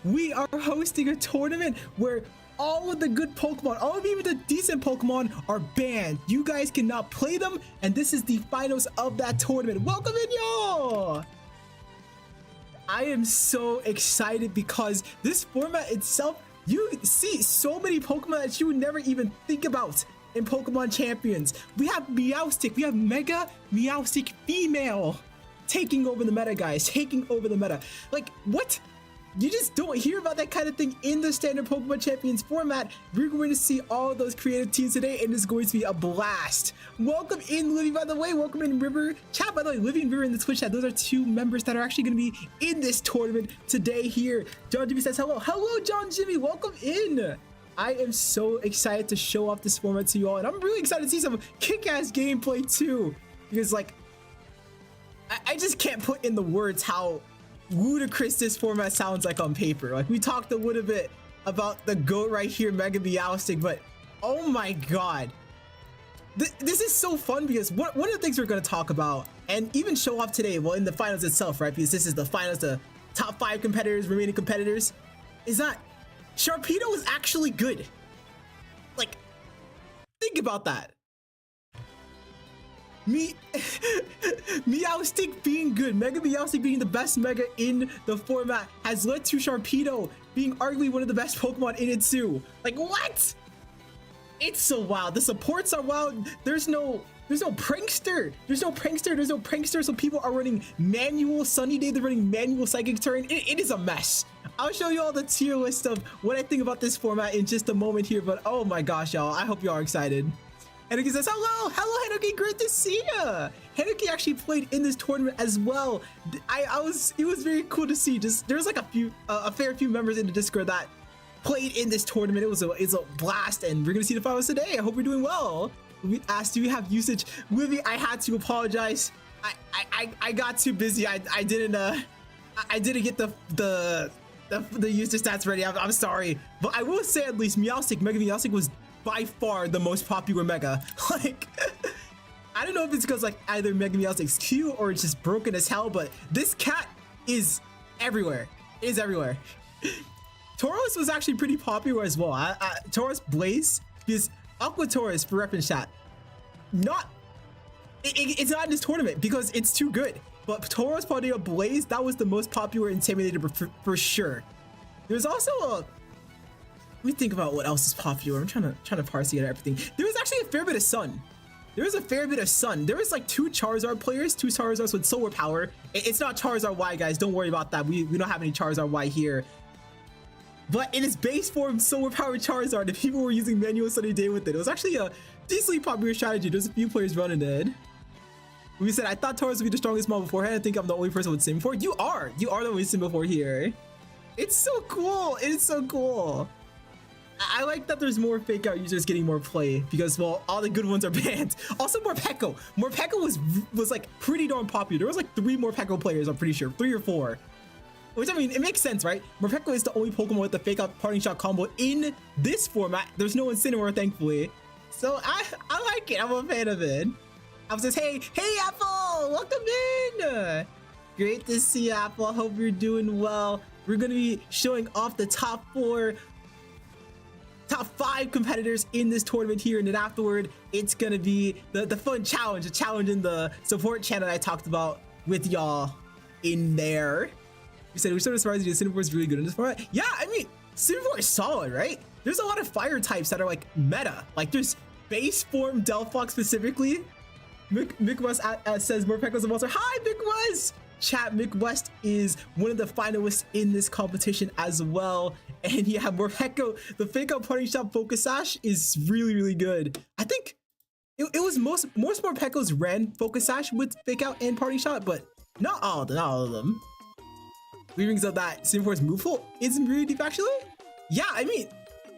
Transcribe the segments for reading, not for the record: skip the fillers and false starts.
We are hosting a tournament where all of the good Pokemon, all of even the decent Pokemon are banned. You guys cannot play them, and this is the finals of that tournament. Welcome in, y'all! I am so excited because this format itself, you see so many Pokemon that you would never even think about in Pokemon Champions. We have Meowstic, we have Mega Meowstic Female taking over the meta, guys, taking over the meta. Like, what? You just don't hear about that kind of thing in the standard Pokemon Champions format. We're going to see all those creative teams today, and it's going to be a blast. Welcome in, Livy, by the way. Welcome in, River. Chat, by the way, Livy and River in the Twitch chat. Those are two members that are actually going to be in this tournament today here. John Jimmy says hello. Hello, John Jimmy. Welcome in. I am so excited to show off this format to you all, and I'm really excited to see some kick-ass gameplay too, because, like, I just can't put in the words how ludicrous this format sounds like on paper. Like, we talked a little bit about the GOAT right here, Mega Meowstic, but oh my god, this is so fun because one of the things we're going to talk about and even show off today, well, in the finals itself, right, because this is the finals, the top 5 competitors, remaining competitors, is that Sharpedo is actually good. Like, think about that. Meowstic being good, Mega Meowstic being the best Mega in the format has led to Sharpedo being arguably one of the best Pokemon in it too. Like, what? It's so wild. The supports are wild. There's no prankster. There's no prankster. So people are running manual Sunny Day. They're running manual Psychic Turn. It is a mess. I'll show you all the tier list of what I think about this format in just a moment here. But oh my gosh, y'all! I hope y'all are excited. Hanuki says, hello Hanuki, great to see ya. Hanuki actually played in this tournament as well. It was very cool to see. Just there's like a fair few members in the Discord that played in this tournament. It's a blast, and we're gonna see the finals today. I hope you're doing well. We asked, do we have usage? Livy, I had to apologize. I got too busy. I didn't get the user stats ready. I'm sorry, but I will say at least Meowstic, Mega Meowstic was by far the most popular Mega. Like, I don't know if it's because like either Mega Meowstic's cute or it's just broken as hell, but this cat is everywhere. It is everywhere. Tauros was actually pretty popular as well. Tauros Blaze, because Aqua Tauros for reference chat, it's not in this tournament because it's too good. But Tauros Paldea Blaze, that was the most popular Intimidator for sure. There's also a, let me think about what else is popular. I'm trying to parse together everything. There was actually a fair bit of Sun. There was like 2 Charizard players, 2 Charizards with Solar Power. It's not Charizard Y, guys. Don't worry about that. We don't have any Charizard Y here. But in its base form, Solar Power Charizard, if people were using manual Sunny Day with it, it was actually a decently popular strategy. There's a few players running it. We said, I thought Tauros would be the strongest model beforehand. I think I'm the only person with Sim before. You are the only Sim before here. It's so cool. It is so cool. I like that there's more fake out users getting more play because, well, all the good ones are banned. Also, Morpeko. Morpeko was like pretty darn popular. There was like 3 Morpeko players, I'm pretty sure, 3 or 4. Which, I mean, it makes sense, right? Morpeko is the only Pokemon with the fake out parting shot combo in this format. There's no Incineroar, thankfully. So I like it. I'm a fan of it. Apple says, hey Apple, welcome in. Great to see you, Apple. I hope you're doing well. We're gonna be showing off the top 5 competitors in this tournament here, and then afterward it's gonna be the fun challenge, a challenge in the support channel I talked about with y'all in there. We said we're sort of surprised you. Cinnamoroar is really good in this format. Yeah, I mean, Cinnamoroar is solid, right? There's a lot of fire types that are like meta. Like there's base form Delphox specifically. Mick West says Morpeko's a monster. Hi, Mick West! Chat, Mick West is one of the finalists in this competition as well. And yeah, Morpeko, the fake out parting shot Focus Sash is really, really good. I think it was most Morpekos ran Focus Sash with fake out and parting shot, but not all of them. We brings up that Cinefor's move pool isn't really deep actually. Yeah, I mean,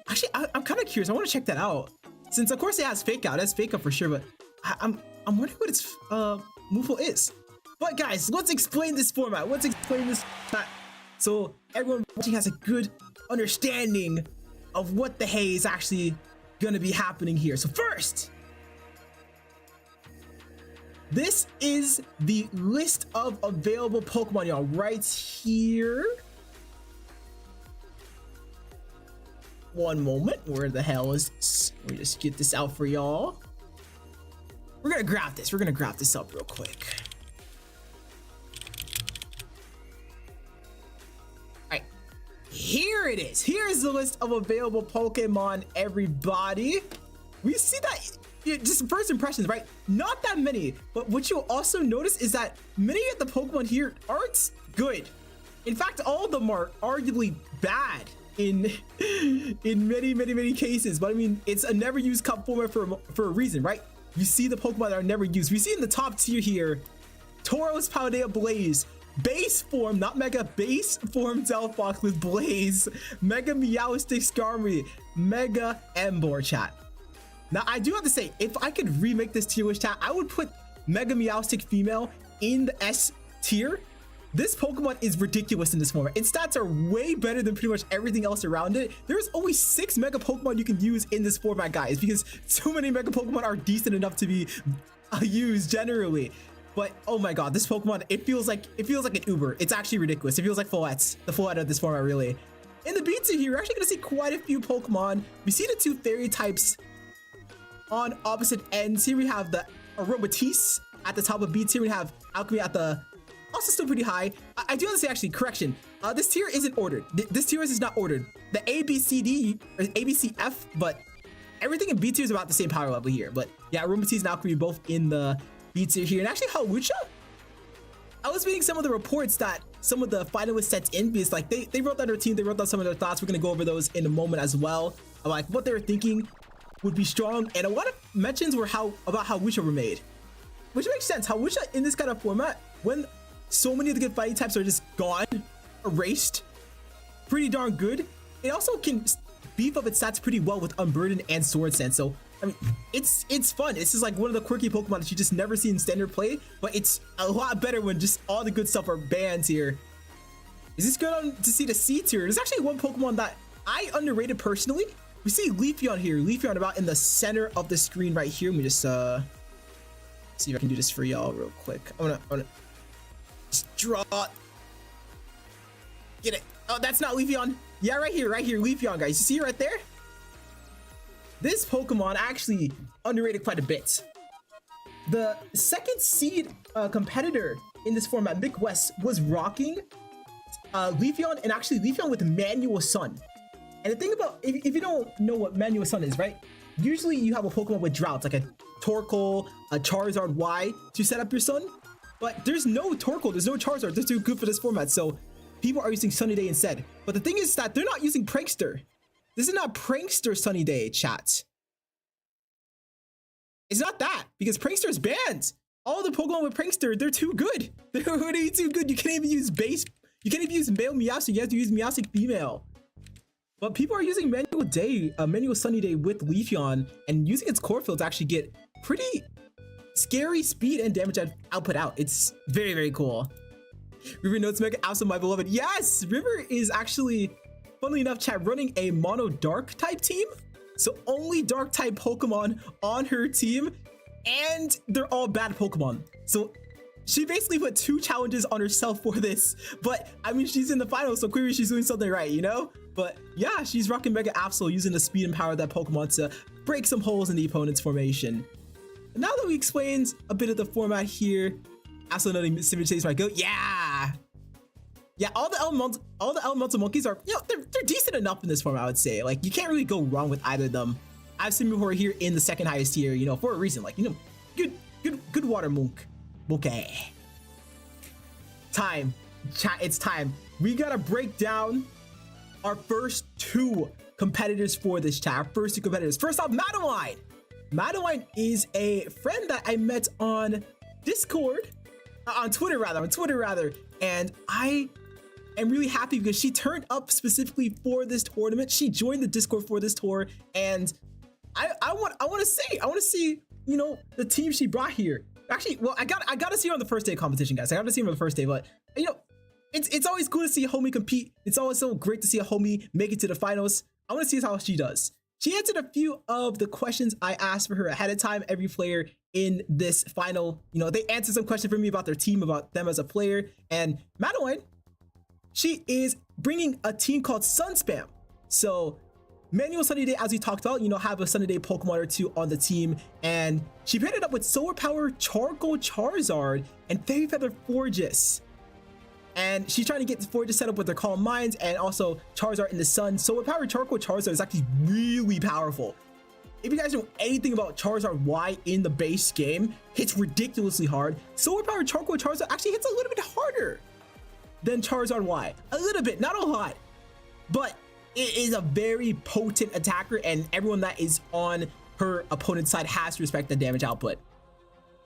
actually, I'm kind of curious. I want to check that out. Since of course it has fake out, that's fake out for sure, but I'm wondering what its move pool is. But guys, let's explain this format. Let's explain this format so everyone watching has a good understanding of what the hay is actually gonna be happening here. So first, this is the list of available Pokemon, y'all, right here. one moment. Where the hell is this? Let me just get this out for y'all. We're gonna grab this. We're gonna grab this up real quick. Alright. Here it is. Here is the list of available Pokemon, everybody. We see that, just first impressions, right? Not that many, but what you'll also notice is that many of the Pokemon here aren't good. In fact, all of them are arguably bad in many cases. But I mean, it's a never used cup format for a reason, right? You see the Pokemon that are never used. We see in the top tier here, Tauros Paldea Blaze, base form, not mega, base form Delphox with Blaze, Mega Meowstic Skarmory, Mega Emboar, chat. Now, I do have to say, if I could remake this tier list, chat, I would put Mega Meowstic Female in the S tier. This Pokemon is ridiculous in this format. Its stats are way better than pretty much everything else around it. There's only 6 Mega Pokemon you can use in this format, guys, because so many Mega Pokemon are decent enough to be used generally. But oh my god, this Pokemon, it feels like an Uber. It's actually ridiculous. It feels like Floettes, the Floette of this format, really. In the B tier here, we're actually gonna see quite a few Pokemon. We see the 2 fairy types on opposite ends. Here we have the Aromatisse at the top of B tier. We have Alchemy at the also still pretty high. I do have to say, actually, correction. This tier isn't ordered. This tier is not ordered. The A, B, C, D, or A, B, C, F, but everything in B tier is about the same power level here. But yeah, Aromatisse and Alchemy both in the B tier here. And actually, Hawlucha, I was reading some of the reports that some of the finalists sent in, because like they wrote down their team, they wrote down some of their thoughts. We're gonna go over those in a moment as well. Like what they were thinking would be strong, and a lot of mentions were about how Hawlucha were made, which makes sense. Hawlucha in this kind of format, when so many of the good fighting types are just gone, erased, pretty darn good. It also can beef up its stats pretty well with Unburdened and Sword Sense. So I mean, it's fun. This is like one of the quirky Pokemon that you just never see in standard play, but it's a lot better when just all the good stuff are banned here. Is this good on to see the C tier? There's actually one Pokemon that I underrated personally. We see Leafeon here. Leafeon about in the center of the screen right here. Let me just see if I can do this for y'all real quick. I'm gonna just draw. Get it. Oh, that's not Leafeon. Yeah, right here, Leafeon, guys. You see it right there? This Pokemon actually underrated quite a bit. The second seed competitor in this format, Mick West, was rocking Leafeon, and actually Leafeon with Manual Sun. And the thing about, if you don't know what Manual Sun is, right? Usually you have a Pokemon with droughts, like a Torkoal, a Charizard Y to set up your Sun. But there's no Torkoal, there's no Charizard. They're too good for this format, so people are using Sunny Day instead. But the thing is that they're not using Prankster. This is not Prankster Sunny Day, chat. It's not that, because Prankster is banned. All the Pokemon with Prankster, they're too good. They're already too good. You can't even use base. You can't even use male Meowstic. You have to use Meowstic female. But people are using Manual Sunny Day with Leafeon, and using its core field to actually get pretty scary speed and damage output out. It's very, very cool. River Notes Mega Absol, my beloved. Yes, River is actually, funnily enough, chat, running a mono dark type team. So only dark type Pokemon on her team, and they're all bad Pokemon. So she basically put 2 challenges on herself for this. But I mean, she's in the finals, so clearly she's doing something right, you know? But yeah, she's rocking Mega Absol, using the speed and power of that Pokemon to break some holes in the opponent's formation. And now that we explained a bit of the format here, Absolutely Simulations might go. Yeah, all the elemental monkeys are, you know, they're decent enough in this format, I would say. Like, you can't really go wrong with either of them. I have Simipour here in the second highest tier, you know, for a reason. Like, you know, good water monk. Okay. Time. Chat, it's time. We gotta break down our first 2 competitors for this chat. Our first 2 competitors. First off, Madeline. Madeline is a friend that I met on Discord, on Twitter rather, and I am really happy because she turned up specifically for this tournament. She joined the Discord for this tour, and I want to see, you know, the team she brought here. Actually, well, I got to see her on the first day of competition, guys. I got to see her on the first day, but you know, it's always cool to see a homie compete. It's always so great to see a homie make it to the finals. I want to see how she does. She answered a few of the questions I asked for her ahead of time. Every player in this final, you know, they answered some questions for me about their team, about them as a player. And Madeline, she is bringing a team called Sun Spam. So Manual Sunny Day, as we talked about, you know, have a Sunny Day Pokemon or two on the team, and she paired it up with Solar Power Charcoal Charizard and Fairy Feather Forges. And she's trying to get the Forges set up with their Calm Minds and also Charizard in the Sun. Solar Power Charcoal Charizard is actually really powerful. If you guys know anything about Charizard Y in the base game, hits ridiculously hard. Solar Power Charcoal Charizard actually hits a little bit harder than Charizard Y. A little bit, not a lot, but it is a very potent attacker, and everyone that is on her opponent's side has to respect the damage output.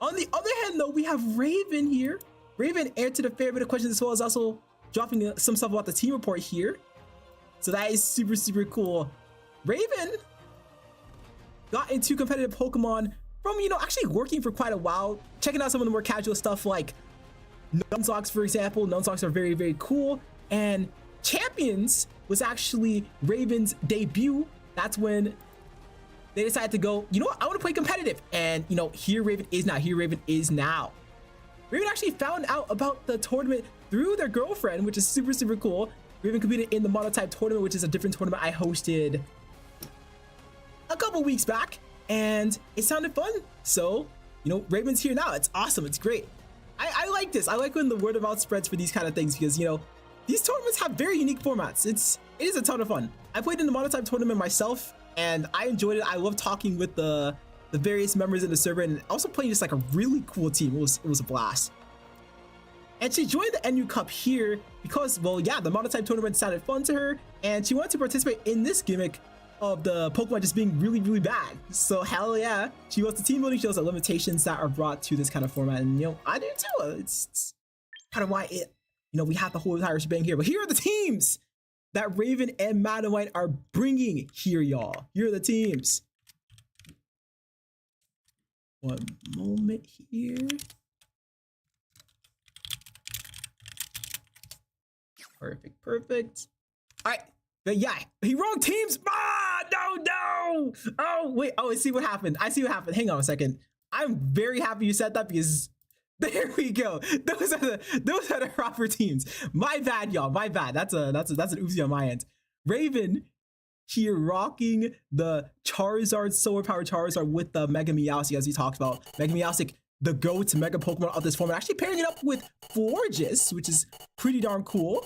On the other hand, though, we have Raven here. Raven answered a fair bit of questions, as well as also dropping some stuff about the team report here. So that is super, super cool. Raven got into competitive Pokemon from, you know, actually working for quite a while, checking out some of the more casual stuff like Nuzlocke, for example. Nuzlocke are very, very cool. And Champions was actually Raven's debut. That's when they decided to go, you know what, I want to play competitive. And, you know, here Raven is now. Here Raven is now. Raven actually found out about the tournament through their girlfriend, which is super, super cool. Raven competed in the Monotype tournament, which is a different tournament I hosted a couple weeks back, and it sounded fun. So, you know, Raven's here now. It's awesome. It's great. I like this. I like when the word of mouth spreads for these kind of things, because, you know, these tournaments have very unique formats. It is a ton of fun. I played in the Monotype tournament myself, and I enjoyed it. I love talking with the various members in the server, and also playing just like a really cool team. It was a blast. And she joined the NU Cup here because, well, yeah, the Monotype tournament sounded fun to her, and she wanted to participate in this gimmick of the Pokemon just being really, really bad. So hell yeah, she wants the team building. She knows the limitations that are brought to this kind of format, and, you know, I do too. It's kind of why you know, we have the whole entire shebang here. But here are the teams that Raven and Madawine are bringing here, y'all. Here are the teams. One moment here. Perfect, perfect. All right, but yeah, he wrong teams. Ah, no. Oh, wait. Oh, I see what happened. Hang on a second. I'm very happy you said that, because there we go. Those are the proper teams. My bad, y'all. My bad. That's an oopsie on my end. Raven here rocking the Charizard, Solar Power Charizard with the Mega Meowstic, as we talked about. Mega Meowstic, the GOAT Mega Pokemon of this format. Actually pairing it up with Forges, which is pretty darn cool.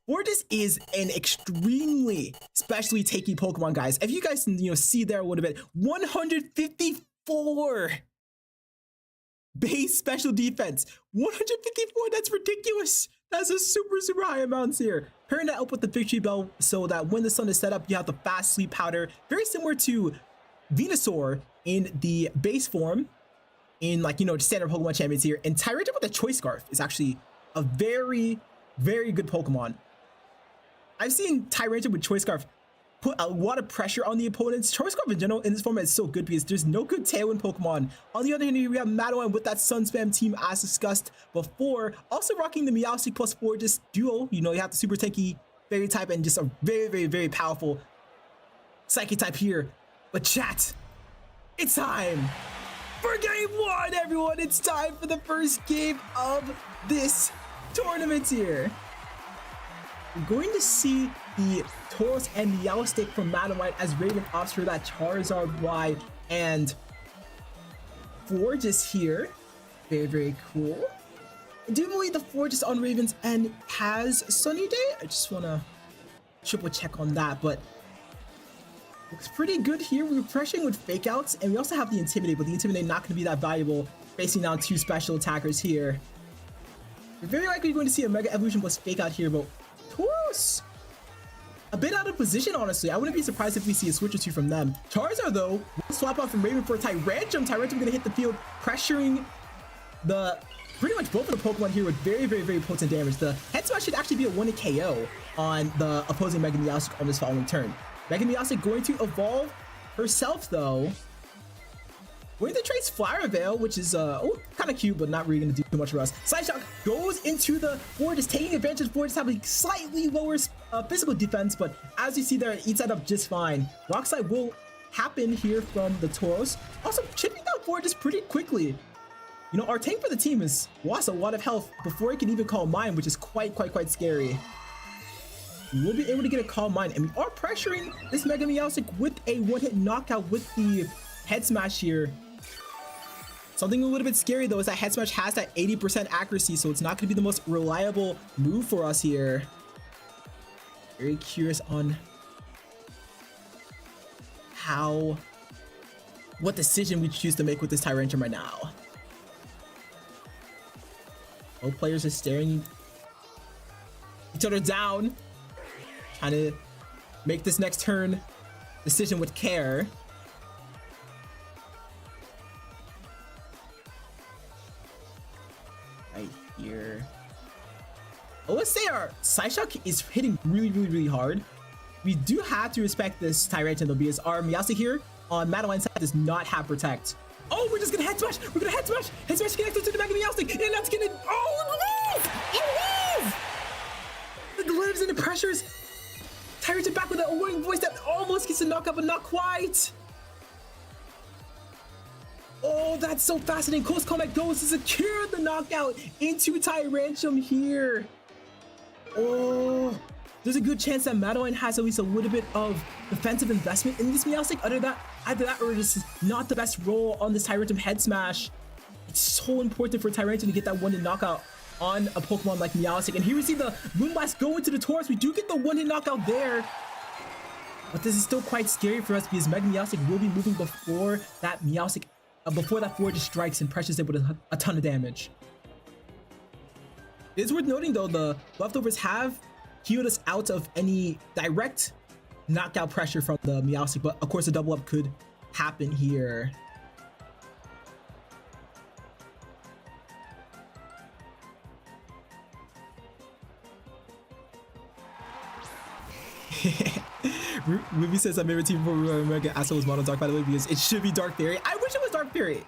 Forges is an extremely specially taky Pokemon, guys. If you guys can, you know, see there a little bit, 154 base special defense. 154, that's ridiculous. That's a super, super high amounts here. Pairing that up with the Victory Bell so that when the sun is set up, you have the Fast Sleep Powder. Very similar to Venusaur in the base form, in, like, you know, standard Pokemon champions here. And Tyranitar with the Choice Scarf is actually a very, very good Pokemon. I've seen Tyranitar with Choice Scarf put a lot of pressure on the opponents. Choice Scarf in general in this format is so good because there's no good Tailwind Pokemon. On the other hand, here we have Madawine with that Sun Spam team as discussed before. Also rocking the Meowstic plus Forges duo. You know, you have the super tanky Fairy type and just a very, very, very powerful Psychic type here. But chat, it's time for game one, everyone. It's time for the first game of this tournament here. We're going to see the Tauros and Meowstic from Madawine as Raven opts for that Charizard Y and Forges here. Very, very cool. I do believe the Forges on Raven's end has Sunny Day. I just want to triple check on that, but looks pretty good here. We're pressuring with Fake Outs, and we also have the Intimidate, but the Intimidate not going to be that valuable facing down two special attackers here. We're very likely going to see a Mega Evolution plus Fake Out here, but Tauros, a bit out of position, honestly. I wouldn't be surprised if we see a switch or two from them. Charizard, though, will swap out from Raven for Tyranitar. Tyranitar going to hit the field, pressuring pretty much both of the Pokemon here with very, very, very potent damage. The Head Smash should actually be a 1-hit KO on the opposing Mega Meowstic on this following turn. Mega Meowstic going to evolve herself, though. Going to trace Flower Veil, which is kind of cute, but not really going to do too much for us. Side Shock goes into the Forges, taking advantage. Forges have a slightly lower physical defense, but as you see there, it eats that up just fine. Rock Slide will happen here from the Tauros. Also, chipping down Forges pretty quickly. You know, our tank for the team has lost a lot of health before he can even call mine, which is quite scary. we'll be able to get a Calm Mind. And we are pressuring this Mega Meowstic with a one-hit knockout with the Head Smash here. Something a little bit scary though is that Head Smash has that 80% accuracy, so it's not going to be the most reliable move for us here. Very curious on what decision we choose to make with this Tyrantrum right now. Both players are staring each other down, trying to make this next turn decision with care. Right here. Oh, let's say our Psyshock is hitting really hard. We do have to respect this Tyrantrum though, because our Meowstic here on Madeline's side does not have Protect. Oh, we're just gonna Head Smash! We're gonna Head Smash! Head Smash connected to the Mega Meowstic! And that's gonna... Oh, it lives! It lives and it pressures Tyrantrum back with an warning voice that almost gets a knockout, but not quite. Oh, that's so fascinating. Close Combat goes to secure the knockout into Tyrantrum here. Oh, there's a good chance that Madeline has at least a little bit of defensive investment in this Meowstic. Either that or just not the best roll on this Tyrantrum Head Smash. It's so important for Tyrantrum to get that one-hit knockout on a Pokemon like Meowstic. And here we see the Moonblast go into the Taurus. We do get the one-hit knockout there. But this is still quite scary for us because Mega Meowstic will be moving before that Meowstic, before that Forge strikes and pressures it with a ton of damage. It is worth noting though, the leftovers have healed us out of any direct knockout pressure from the Meowstic, but of course a double up could happen here. Ruby says my favorite team for American Asshole was Mono Dark, by the way, because it should be Dark Fairy. I wish it was Dark Fairy.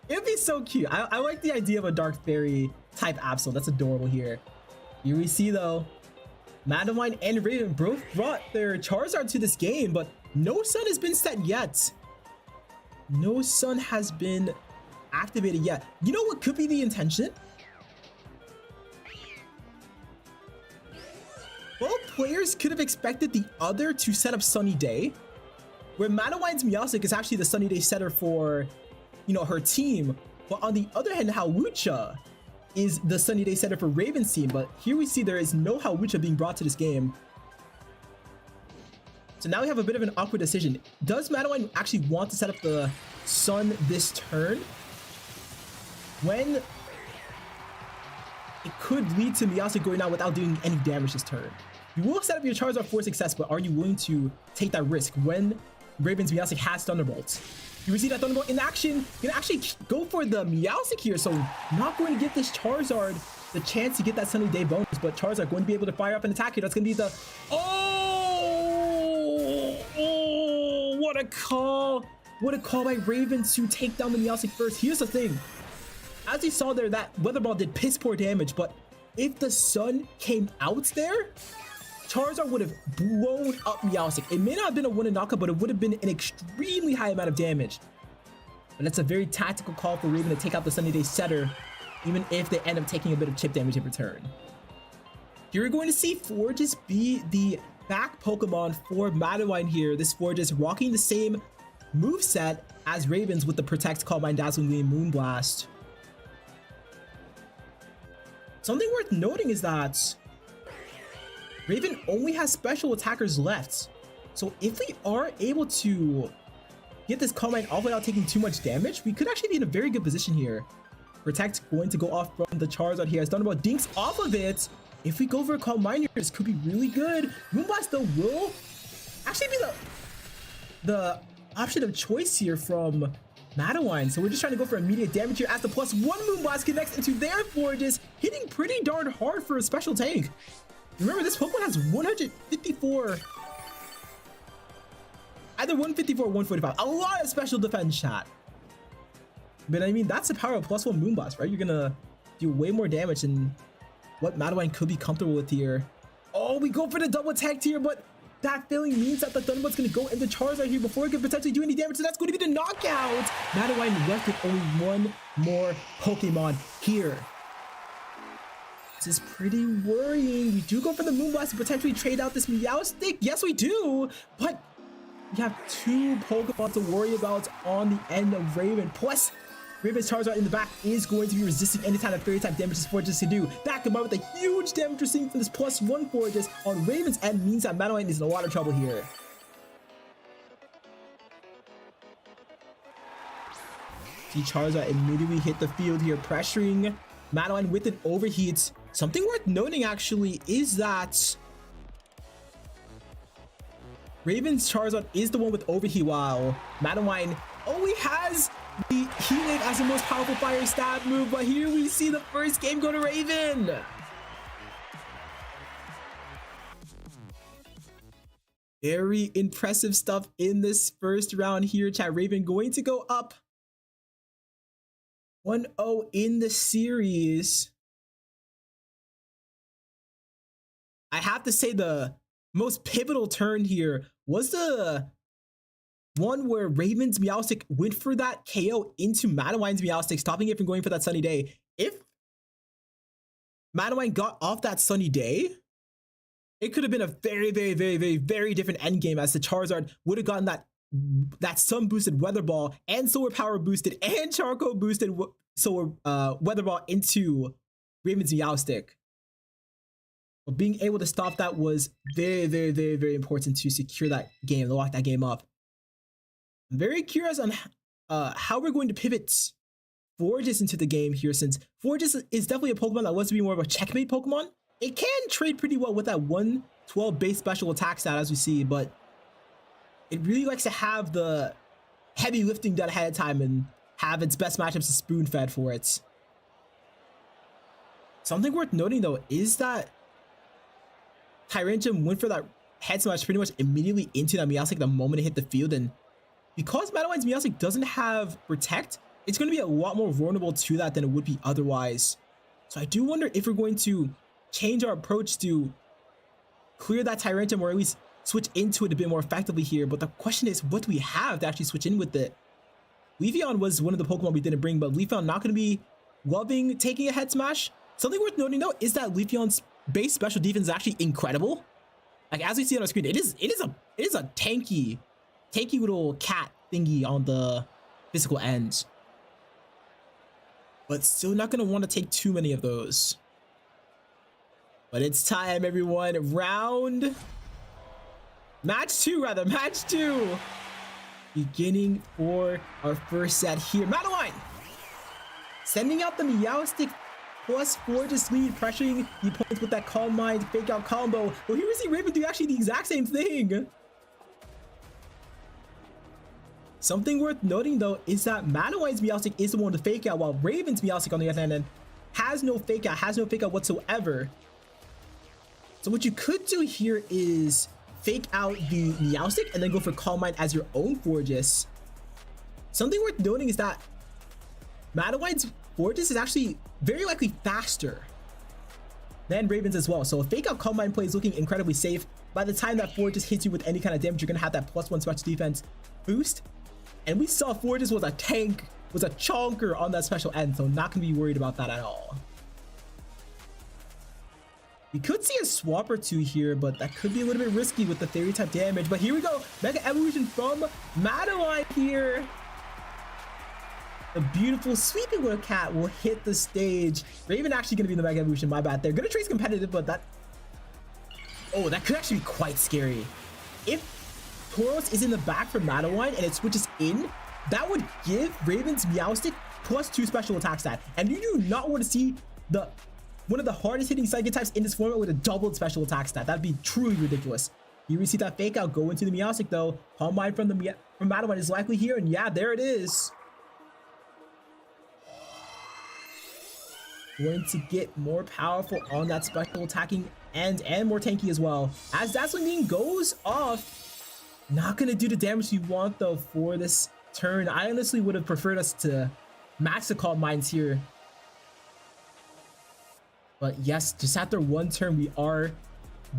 It'd be so cute. I like the idea of a Dark Fairy type Absol. That's adorable here. Here we see though, Madeline and Raven both brought their Charizard to this game, but no Sun has been set yet. No Sun has been activated yet. You know what could be the intention? Both players could have expected the other to set up Sunny Day, where Madeline's Meowstic is actually the Sunny Day setter for, you know, her team. But on the other hand, Hawlucha is the Sunny Day setter for Raven's team. But here we see there is no Hawlucha being brought to this game. So now we have a bit of an awkward decision. Does Madeline actually want to set up the Sun this turn, when it could lead to Meowstic going out without doing any damage this turn? You will set up your Charizard for success, but are you willing to take that risk when Raven's Meowstic has Thunderbolt? You will see that Thunderbolt in action. Gonna actually go for the Meowstic here, so not going to give this Charizard the chance to get that Sunny Day bonus, but Charizard going to be able to fire up an attack here. That's going to be the... Oh, what a call. What a call by Raven to take down the Meowstic first. Here's the thing. As you saw there, that Weather Ball did piss poor damage, but if the Sun came out there, Charizard would have blown up Meowstic. It may not have been a one-hit knockout, but it would have been an extremely high amount of damage. But that's a very tactical call for Raven to take out the Sunny Day setter, even if they end up taking a bit of chip damage in return. Here we're going to see Forges be the back Pokemon for Madeline here. This Forges rocking the same moveset as Raven's with the Protect, Calm Mind, Dazzling Gleam, Moonblast. Something worth noting is that Raven only has special attackers left. So if we are able to get this Calm Mind off without taking too much damage, we could actually be in a very good position here. Protect going to go off from the Charizard here. As Thunderbolt dinks off of it. If we go for a Calm Mind here, this could be really good. Moonblast though will actually be the option of choice here from Madeline. So we're just trying to go for immediate damage here as the +1 Moonblast connects into their Forges, hitting pretty darn hard for a special tank. Remember, this Pokemon has 154, either 154 or 145. A lot of special defense, chat. But I mean, that's the power of +1 Moonblast, right? You're gonna do way more damage than what Madeline could be comfortable with here. Oh, we go for the double attack here, but that feeling means that the Thunderbolt's gonna go into Charizard here before it can potentially do any damage, so that's going to be the knockout. Madeline left with only one more Pokemon here. This is pretty worrying. We do go for the Moonblast to potentially trade out this Meowstic. Yes, we do. But we have 2 Pokemon to worry about on the end of Raven. Plus, Raven's Charizard in the back is going to be resisting any kind of fairy type damage this Fortress can do. That combined with the huge damage we're seeing from this +1 Fortress on Raven's end means that Madeline is in a lot of trouble here. See Charizard immediately hit the field here, pressuring Madeline with an overheat. Something worth noting actually is that Raven's Charizard is the one with overheat, while Madeline only has the Healing as the most powerful fire stab move. But here we see the first game go to Raven. Very impressive stuff in this first round here, chat. Raven going to go up 1-0 in the series. I have to say the most pivotal turn here was the one where Raven's Meowstic went for that KO into Madeline's Meowstic, stopping it from going for that Sunny Day. If Madeline got off that Sunny Day, it could have been a very different endgame, as the Charizard would have gotten that Sun boosted Weather Ball and Solar Power boosted and Charcoal boosted Solar Weather Ball into Raven's Meowstic. But being able to stop that was very important to secure that game, to lock that game up. I'm very curious on how we're going to pivot Forges into the game here, since Forges is definitely a Pokemon that wants to be more of a checkmate Pokemon. It can trade pretty well with that 112 base special attack stat, as we see, but it really likes to have the heavy lifting done ahead of time and have its best matchups spoon-fed for it. Something worth noting though is that Tyranium went for that head smash pretty much immediately into that Meowstic the moment it hit the field, and because Madeline's Meowstic doesn't have Protect, it's going to be a lot more vulnerable to that than it would be otherwise. So I do wonder if we're going to change our approach to clear that Tyranium, or at least switch into it a bit more effectively here. But the question is, what do we have to actually switch in with it? Leafeon was one of the Pokemon we didn't bring, but Leafeon not going to be loving taking a head smash. Something worth noting though is that Leafeon's base special defense is actually incredible. Like, as we see on our screen, it is a tanky little cat thingy on the physical end. But still not going to want to take too many of those. But it's time, everyone. Match two. Beginning for our first set here. Madeline sending out the Meowstic +4 to lead, pressuring the opponents with that Calm Mind fake out combo. Well, here we see Raven do actually the exact same thing. Something worth noting though is that Madeline's Meowstic is the one to fake out, while Raven's Meowstic on the other hand has no fake out whatsoever. So what you could do here is fake out the Meowstic and then go for Calm Mind as your own Forges. Something worth noting is that Madeline's Forges is actually very likely faster than Raven's as well. So a fake out Calm Mind play is looking incredibly safe. By the time that Forges hits you with any kind of damage, you're gonna have that +1 special defense boost. And we saw Forges was a tank, was a chonker on that special end, so not gonna be worried about that at all. We could see a swap or two here, but that could be a little bit risky with the Fairy type damage. But here we go, Mega Evolution from Madeline here. The beautiful sweeping little cat will hit the stage. Raven actually gonna be in the Mega Evolution, my bad there. Gonna trace competitive, but that could actually be quite scary. If Tauros is in the back for Madeline and it switches in, that would give Raven's Meowstic +2 special attack stat. And you do not want to see one of the hardest hitting psychic types in this format with a doubled special attack stat. That'd be truly ridiculous. Here we see that fake out go into the Meowstic though. Calm Mind from Madeline is likely here, and yeah, there it is. Going to get more powerful on that special attacking end and more tanky as well. As Dazzling Beam goes off, not gonna do the damage we want though for this turn. I honestly would have preferred us to max the Calm Minds here. But yes, just after one turn, we are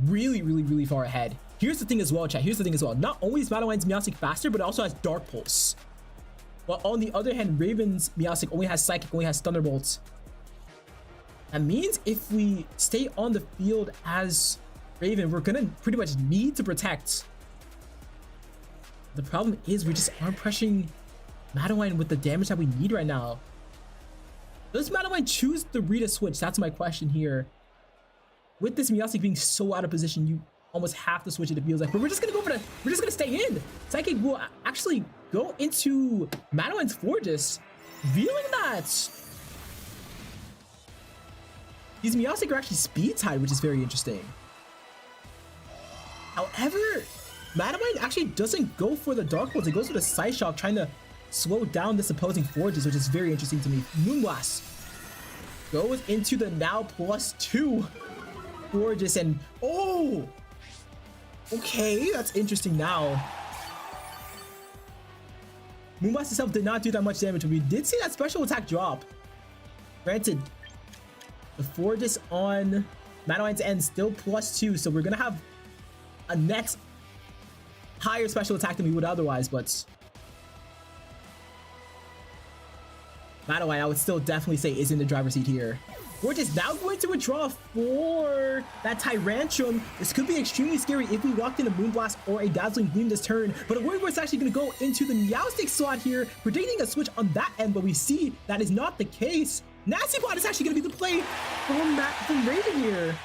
really far ahead. Here's the thing as well, chat. Here's the thing as well. Not only is Madeline's Meowstic faster, but it also has Dark Pulse. While on the other hand, Raven's Meowstic only has Psychic, only has Thunderbolts. That means if we stay on the field as Raven, we're gonna pretty much need to protect. The problem is we just aren't pressuring Madeline with the damage that we need right now. Does Madeline choose the Rita switch? That's my question here. With this Meowstic being so out of position, you almost have to switch it, it feels like. But we're just gonna go for the, we're just gonna stay in. Psychic will actually go into Madeline's Fortress, revealing that these Meowstic are actually speed tied, which is very interesting. However, Madeline actually doesn't go for the Dark Bolts. It goes for the Side Shock, trying to slow down this opposing Fortress, which is very interesting to me. Moonblast goes into the now +2 Fortress, and oh, okay, that's interesting now. Moonblast itself did not do that much damage, but we did see that special attack drop. Granted, the Fortress on Madeline's end still +2, so we're gonna have a net higher special attack than we would otherwise, but Madeline, I would still definitely say is in the driver's seat here. We're just now going to withdraw for that Tyrantrum. This could be extremely scary if we walked in a Moonblast or a Dazzling Gleam this turn, but Warrior's actually going to go into the Meowstic slot here, predicting a switch on that end, but we see that is not the case. Nasty Pot is actually going to be the play from Raven here.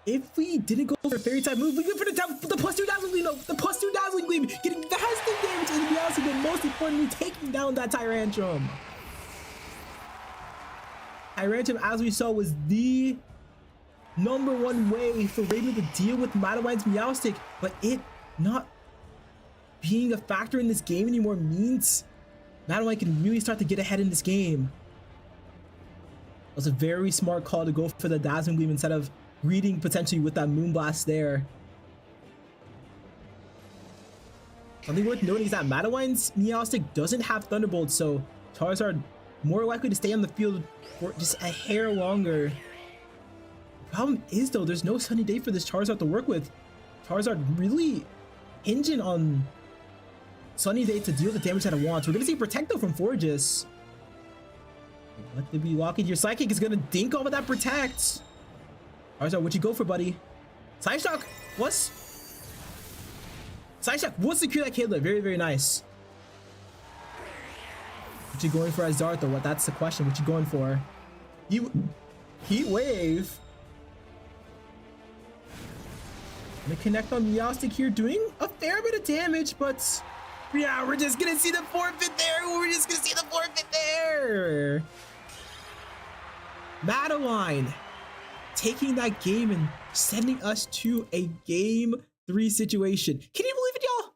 If we didn't go for a Fairy type move, we go for the +2 Dazzling Gleam, though. The +2 Dazzling Gleam, getting vast damage in the Meowstic, but most importantly, taking down that Tyrantrum. Tyrantrum, as we saw, was the #1 way for Raven to deal with Madeline's Meowstic, but it not being a factor in this game anymore means Madeline can really start to get ahead in this game. It was a very smart call to go for the Dazzling Gleam instead of reading potentially with that Moonblast there. Something worth noting is that Madeline's Meowstic doesn't have Thunderbolt, so Charizard more likely to stay on the field for just a hair longer. The problem is though, there's no Sunny Day for this Charizard to work with. Charizard really hinging on Sunny Day to deal the damage that it wants. We're gonna see Protect though from Forges. What did we walk in? Your Psychic is gonna dink off of that Protect. Charizard, what'd you go for, buddy? Side Shock was secure that Kidlet. Very, very nice. What you going for as Dart though? What? That's the question. What you going for? Heat Wave. Gonna connect on Meowstic here, doing a fair bit of damage, but yeah, we're just gonna see the forfeit there. We're just gonna see the forfeit there. Madeline taking that game and sending us to a game 3 situation. Can you believe it, y'all?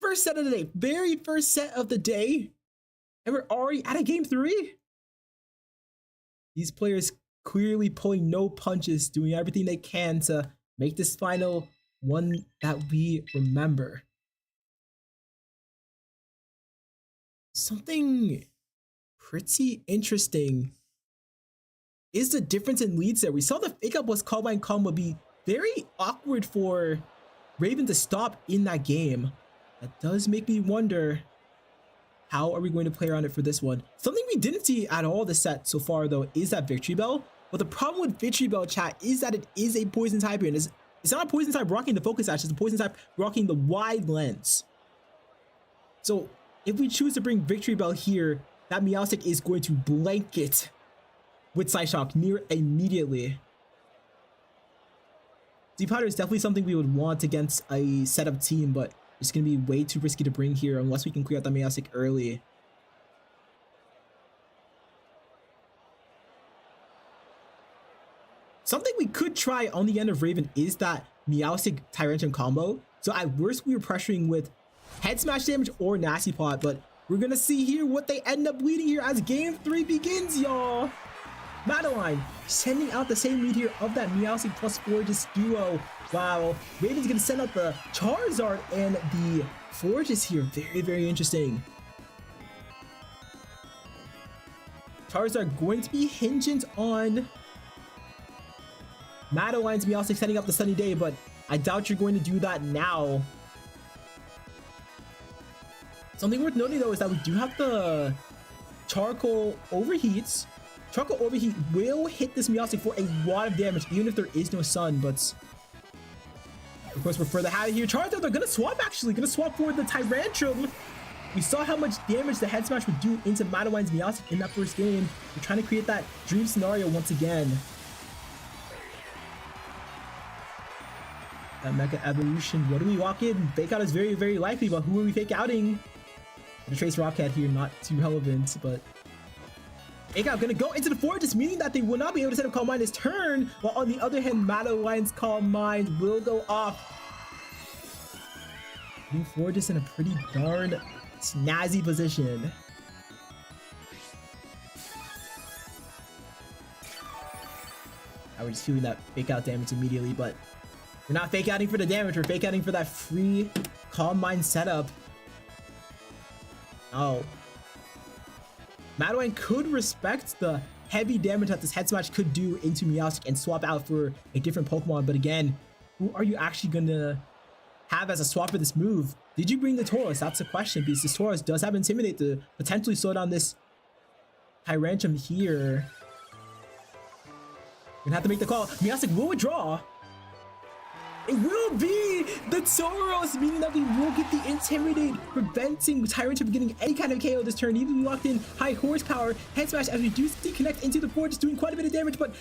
First set of the day, very first set of the day, and we're already at a game 3. These players clearly pulling no punches, doing everything they can to make this final one that we remember. Something pretty interesting is the difference in leads there. We saw the Fake Out was Called Calm would be very awkward for Raven to stop in that game. That does make me wonder, how are we going to play around it for this one? Something we didn't see at all this set so far though is that Victory Bell. But the problem with Victory Bell, chat, is that it is a poison type here, and it's not a poison type rocking the focus sash, it's a poison type rocking the wide lens. So if we choose to bring Victory Bell here, that Meowstic is going to blanket with Psyshock near immediately. Deep Powder is definitely something we would want against a setup team, but it's going to be way too risky to bring here unless we can clear out the Meowstic early. Something we could try on the end of Raven is that Meowstic Tyrantrum combo. So at worst, we were pressuring with Head Smash damage or Nasty Pot, but we're going to see here what they end up leading here as game 3 begins, y'all. Madeline sending out the same lead here of that Meowstic plus Forges duo. Wow, Raven's gonna send out the Charizard and the Forges here. Very, very interesting. Charizard going to be hinging on Madeline's Meowstic setting up the Sunny Day, but I doubt you're going to do that now. Something worth noting though is that we do have the Charcoal Overheats. Chocolate Overheat will hit this Meowstic for a lot of damage, even if there is no sun, but of course, we're further out of here. Charizard, they're gonna swap actually. Gonna swap for the Tyrantrum. We saw how much damage the Head Smash would do into Madewine's Meowstic in that first game. We're trying to create that dream scenario once again. That Mega Evolution. What do we walk in? Fake out is very, very likely, but who are we fake outing? The Trace Rockhead here, not too relevant, but Fake out gonna go into the Fortress, meaning that they will not be able to set up Calm Mind this turn, while on the other hand, Madewine's Calm Mind will go off. New Fortress in a pretty darn snazzy position. I was just feeling that fake out damage immediately, but we're not fake outing for the damage, we're fake outing for that free Calm Mind setup. Oh. Madewine could respect the heavy damage that this Head Smash could do into Meowstic and swap out for a different Pokemon, but again, who are you actually gonna have as a swap for this move? Did you bring the Tauros? That's the question, because this Tauros does have Intimidate to potentially slow down this Tyrantrum here. We're gonna have to make the call. Meowstic will withdraw. It will be the Tauros, meaning that we will get the Intimidate, preventing Tyrantrum from getting any kind of KO this turn. Even we locked in high horsepower Head Smash as we do connect into the Fortress, doing quite a bit of damage, but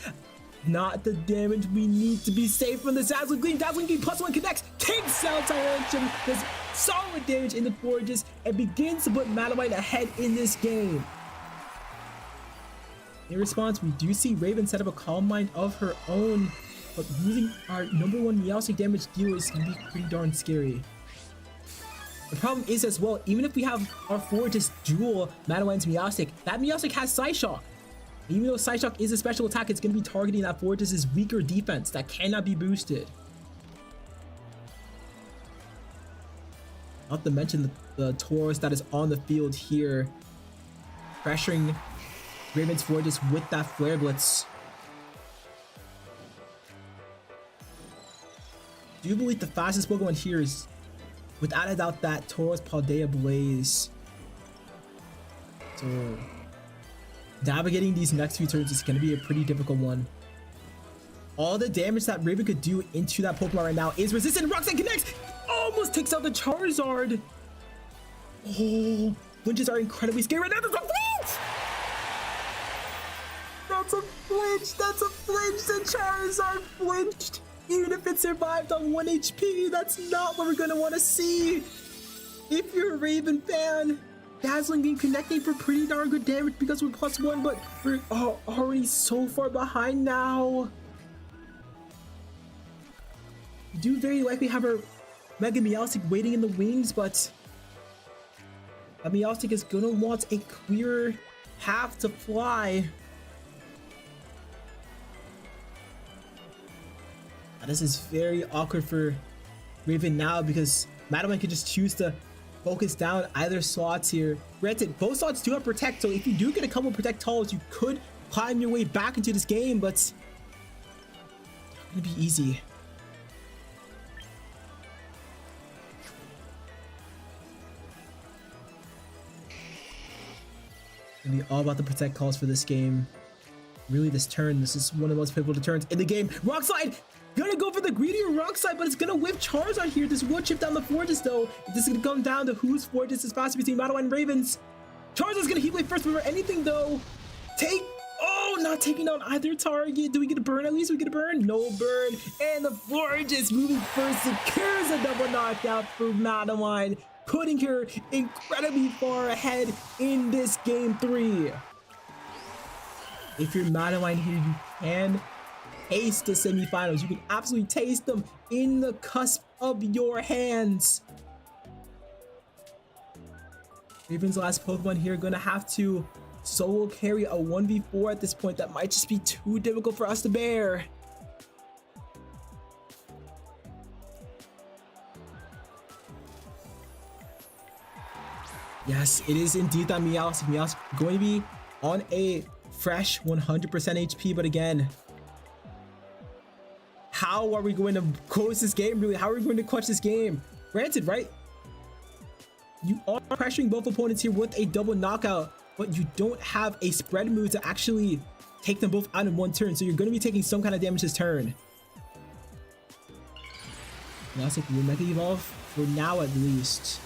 not the damage we need to be safe from the Dazzling Gleam. Dazzling Gleam +1 connects, takes out Tyrantrum, does solid damage in the Fortress, and begins to put Madewine ahead in this game. In response, we do see Raven set up a Calm Mind of her own, but losing our #1 Meowstic damage dealer is going to be pretty darn scary. The problem is as well, even if we have our Fortress duel Madewine's Meowstic, that Meowstic has Psyshock. Even though Psyshock is a special attack, it's going to be targeting that Fortress's weaker defense that cannot be boosted. Not to mention the Tauros that is on the field here, pressuring Raven's Fortress with that Flare Blitz. Do you believe the fastest Pokemon here is, without a doubt, that Tauros Paldea Blaze? So, navigating these next few turns is going to be a pretty difficult one. All the damage that Raven could do into that Pokemon right now is resistant. Rock Slide connects! Almost takes out the Charizard! Oh, flinches are incredibly scary right now. There's a flinch! That's a flinch! That's a flinch! The Charizard flinched! Even if it survived on 1 HP, that's not what we're gonna want to see. If you're a Raven fan, Dazzling Beam connecting for pretty darn good damage because we're +1, but we're already so far behind now. We do very likely have our Mega Meowstic waiting in the wings, but a Meowstic is gonna want a clearer path to fly. This is very awkward for Raven now because Madewine could just choose to focus down either slots here. Granted, both slots do have Protect, so if you do get a couple Protect Talls, you could climb your way back into this game, but it's not gonna be easy. It's gonna be all about the Protect Calls for this game. Really, this turn, this is one of the most pivotal turns in the game. Rock Slide! Gonna go for the greedier Rock Slide, but it's gonna whip Charizard here. This will chip down the Fortress though. This is gonna come down to whose Fortress is faster between Madewine and Ravens. Charizard's gonna Heat Wave first before anything though. Not taking down either target. Do we get a burn at least? We get a burn? No burn. And the Fortress moving first secures a double knockout for Madewine, putting her incredibly far ahead in this game 3. If you're Madewine here, you can taste the semifinals. You can absolutely taste them in the cusp of your hands. Raven's last Pokemon here gonna have to solo carry a 1v4 at this point. That might just be too difficult for us to bear. Yes, it is indeed that Meowstic. Meowstic going to be on a fresh 100% HP, but again, how are we going to close this game, really? How are we going to clutch this game? Granted, right? You are pressuring both opponents here with a double knockout, but you don't have a spread move to actually take them both out in one turn. So you're going to be taking some kind of damage this turn. Now let's take the Mega Evolve for now at least.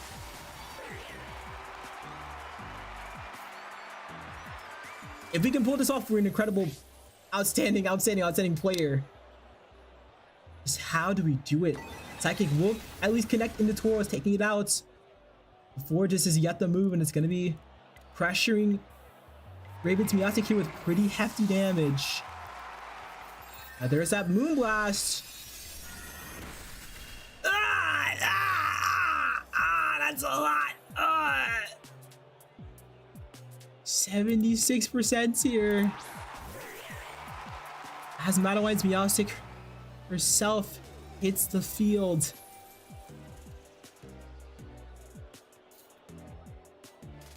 If we can pull this off, we're an incredible, outstanding player. Just how do we do it? Psychic will at least connect into Tauros, taking it out. Before this is yet the move, and it's going to be pressuring Raven's Meowstic here with pretty hefty damage. Now there's that Moonblast. That's a lot. 76% here. As Madeline's Meowstic herself hits the field.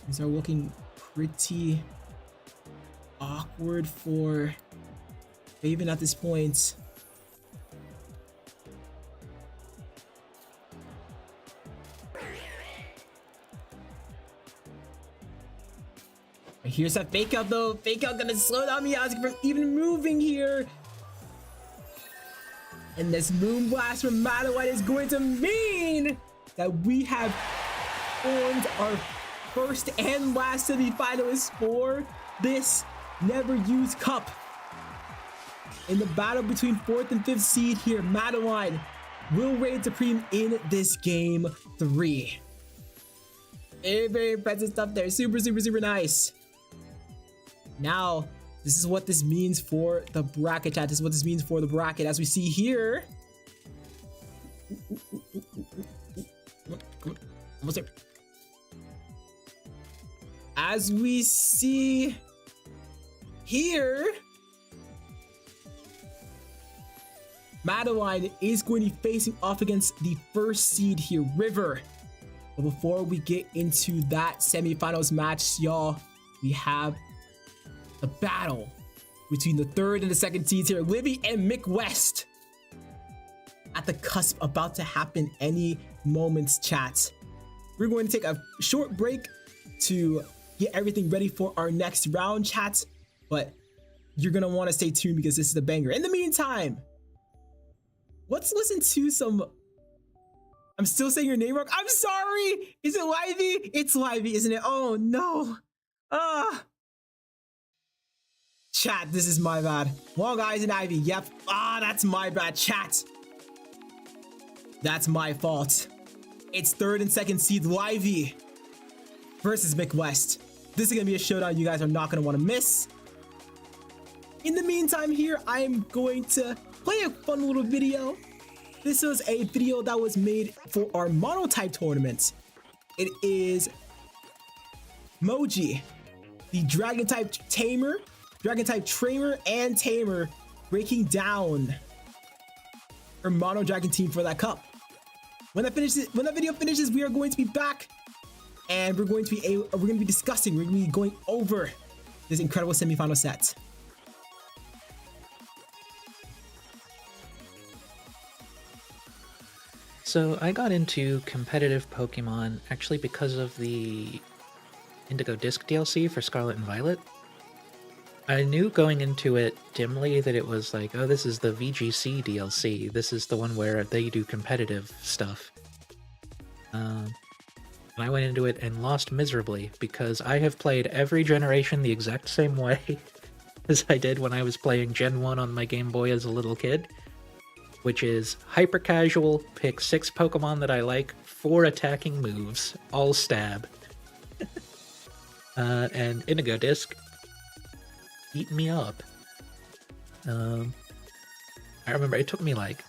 These are looking pretty awkward for Raven at this point. Here's that fake out though. Fake out gonna slow down Meowstic from even moving here. And this Moonblast from Madeline is going to mean that we have formed our first and last semifinalists for this Never Used Cup. In the battle between 4th and 5th seed here, Madeline will reign supreme in this game 3. Very, very impressive stuff there. Super, super, super nice. Now, this is what this means for the bracket, chat. This is what this means for the bracket. As we see here. Almost there. As we see here, Madeline is going to be facing off against the first seed here, River. But before we get into that semifinals match, y'all, we have the battle between the 3rd and the 2nd seeds here, Libby and Mick West. At the cusp, about to happen any moments, chat. We're going to take a short break to get everything ready for our next round, chat. But you're going to want to stay tuned because this is a banger. In the meantime, let's listen to some... I'm still saying your name wrong. I'm sorry. Is it Livy? It's Livy, isn't it? Oh, no. Chat, this is my bad. Long Eyes and Ivy. Yep. That's my bad, chat. That's my fault. It's 3rd and 2nd seed Livy versus Mick West. This is going to be a showdown you guys are not going to want to miss. In the meantime here, I am going to play a fun little video. This was a video that was made for our monotype tournament. It is Moji, the dragon type tamer, dragon type trainer and tamer, breaking down her mono dragon team for that cup. When that video finishes, we are going to be back and we're going to be discussing, we're going to be going over this incredible semifinal set. So I got into competitive Pokemon actually because of the Indigo Disc DLC for Scarlet and Violet. I knew going into it dimly that it was like, oh, this is the VGC DLC. This is the one where they do competitive stuff. And I went into it and lost miserably because I have played every generation the exact same way as I did when I was playing Gen 1 on my Game Boy as a little kid. Which is hyper casual, pick 6 Pokemon that I like, 4 attacking moves, all stab. And Indigo Disc eat me up. I remember it took me like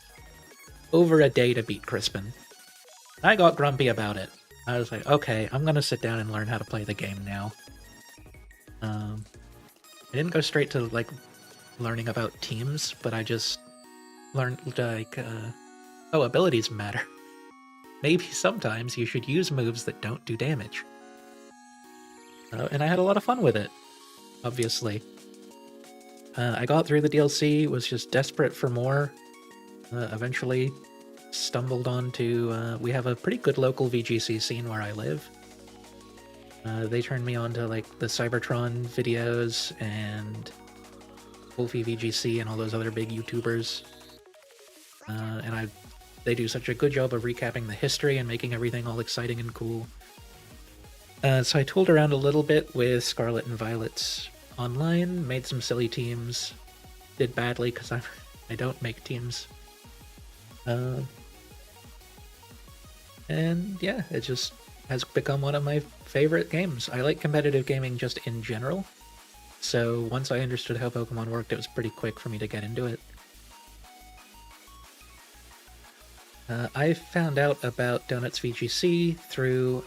over a day to beat Crispin. I got grumpy about it. I was like, okay, I'm gonna sit down and learn how to play the game now. I didn't go straight to like learning about teams, but I just learned like, oh, abilities matter. Maybe sometimes you should use moves that don't do damage. And I had a lot of fun with it, obviously. I got through the DLC, was just desperate for more. Eventually stumbled onto, we have a pretty good local VGC scene where I live. They turned me on to like the Cybertron videos and DonutsVGC and all those other big YouTubers. They do such a good job of recapping the history and making everything all exciting and cool. So I tooled around a little bit with Scarlet and Violet's online, made some silly teams, did badly because I don't make teams. And yeah, it just has become one of my favorite games. I like competitive gaming just in general, so once I understood how Pokemon worked, it was pretty quick for me to get into it. I found out about DonutsVGC through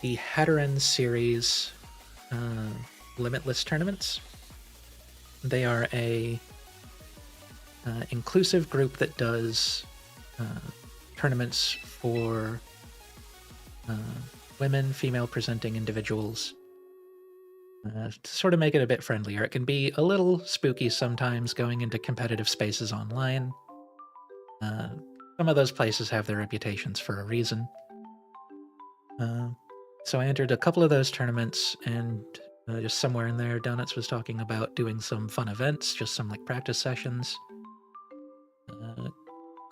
the Hatteran series Limitless tournaments. They are a inclusive group that does tournaments for women, female presenting individuals to sort of make it a bit friendlier. It can be a little spooky sometimes going into competitive spaces online. Some of those places have their reputations for a reason. So I entered a couple of those tournaments, and just somewhere in there, Donuts was talking about doing some fun events, just some like practice sessions.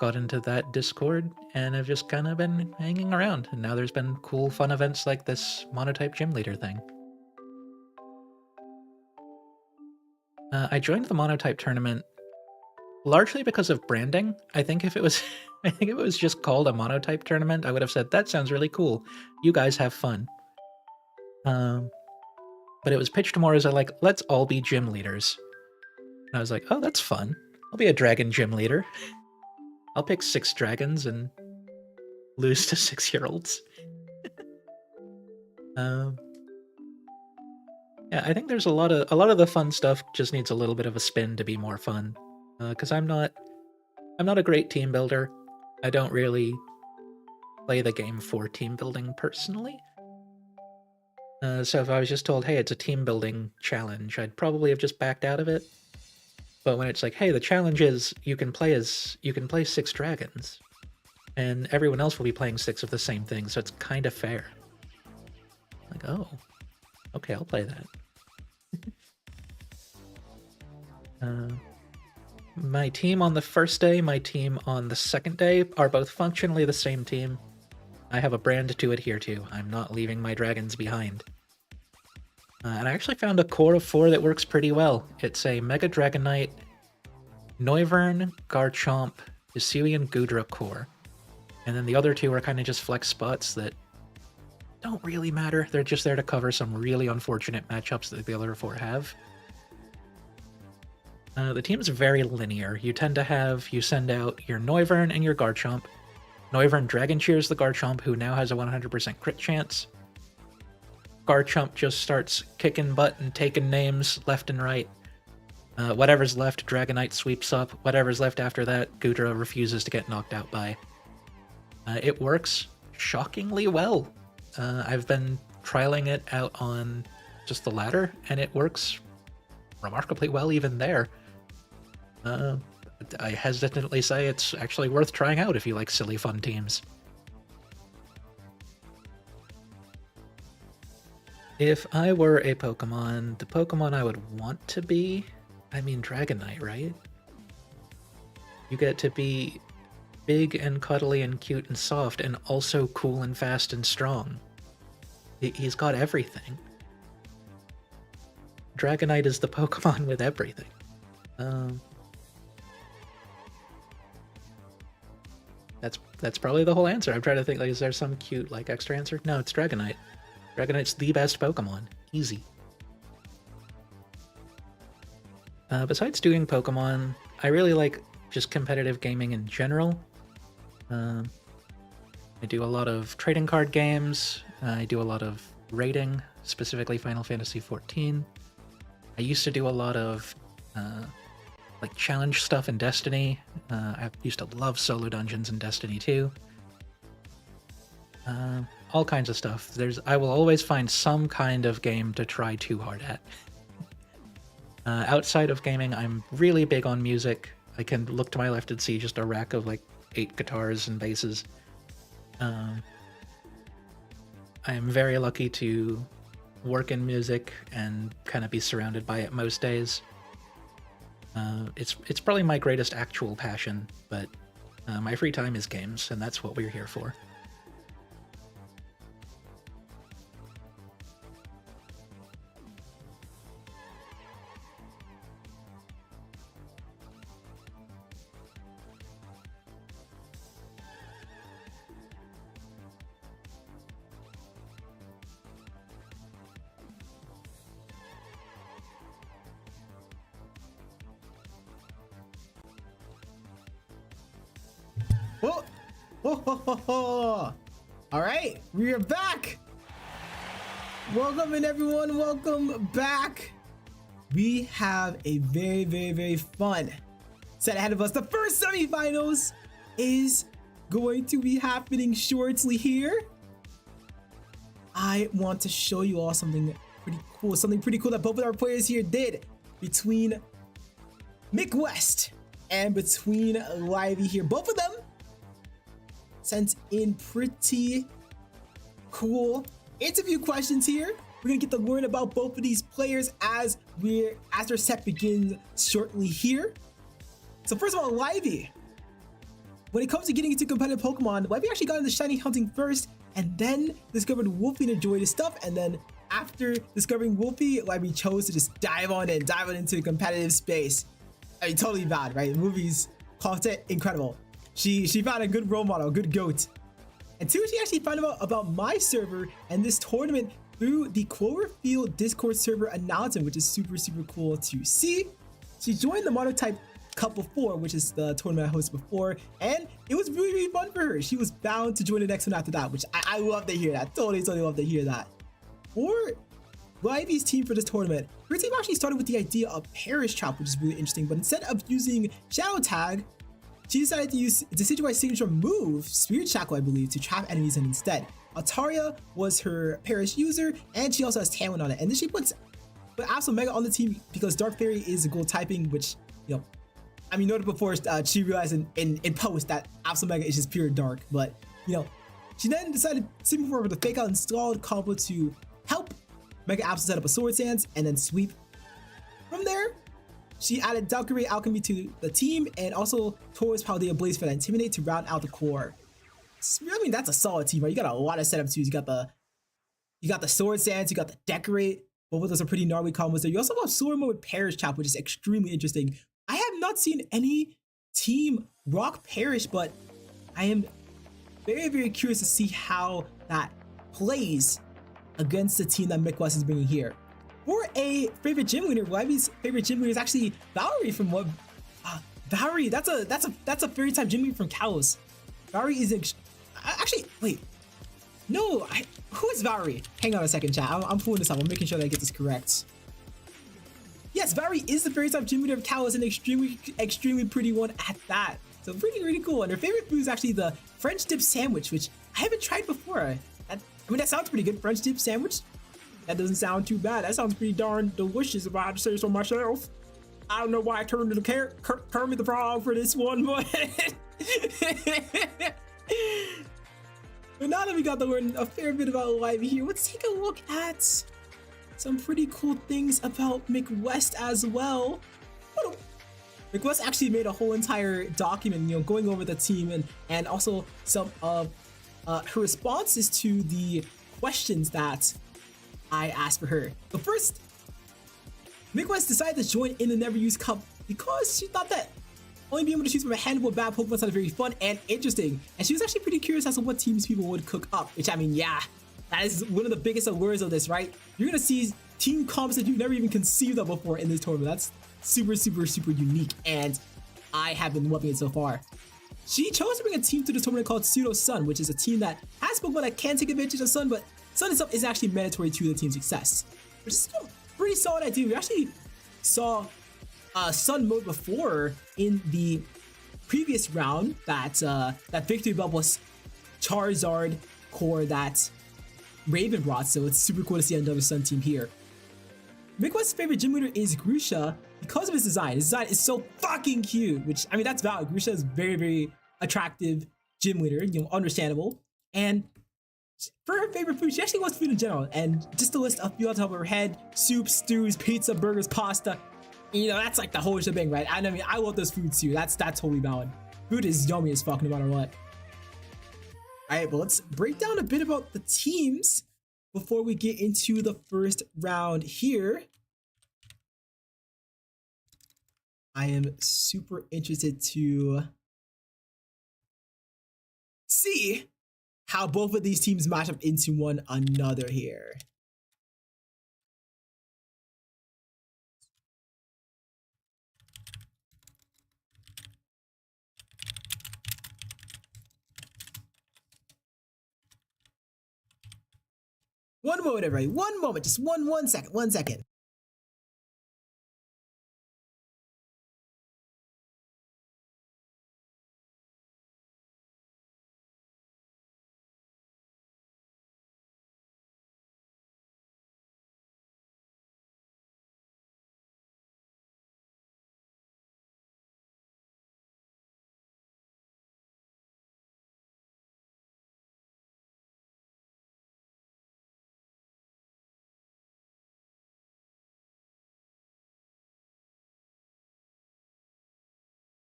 Got into that Discord, and I've just kind of been hanging around, and now there's been cool fun events like this Monotype Gym Leader thing. I joined the Monotype tournament largely because of branding. I think if it was just called a Monotype tournament, I would have said, that sounds really cool. You guys have fun. But it was pitched more as a like, let's all be gym leaders. And I was like, oh, that's fun. I'll be a dragon gym leader. I'll pick 6 dragons and lose to 6-year-olds. Yeah, I think there's a lot of the fun stuff just needs a little bit of a spin to be more fun. Because I'm not a great team builder. I don't really play the game for team building personally. So if I was just told, hey, it's a team building challenge, I'd probably have just backed out of it. But when it's like, hey, the challenge is you can play 6 dragons, and everyone else will be playing 6 of the same thing, so it's kind of fair. Like, oh, okay, I'll play that. My team on the first day, my team on the second day are both functionally the same team. I have a brand to adhere to. I'm not leaving my dragons behind. And I actually found a core of 4 that works pretty well. It's a Mega Dragonite, Noivern, Garchomp, Hisuian Gudra core. And then the other 2 are kind of just flex spots that don't really matter. They're just there to cover some really unfortunate matchups that the other 4 have. The team's very linear. You tend to you send out your Noivern and your Garchomp. Noivern Dragon Cheers the Garchomp, who now has a 100% crit chance. Garchomp just starts kicking butt and taking names left and right. Whatever's left, Dragonite sweeps up. Whatever's left after that, Gudra refuses to get knocked out by. It works shockingly well. I've been trialing it out on just the ladder, and it works remarkably well even there. I hesitantly say it's actually worth trying out if you like silly fun teams. If I were a Pokemon, the Pokemon I would want to be, I mean Dragonite, right? You get to be big and cuddly and cute and soft and also cool and fast and strong. He's got everything. Dragonite is the Pokemon with everything. That's probably the whole answer. I'm trying to think, like, is there some cute, like, extra answer? No, it's Dragonite. Dragonite's the best Pokemon. Easy. Besides doing Pokemon, I really like just competitive gaming in general. I do a lot of trading card games. I do a lot of raiding, specifically Final Fantasy XIV. I used to do a lot of like challenge stuff in Destiny. I used to love solo dungeons in Destiny 2. All kinds of stuff. I will always find some kind of game to try too hard at. Outside of gaming, I'm really big on music. I can look to my left and see just a rack of like 8 guitars and basses. I am very lucky to work in music and kind of be surrounded by it most days. It's probably my greatest actual passion, but my free time is games, and that's what we're here for. Oh, ho, ho, ho, ho. All right, we are back. Welcome in, everyone. Welcome back. We have a very, very, very fun set ahead of us. The first semifinals is going to be happening shortly here. I want to show you all something pretty cool. Something pretty cool that both of our players here did between Mick West and between Livey here. Both of them sent in pretty cool interview questions here. We're gonna get to learn about both of these players as their set begins shortly here. So first of all, Livey. When it comes to getting into competitive Pokemon, Livey actually got into shiny hunting first and then discovered Wolfie and enjoyed his stuff. And then after discovering Wolfie, Livey chose to just dive on into the competitive space. I mean, totally bad, right? Wolfie's content, incredible. She found a good role model, a good goat. And two, she actually found out about my server and this tournament through the Cloverfield Discord server announcement, which is super, super cool to see. She joined the Monotype Cup before, which is the tournament I hosted before, and it was really, really fun for her. She was bound to join the next one after that, which I love to hear that. Totally love to hear that. For Livey's team for this tournament, her team actually started with the idea of Perish Trap, which is really interesting, but instead of using Shadow Tag, she decided to use Decidueye's signature move, Spirit Shackle, I believe, to trap enemies in instead. Altaria was her Perish user, and she also has Tailwind on it. And then she puts Absol Mega on the team because Dark Fairy is a gold typing, which, you know, I mean, noted before, she realized in post that Absol Mega is just pure dark. But, you know, she then decided simply for the fake out installed combo to help Mega Absol set up a Sword Stance and then sweep. From there, she added Valkyrie Alchemy to the team and also Taurus Paldea Blaze for the Intimidate to round out the core. I mean, that's a solid team, right? You got a lot of setup twos. You got the Sword Stance, you got the Decorate. Both of those are pretty gnarly combos there. You also have Sword Mode with Perish Chop, which is extremely interesting. I have not seen any team rock Perish, but I am very, very curious to see how that plays against the team that Mick West is bringing here. For a favorite gym leader, Livey's favorite gym leader is actually Valerie from what? Valerie, that's a fairy type gym leader from Kalos. Valerie is actually, wait, no, who is Valerie? Hang on a second, chat. I'm pulling this up. I'm making sure that I get this correct. Yes, Valerie is the fairy type gym leader of Kalos, an extremely pretty one at that. So pretty, really cool. And her favorite food is actually the French dip sandwich, which I haven't tried before. I mean, that sounds pretty good. French dip sandwich. That doesn't sound too bad. That sounds pretty darn delicious if I had to say so myself. I don't know why I turned to the Kermit the Frog for this one, but but now that we got to learn a fair bit about Livey here, let's take a look at some pretty cool things about Mick West as well. Mick West actually made a whole entire document, you know, going over the team and also some of her responses to the questions that I asked for her. But first, Mick West decided to join in the Never Used Cup because she thought that only being able to choose from a handful of bad Pokemon sounded very fun and interesting. And she was actually pretty curious as to what teams people would cook up, which, I mean, yeah, that is one of the biggest allures of this, right? You're gonna see team comps that you've never even conceived of before in this tournament. That's super, super, super unique, and I have been loving it so far. She chose to bring a team to this tournament called Pseudo Sun, which is a team that has Pokemon that can take advantage of Sun, but Sun itself is actually mandatory to the team's success, which is a pretty solid idea. We actually saw Sun mode before in the previous round that Victory Bell was Charizard core that Raven brought, so it's super cool to see another Sun team here. Mick West's favorite gym leader is Grusha because of his design. His design is so fucking cute, which, I mean, that's valid. Grusha is very, very attractive gym leader, you know, understandable. And for her favorite food, she actually wants food in general. And just to list a few on top of her head: soup, stews, pizza, burgers, pasta. You know, that's like the whole shebang, right? I mean, I want those foods too. That's totally valid. Food is yummy as fuck no matter what. All right, but let's break down a bit about the teams before we get into the first round here. I am super interested to see how both of these teams match up into one another here. One moment, everybody. One moment. Just one second. 1 second.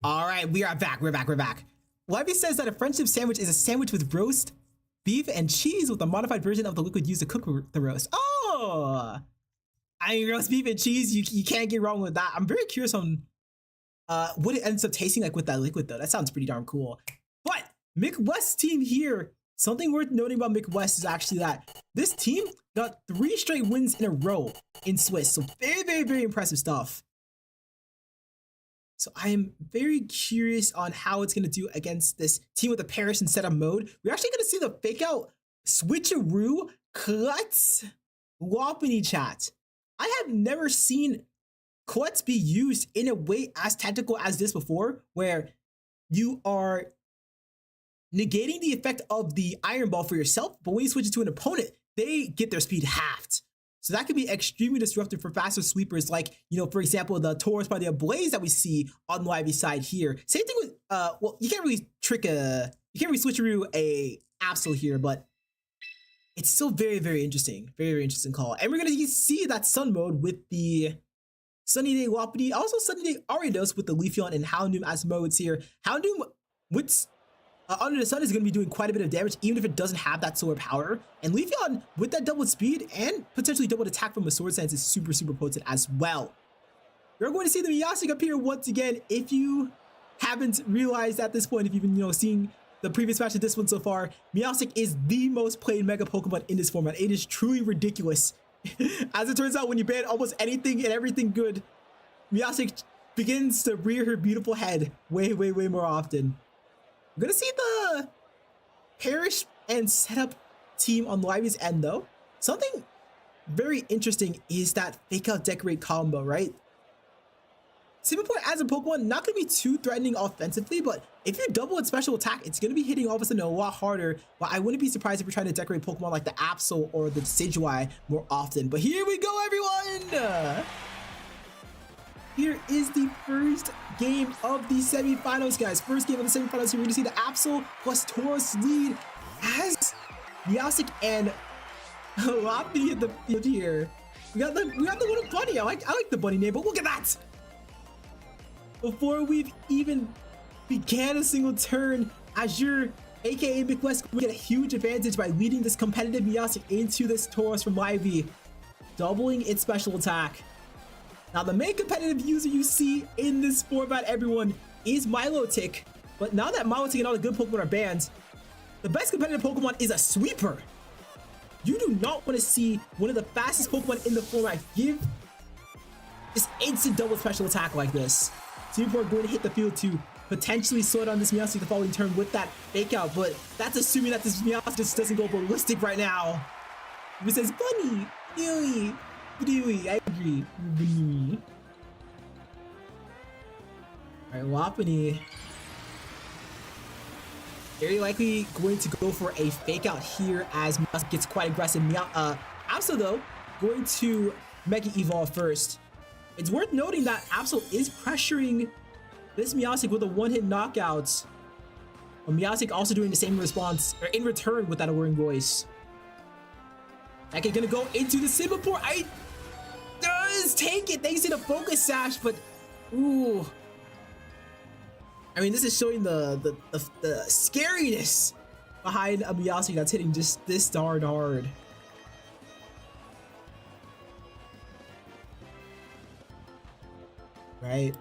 All right, we are back. We're back. Levy says that a friendship sandwich is a sandwich with roast beef and cheese with a modified version of the liquid used to cook the roast. Oh, I mean, roast beef and cheese, you can't get wrong with that. I'm very curious on what it ends up tasting like with that liquid, though. That sounds pretty darn cool. But McWest's team here, something worth noting about McWest is actually that this team got 3 straight wins in a row in Swiss. So very impressive stuff. So I am very curious on how it's going to do against this team with the Paris and setup mode. We're actually going to see the fake out switcheroo Klutz Wapini chat. I have never seen Klutz be used in a way as tactical as this before, where you are negating the effect of the Iron Ball for yourself, but when you switch it to an opponent, they get their speed halved. So that can be extremely disruptive for faster sweepers like, you know, for example, the Taurus by the Ablaze that we see on the YB side here. Same thing with, well, you can't really switcheroo a Absol here, but it's still very interesting. Very interesting call. And we're going to see that Sun mode with the Sunny Day Wapiti, also Sunny Day Ariados with the Leafeon and Houndoom as modes here. Houndoom with Under the Sun is going to be doing quite a bit of damage, even if it doesn't have that solar power. And Leafeon, with that doubled speed and potentially doubled attack from a Sword Stance, is super potent as well. You're going to see the Miastic up here once again. If you haven't realized at this point, if you've been, you know, seeing the previous match of this one so far, Miastic is the most played Mega Pokemon in this format. It is truly ridiculous. As it turns out, when you ban almost anything and everything good, Miastic begins to rear her beautiful head way more often. We're gonna see the Parish and setup team on Livy's end though. Something very interesting is that fake out decorate combo, right? Simipour as a Pokemon, not gonna be too threatening offensively, but if you double its special attack, it's gonna be hitting all of a sudden a lot harder. But I wouldn't be surprised if you're trying to decorate Pokemon like the Absol or the Decidueye more often. But here we go, everyone! Here is the first game of the semifinals, guys. First game of the semifinals here. We're gonna see the Absol plus Taurus lead as Miastic and Wapiti at the field here. We got the little bunny. I like the bunny name, but look at that! Before we've even began a single turn, Azure, aka McWest, will get a huge advantage by leading this competitive Miastic into this Taurus from Livy, doubling its special attack. Now, the main competitive user you see in this format, everyone, is Milotic. But now that Milotic and all the good Pokemon are banned, the best competitive Pokemon is a sweeper. You do not want to see one of the fastest Pokemon in the format give this instant double special attack like this. Sweeper going to hit the field to potentially slow down this Miastic the following turn with that fake out, but that's assuming that this Miastic just doesn't go ballistic right now. It says, bunny, Dewey. I agree. Alright, Wapiti. Very likely going to go for a fake out here as Miastic gets quite aggressive. Absol though, going to Mega Evolve first. It's worth noting that Absol is pressuring this Miastic with a one-hit knockout. But Miastic also doing the same response, or in return with that alluring voice. That kid gonna go into the Singapore. I does take it thanks to the focus sash, but ooh. I mean, this is showing the scariness behind a Meowstic that's hitting just this darn hard. Right.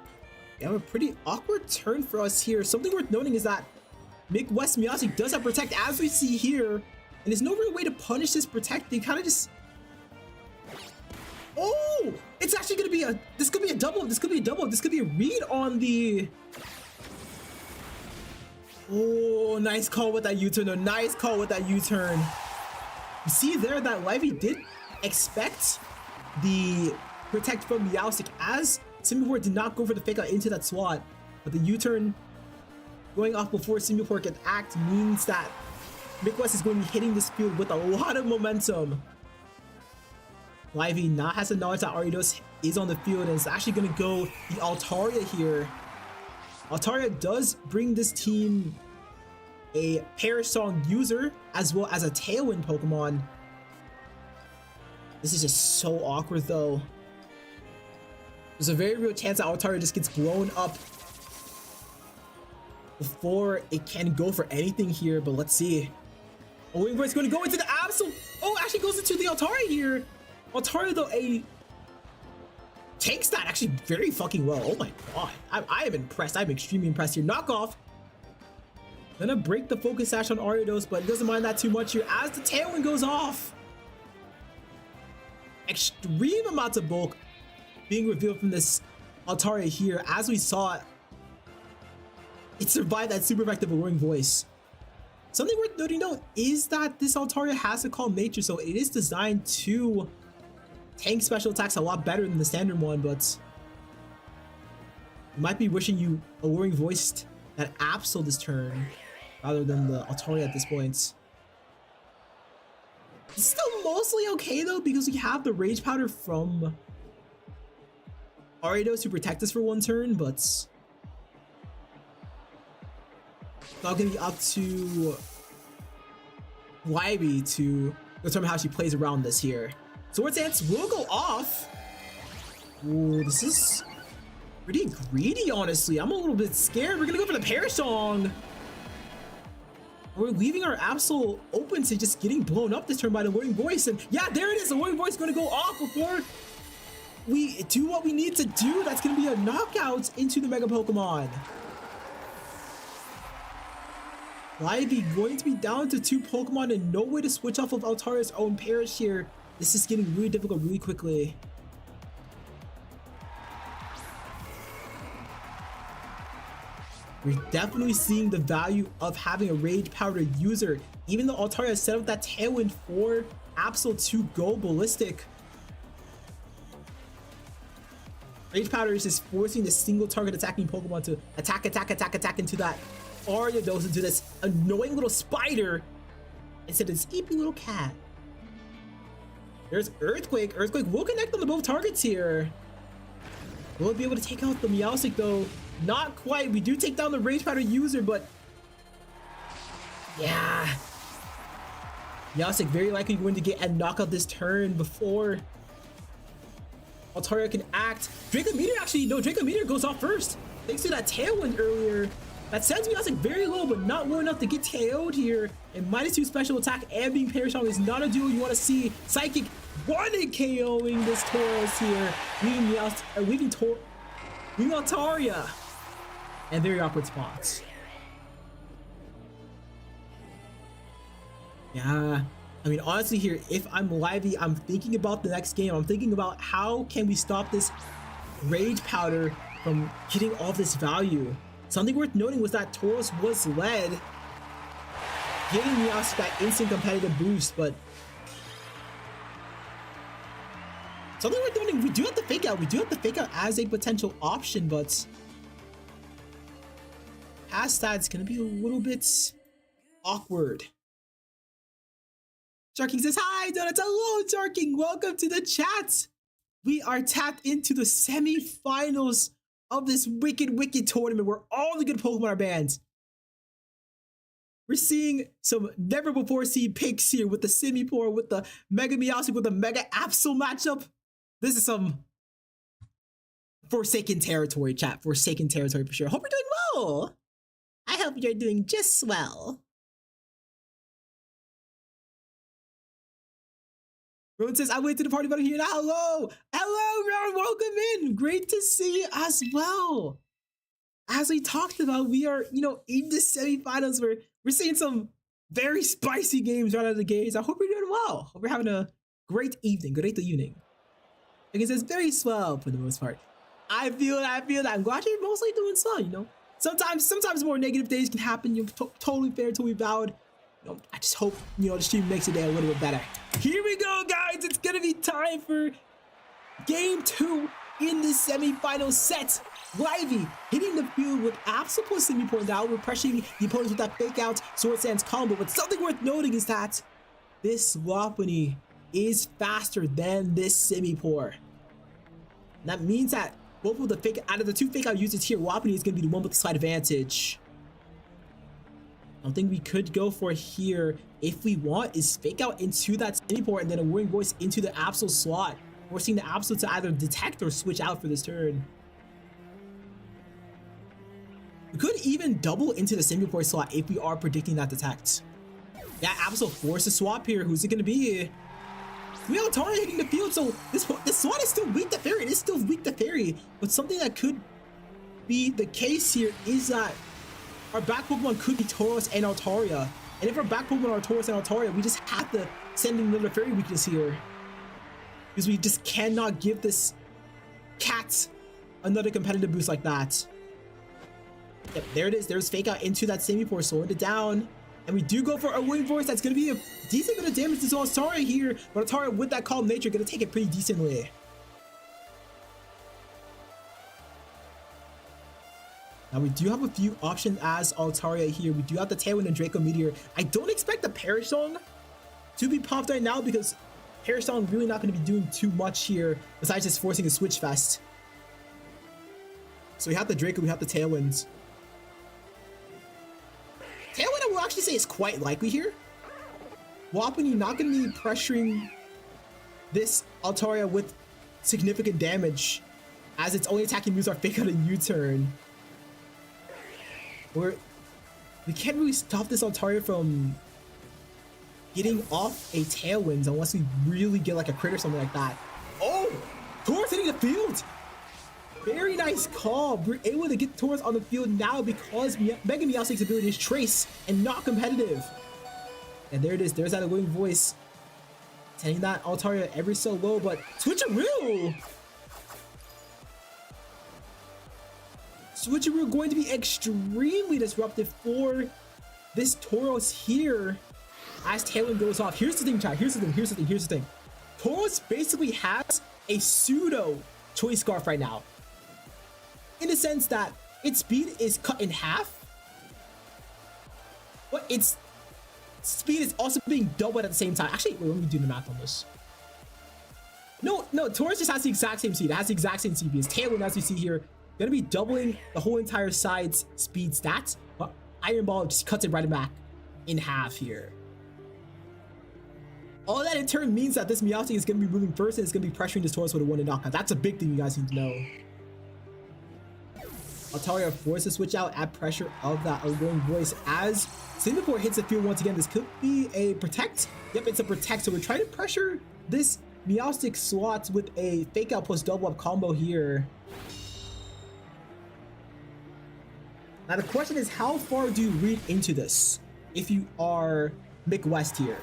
We have a pretty awkward turn for us here. Something worth noting is that Midwest Meowstic does have Protect, as we see here, and there's no real way to punish this Protect. They kind of just... Oh! It's actually going to be a... This could be a double. This could be a double. This could be a read on the... Oh, nice call with that U-turn. A nice call with that U-turn. You see there that Livy did expect the Protect from Meowstic, as Singapore did not go for the fake out into that slot, but the U-turn going off before Singapore can act means that Midwest is going to be hitting this field with a lot of momentum. Livy now has the knowledge that Ariados is on the field and is actually going to go the Altaria here. Altaria does bring this team a Perish Song user as well as a Tailwind Pokemon. This is just so awkward though. There's a very real chance that Altaria just gets blown up before it can go for anything here, but let's see. Oh, it's going to go into the Absol. Oh, actually goes into the Altaria here. Altaria though, takes that actually very fucking well. Oh my god. I am impressed. I'm extremely impressed here. Knockoff. Gonna break the focus sash on Ariados, but it doesn't mind that too much here as the Tailwind goes off. Extreme amounts of bulk being revealed from this Altaria here. As we saw it survived that super effective Alluring Voice. Something worth noting though is that this Altaria has a Calm Nature, so it is designed to tank special attacks a lot better than the standard one, but you might be wishing you Alluring Voiced that Absol this turn rather than the Altaria at this point. It's still mostly okay though, because we have the Rage Powder from Ariados to protect us for one turn, but it's not gonna be up to Livy to determine how she plays around this here. Swords Dance will go off. Ooh, this is pretty greedy, honestly. I'm a little bit scared. We're gonna go for the Perish Song. We're leaving our Absol open to just getting blown up this turn by the Alluring Voice. And yeah, there it is. The Alluring Voice is gonna go off before we do what we need to do. That's gonna be a knockout into the Mega Pokemon. Livy going to be down to 2 Pokemon and no way to switch off of Altaria's own Perish here. This is getting really difficult really quickly. We're definitely seeing the value of having a Rage Powder user. Even though Altaria set up that Tailwind for Absol to go ballistic, Rage Powder is just forcing the single target attacking Pokemon to attack into that Ariados, into this annoying little spider instead of this sleepy little cat. There's Earthquake. Earthquake will connect on the both targets here. We'll be able to take out the Meowstic though. Not quite. We do take down the Rage Powder user, but yeah. Meowstic very likely going to get a knockout this turn before Altaria can act. Draco Meteor actually, no, Draco Meteor goes off first. Thanks to that Tailwind earlier. That sends Meowstic very low, but not low enough to get KO'd here. And -2 special attack and being Perish Song is not a duo you want to see. Psychic wanted KOing this Tauros here, leaving Altaria. And very awkward spots. Yeah, I mean, honestly here, if I'm Livy, I'm thinking about the next game. I'm thinking about how can we stop this Rage Powder from getting all this value. Something worth noting was that Tauros was led, giving Meowstic that instant competitive boost, but something worth noting, we do have to fake out. We do have to fake out as a potential option, but past that's gonna be a little bit awkward. Jarking says, hi, Donuts. Hello, Jarking. Welcome to the chat. We are tapped into the semi-finals of this wicked tournament where all the good Pokemon are banned. We're seeing some never before seen picks here with the Simipour, with the Mega Meowstic, with the Mega Absol matchup. This is some Forsaken territory, chat. Forsaken territory for sure. Hope you're doing well. I hope you're doing just well. Rowan says, I'm late to the party, but I'm here now. Hello. Hello, Rowan. Welcome in. Great to see you as well. As we talked about, we are, in the semifinals where we're seeing some very spicy games right out of the gates. I hope you're doing well. Hope you're having a great evening. Great evening. Like it says, very swell for the most part. I feel that. I'm glad you're mostly doing swell, Sometimes more negative days can happen. You're totally fair, totally valid. I just hope, the stream makes your day a little bit better. Here we go, guys. It's going to be time for game 2 in the semifinal set. Livy hitting the field with Absol plus Simipour down. We're pressuring the opponents with that fake out Sword Sands combo. But something worth noting is that this Lopunny is faster than this Simipour. That means that both of the out of the 2 fake out users here, Lopunny is going to be the one with the slight advantage. Something we could go for here, if we want, is fake out into that Simipour and then a Whirring Voice into the Absol slot, forcing the Absol to either detect or switch out for this turn. We could even double into the Simipour slot if we are predicting that detect. Yeah, Absol force a swap here. Who's it going to be? We have Altaria hitting the field, so this slot is still weak to Fairy. It is still weak to Fairy, but something that could be the case here is that our back Pokemon could be Tauros and Altaria. And if our back Pokemon are Tauros and Altaria, we just have to send in another Fairy weakness here. Because we just cannot give this cat another competitive boost like that. Yep, there it is. There's fake out into that Simipour, slowing it down. And we do go for a Whirring Voice. That's going to be a decent bit of damage to Altaria here. But Altaria, with that Calm Nature, going to take it pretty decently. Now we do have a few options as Altaria here. We do have the Tailwind and Draco Meteor. I don't expect the Perish Song to be popped right now because Perish Song really not going to be doing too much here besides just forcing a Switch Fest. So we have the Draco, we have the Tailwinds. Tailwind, I will actually say, is quite likely here. Lopunny not going to be pressuring this Altaria with significant damage as its only attacking moves are Fake Out and U-Turn. We can't really stop this Altaria from getting off a Tailwind unless we really get like a crit or something like that. Oh! Tauros hitting the field! Very nice call. We're able to get Tauros on the field now because Mega Meowstic's ability is Trace and not competitive. And there it is. There's that Whirring Voice. Sending that Altaria ever so low, but Switcheroo! Switcheroo going to be extremely disruptive for this Tauros here as Tailwind goes off. Here's the thing, chat. Here's the thing. Tauros basically has a pseudo Choice Scarf right now, in the sense that its speed is cut in half, but its speed is also being doubled at the same time. Actually, wait, let me do the math on this. No, Tauros just has the exact same speed. It has the exact same speed. Its Tailwind, as you see here, gonna be doubling the whole entire side's speed stats, but Iron Ball just cuts it right back in half here. All that in turn means that this Meowstic is gonna be moving first and it's gonna be pressuring this Tauros with a 1 knockout. That's a big thing you guys need to know. Altaria forces to switch out at pressure of that Whirring Voice as Simipour hits the field once again. This could be a Protect. Yep, it's a Protect. So we're trying to pressure this Meowstic slot with a Fake Out plus Double Up combo here. Now the question is, how far do you read into this if you are Mick West here?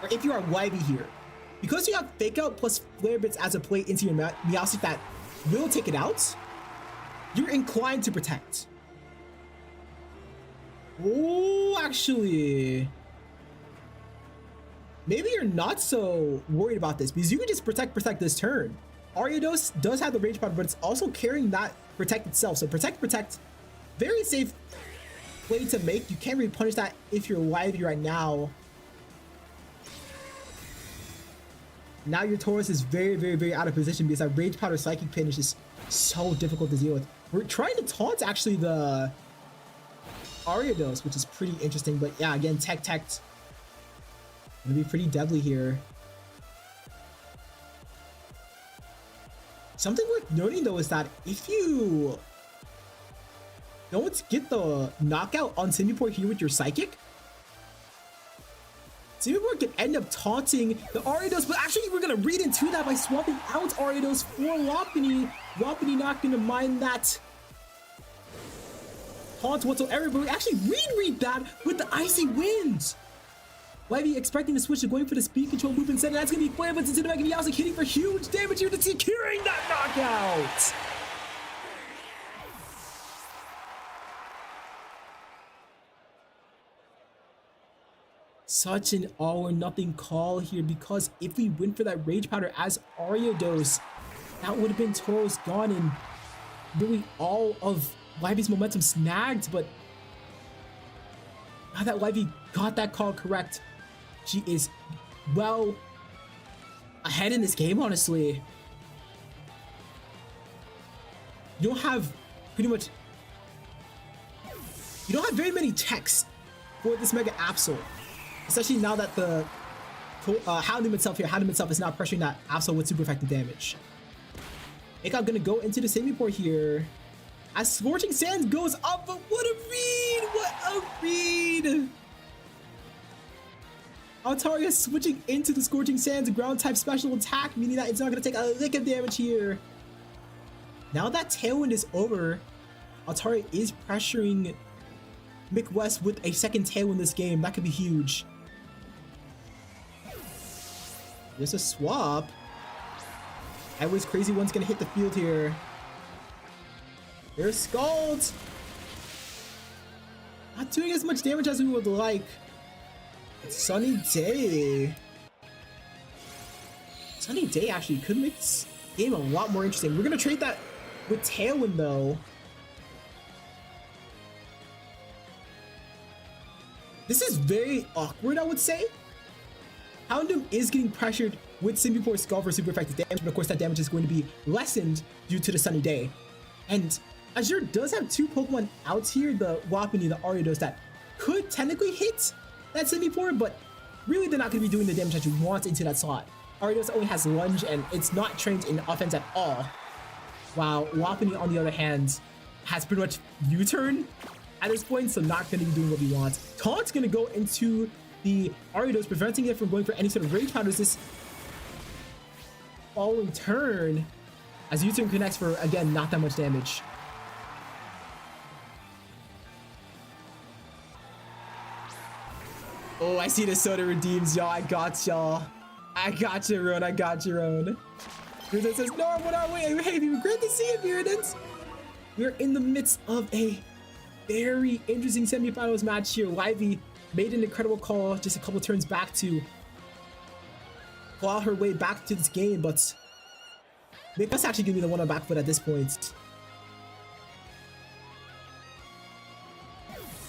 Or if you are Livy here? Because you have Fake Out plus Flare Bits as a play into your Meowstic that will take it out, you're inclined to Protect. Oh, actually, maybe you're not so worried about this because you can just Protect this turn. Ariados does have the Rage Powder, but it's also carrying that Protect itself. So Protect, very safe play to make. You can't really punish that if you're Livy right now. Now your Tauros is very out of position because that Rage Powder Psychic Pin is just so difficult to deal with. We're trying to taunt actually the Ariados, which is pretty interesting. But yeah, again, Tech gonna be pretty deadly here. Something worth noting though is that if you don't get the knockout on Simipour here with your Psychic, Simipour can end up taunting the Ariados, but actually we're gonna read into that by swapping out Ariados for Lopunny. Lopunny not gonna mind that taunt whatsoever, but we actually read that with the Icy Winds. Wivey expecting to switch to going for the speed control move instead, and that's gonna be fire, but instead of Megameowstic hitting for huge damage here to securing that knockout. Such an all or nothing call here, because if we win for that Rage Powder as Ariados, that would have been Tauros gone and really all of Wivey's momentum snagged. But now that Wivey got that call correct, she is well ahead in this game, honestly. You don't have very many techs for this Mega Absol. Especially now that the Houndoom itself is now pressuring that Absol with super effective damage. Akon gonna go into the Simipour here as Scorching Sands goes up, but what a read! What a read! Altaria switching into the Scorching Sands ground type special attack, meaning that it's not gonna take a lick of damage here. Now that Tailwind is over, Altaria is pressuring Mick West with a second Tailwind this game. That could be huge. There's a swap. I was Crazy One's gonna hit the field here. There's Scald. Not doing as much damage as we would like. It's Sunny Day. Sunny Day actually could make this game a lot more interesting. We're gonna trade that with Tailwind though. This is very awkward, I would say. Houndoom is getting pressured with Simipour's Skull for super effective damage, but of course that damage is going to be lessened due to the Sunny Day. And Azure does have two Pokemon out here, the Lopunny, the Ariados, that could technically hit that Simipour, but really they're not going to be doing the damage that you want into that slot. Ariados only has Lunge and it's not trained in offense at all, while Lopunny, on the other hand, has pretty much U-turn at this point, so not going to be doing what we want. Taunt's going to go into the Ariados, preventing it from going for any sort of Rage Powders this following turn, as U-turn connects for, again, not that much damage. Oh, I see the Soda redeems, y'all. I got y'all. I got you, Ron. I got you, Ron. Viridance says, no, what are we? Hey, great to see you, Viridance. We're in the midst of a very interesting semifinals match here. Wivey made an incredible call just a couple turns back to claw her way back to this game, but Mick West actually give me the one on back foot at this point.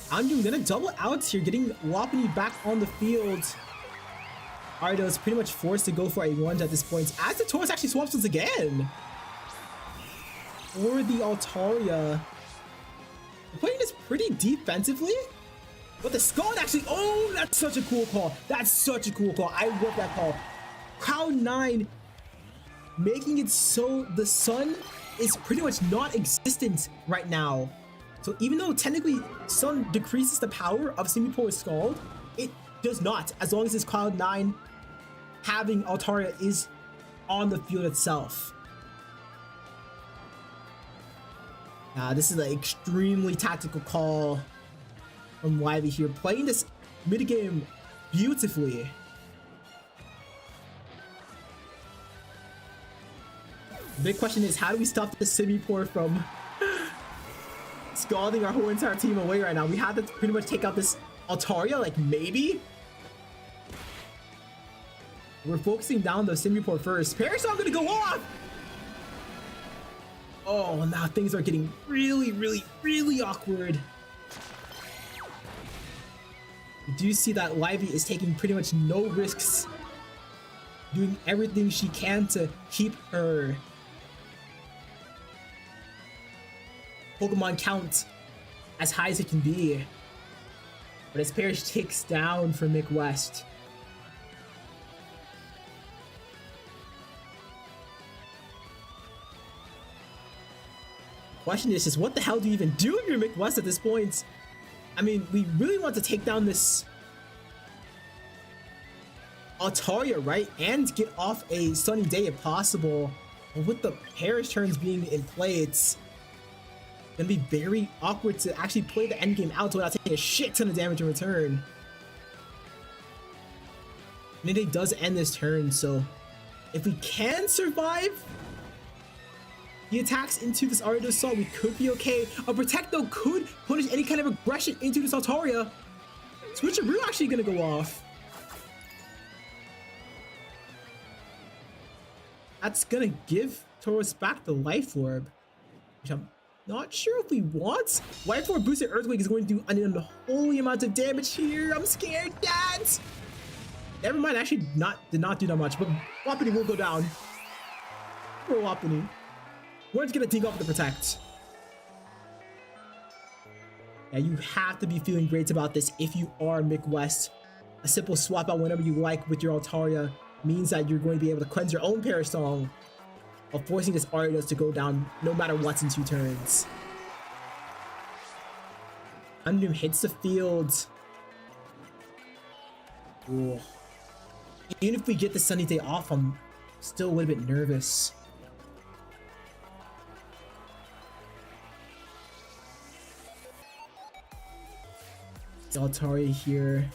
Houndoom gonna double out here, getting Lopunny back on the field. Ariados pretty much forced to go for a lunge at this point, as the Tauros actually swaps once again for the Altaria. We're playing this pretty defensively, but the Scald actually, oh, that's such a cool call. That's such a cool call. I love that call. Crown 9, making it so the sun is pretty much non-existent right now. So even though technically sun decreases the power of Simipour's Scald, it does not, as long as this Cloud 9 having Altaria is on the field itself. This is an extremely tactical call from Wivey here, playing this mid-game beautifully. The big question is, how do we stop the Simipour from scalding our whole entire team away right now? We have to pretty much take out this Altaria, like maybe? We're focusing down the Simipour first. Parasol gonna go off! Oh, now things are getting really, really, really awkward. You do see that Wivey is taking pretty much no risks, doing everything she can to keep her Pokemon count as high as it can be. But his parish takes down for Mick West. Question is just what the hell do you even do if you're Mick West at this point? I mean, we really want to take down this Altaria, right? And get off a sunny day if possible. And with the parish turns being in play, it's gonna be very awkward to actually play the endgame out without taking a shit ton of damage in return. Nide does end this turn, so if we can survive the attacks into this Ariados Assault, we could be okay. A Protect though could punish any kind of aggression into this Altaria. Switcheroo actually gonna go off. That's gonna give Tauros back the Life Orb, which I'm not sure if we want. Life Orb boosted Earthquake is going to do an unholy amount of damage here. I'm scared, Dad. Never mind, actually did not do that much, but Wapiti will go down. Poor Wapiti. We're gonna dig off the Protect. Yeah, you have to be feeling great about this if you are Mick West. A simple swap out whenever you like with your Altaria means that you're going to be able to cleanse your own Perish Song while forcing this Ariados to go down no matter what's in 2 turns. Houndoom hits the field. Ooh. Even if we get the sunny day off, I'm still a little bit nervous. Altaria here.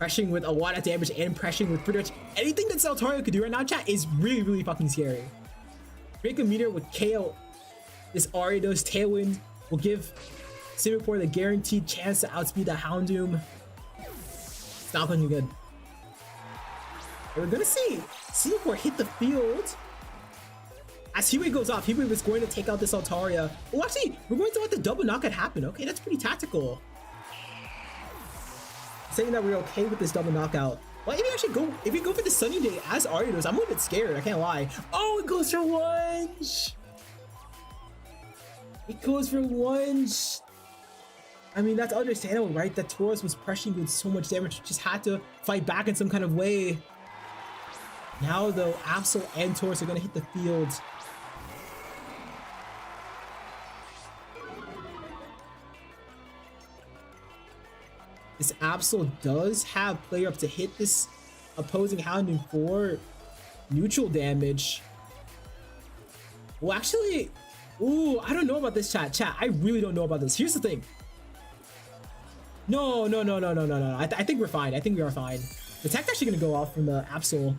Pressuring with a lot of damage and pressuring with pretty much anything that Altaria could do right now, chat, is really, really fucking scary. Break a Meteor would KO this Ariados. Tailwind will give Singapore the guaranteed chance to outspeed the Houndoom. It's not looking good. And we're gonna see Singapore hit the field. As Heatwave goes off, Heatwave is going to take out this Altaria. Oh, actually, we're going to let the double knockout happen. Okay, that's pretty tactical. Saying that we're okay with this double knockout. Well, if we go for the sunny day as Ariados, I'm a little bit scared, I can't lie. Oh, it goes for lunge. It goes for lunge. I mean, that's understandable, right? That Tauros was pressuring with so much damage, just had to fight back in some kind of way. Now, though, Absol and Tauros are gonna hit the field. This Absol does have player up to hit this opposing Houndoom for neutral damage. Well, actually, ooh, I don't know about this, chat. I really don't know about this. Here's the thing. No. I think we're fine. I think we are fine. The tech's actually gonna go off from the Absol.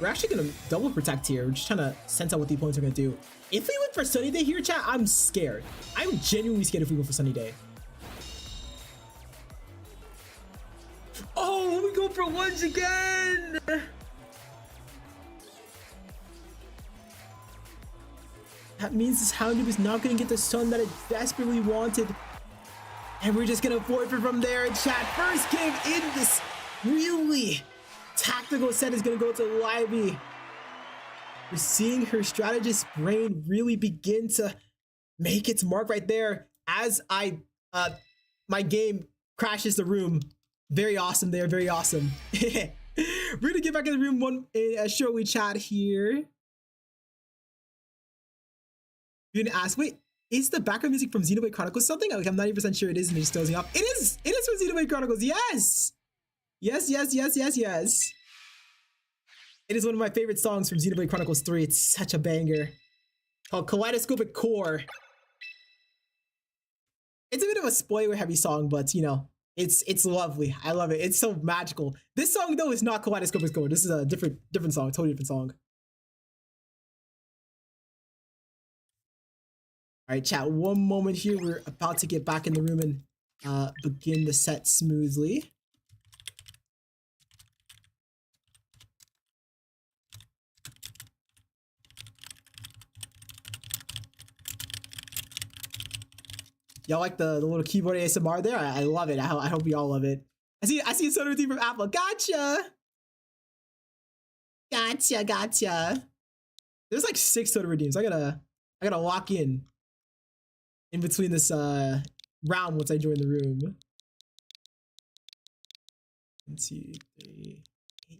We're actually gonna double protect here. We're just trying to sense out what the opponents are gonna do. If we went for Sunny Day here, chat, I'm scared. I'm genuinely scared if we go for Sunny Day. Oh, we go for lunge again! That means this Houndoom is not gonna get the stun that it desperately wanted. And we're just gonna forfeit from there. Chat, first game in this really tactical set is gonna go to Livy. We're seeing her strategist brain really begin to make its mark right there as my game crashes the room. Very awesome there, very awesome. We're gonna get back in the room shortly, chat here. You're gonna ask, wait, is the background music from Xenoblade Chronicles something? Like, I'm 90% sure it is, and it's dozing off. It is from Xenoblade Chronicles, yes! Yes. It is one of my favorite songs from Xenoblade Chronicles 3. It's such a banger. Called Kaleidoscopic Core. It's a bit of a spoiler-heavy song, but, you know, it's lovely. I love it. It's so magical. This song, though, is not Kaleidoscopic Core. This is a different song, totally different song. All right, chat, one moment here. We're about to get back in the room and begin the set smoothly. Y'all like the little keyboard ASMR there? I love it. I hope you all love it. I see a soda theme from Apple. Gotcha. There's like 6 soda redeems. I gotta lock in. in between this round once I join the room. 1, 2, 3, 8.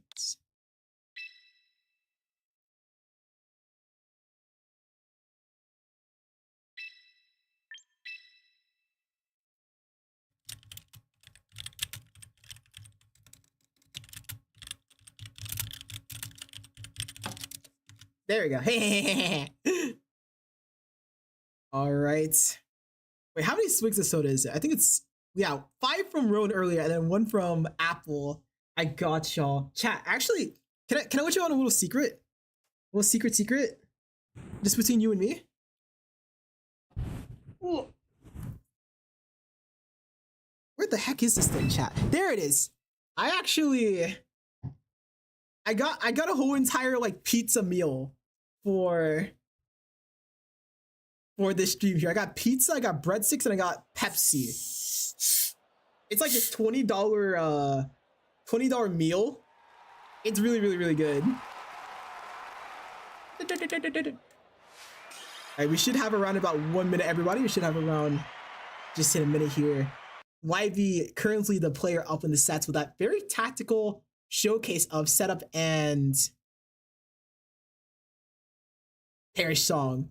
There we go. All right. Wait, how many swigs of soda is it? I think it's, yeah, 5 from Roan earlier and then 1 from Apple. I got y'all. Chat, actually, can I let you on a little secret? A little secret? Just between you and me? Ooh. Where the heck is this thing, chat? There it is. I got a whole entire like pizza meal for this stream here. I got pizza, I got breadsticks, and I got Pepsi. It's like this $20 meal. It's really good. Alright, we should have around about 1 minute, everybody. We should have around just in a minute here. YV currently the player up in the sets with that very tactical showcase of setup and Perish song.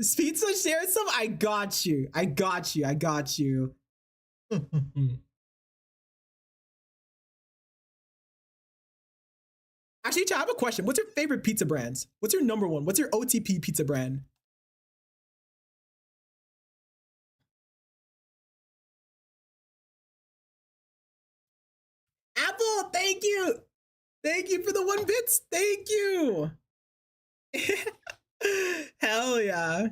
Speed Switch share some? I got you. Actually, I have a question. What's your favorite pizza brands? What's your number one? What's your OTP pizza brand? Apple, thank you. Thank you for the 1 bits. Thank you. Hell yeah.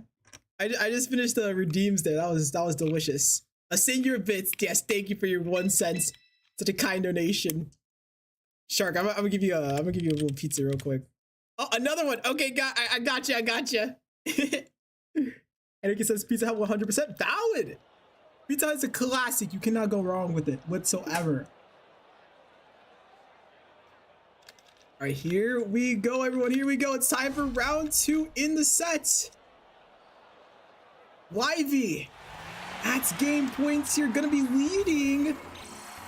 I just finished the redeems there. That was delicious. A singular bits. Yes, thank you for your 1 cent. Such a kind donation. Shark, I'm gonna give you a little pizza real quick. Oh, another one. Okay, I got you. Eric says Pizza Hut 100% valid. Pizza Hut is a classic. You cannot go wrong with it whatsoever. All right, here we go, everyone. Here we go. It's time for round 2 in the set. YV, that's game points. You're gonna be leading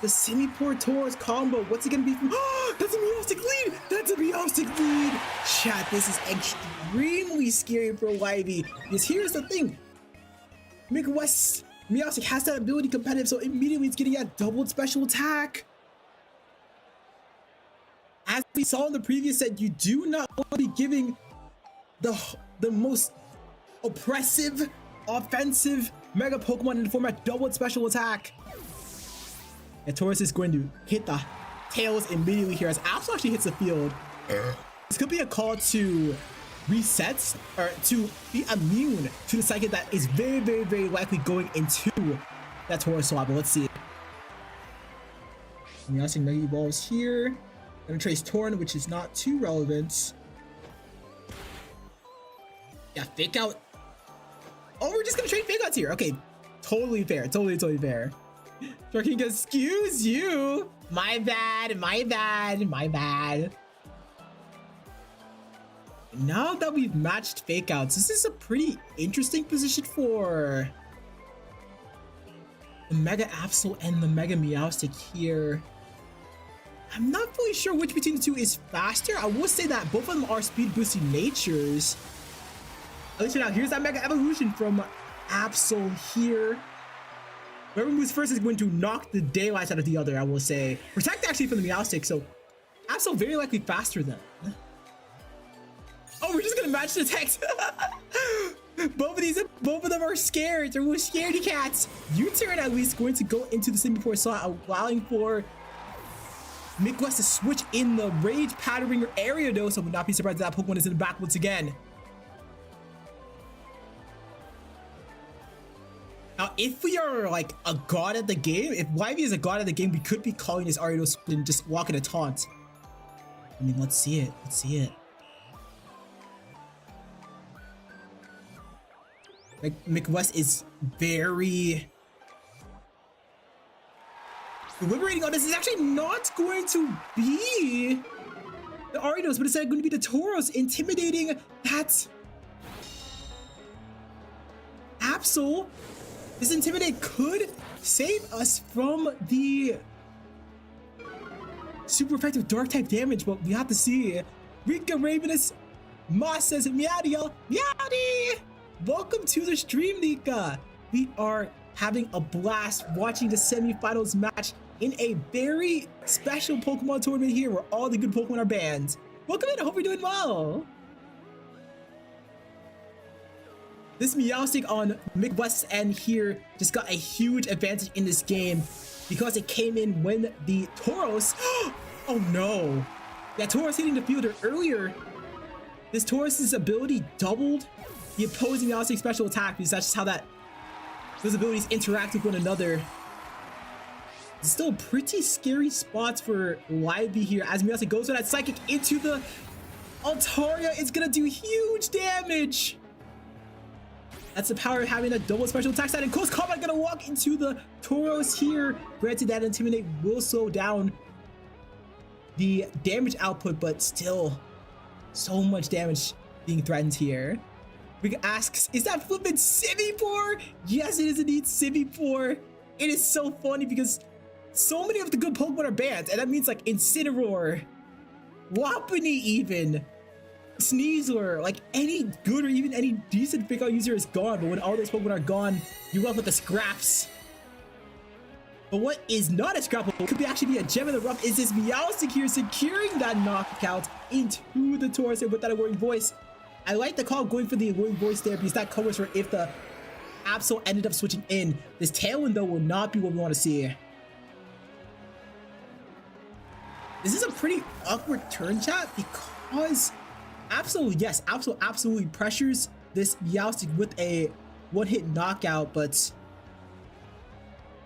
the Simi-Poor Taurus combo. What's it gonna be from? Oh, that's a Meowstic lead. That's a Meowstic lead. Chat, this is extremely scary for YV. Because here's the thing. Midwest Meowstic has that ability competitive, so immediately it's getting that doubled special attack. As we saw in the previous set, you do not want to be giving the most oppressive, offensive Mega Pokemon in the format doubled special attack. And Taurus is going to hit the tails immediately here as Absol actually hits the field. This could be a call to reset or to be immune to the psychic that is very likely going into that Taurus swap. But let's see. Meowstic Mega Evolves here. Gonna trace Torn, which is not too relevant. Yeah, fake out. Oh, we're just gonna trade fake outs here. Okay, totally fair. Totally fair. Sharky goes, excuse you. My bad. Now that we've matched fake outs, this is a pretty interesting position for the Mega Absol and the Mega Meowstic here. I'm not fully sure which between the two is faster. I will say that both of them are speed boosting natures. At least for now, here's that Mega Evolution from Absol here. Whoever moves first is going to knock the daylights out of the other, I will say. Protect actually from the Meowstic, so Absol very likely faster than. Oh, we're just gonna match the text. Both of them are scared. They're scaredy cats. U-turn at least going to go into the Simi-Poor slot, allowing for Midwest to switch in the Rage Pattering area though, so I would not be surprised if that Pokemon is in the back once again. Now, if we are like a god at the game, if YV is a god at the game, we could be calling this Ariados and just walking a taunt. I mean, let's see it. Let's see it. Like, McWest is very deliberating on this. Is actually not going to be the Ariados, but it's going to be the Tauros, intimidating that Absol. This Intimidate could save us from the super effective dark type damage, but we have to see. Rika Ravenous Moss says, Meowdy, Meowdy! Welcome to the stream, Nika. We are having a blast watching the semifinals match in a very special Pokemon tournament here where all the good Pokemon are banned. Welcome in, I hope you're doing well. This Meowstic on Midwest's end here just got a huge advantage in this game because it came in when the Tauros, oh no, that Tauros hitting the fielder earlier. This Taurus's ability doubled the opposing Meowstic special attack because that's just how those abilities interact with one another. It's still pretty scary spots for Lively here as Meowstic goes for that Psychic into the Altaria. It's gonna do huge damage. That's the power of having a double special attack side. And close combat gonna walk into the Tauros here. Granted, that Intimidate will slow down the damage output, but still so much damage being threatened here. Rick asks, is that flippin' Simipour? Yes, it is indeed Simipour. It is so funny because so many of the good Pokemon are banned, and that means like Incineroar, Wapani even, Sneasler, like any good or even any decent Fake Out user is gone, but when all those Pokemon are gone, you're left with the scraps. But what is not a scrap could be actually be a gem in the rough is this Meowstic here securing that knockout into the Tauros with that Alluring Voice. I like the call going for the Alluring Voice there because that covers for if the Absol ended up switching in. This Tailwind though will not be what we want to see. This is a pretty awkward turn, chat, because Absol, yes, Absol absolutely pressures this Meowstic with a one-hit knockout, but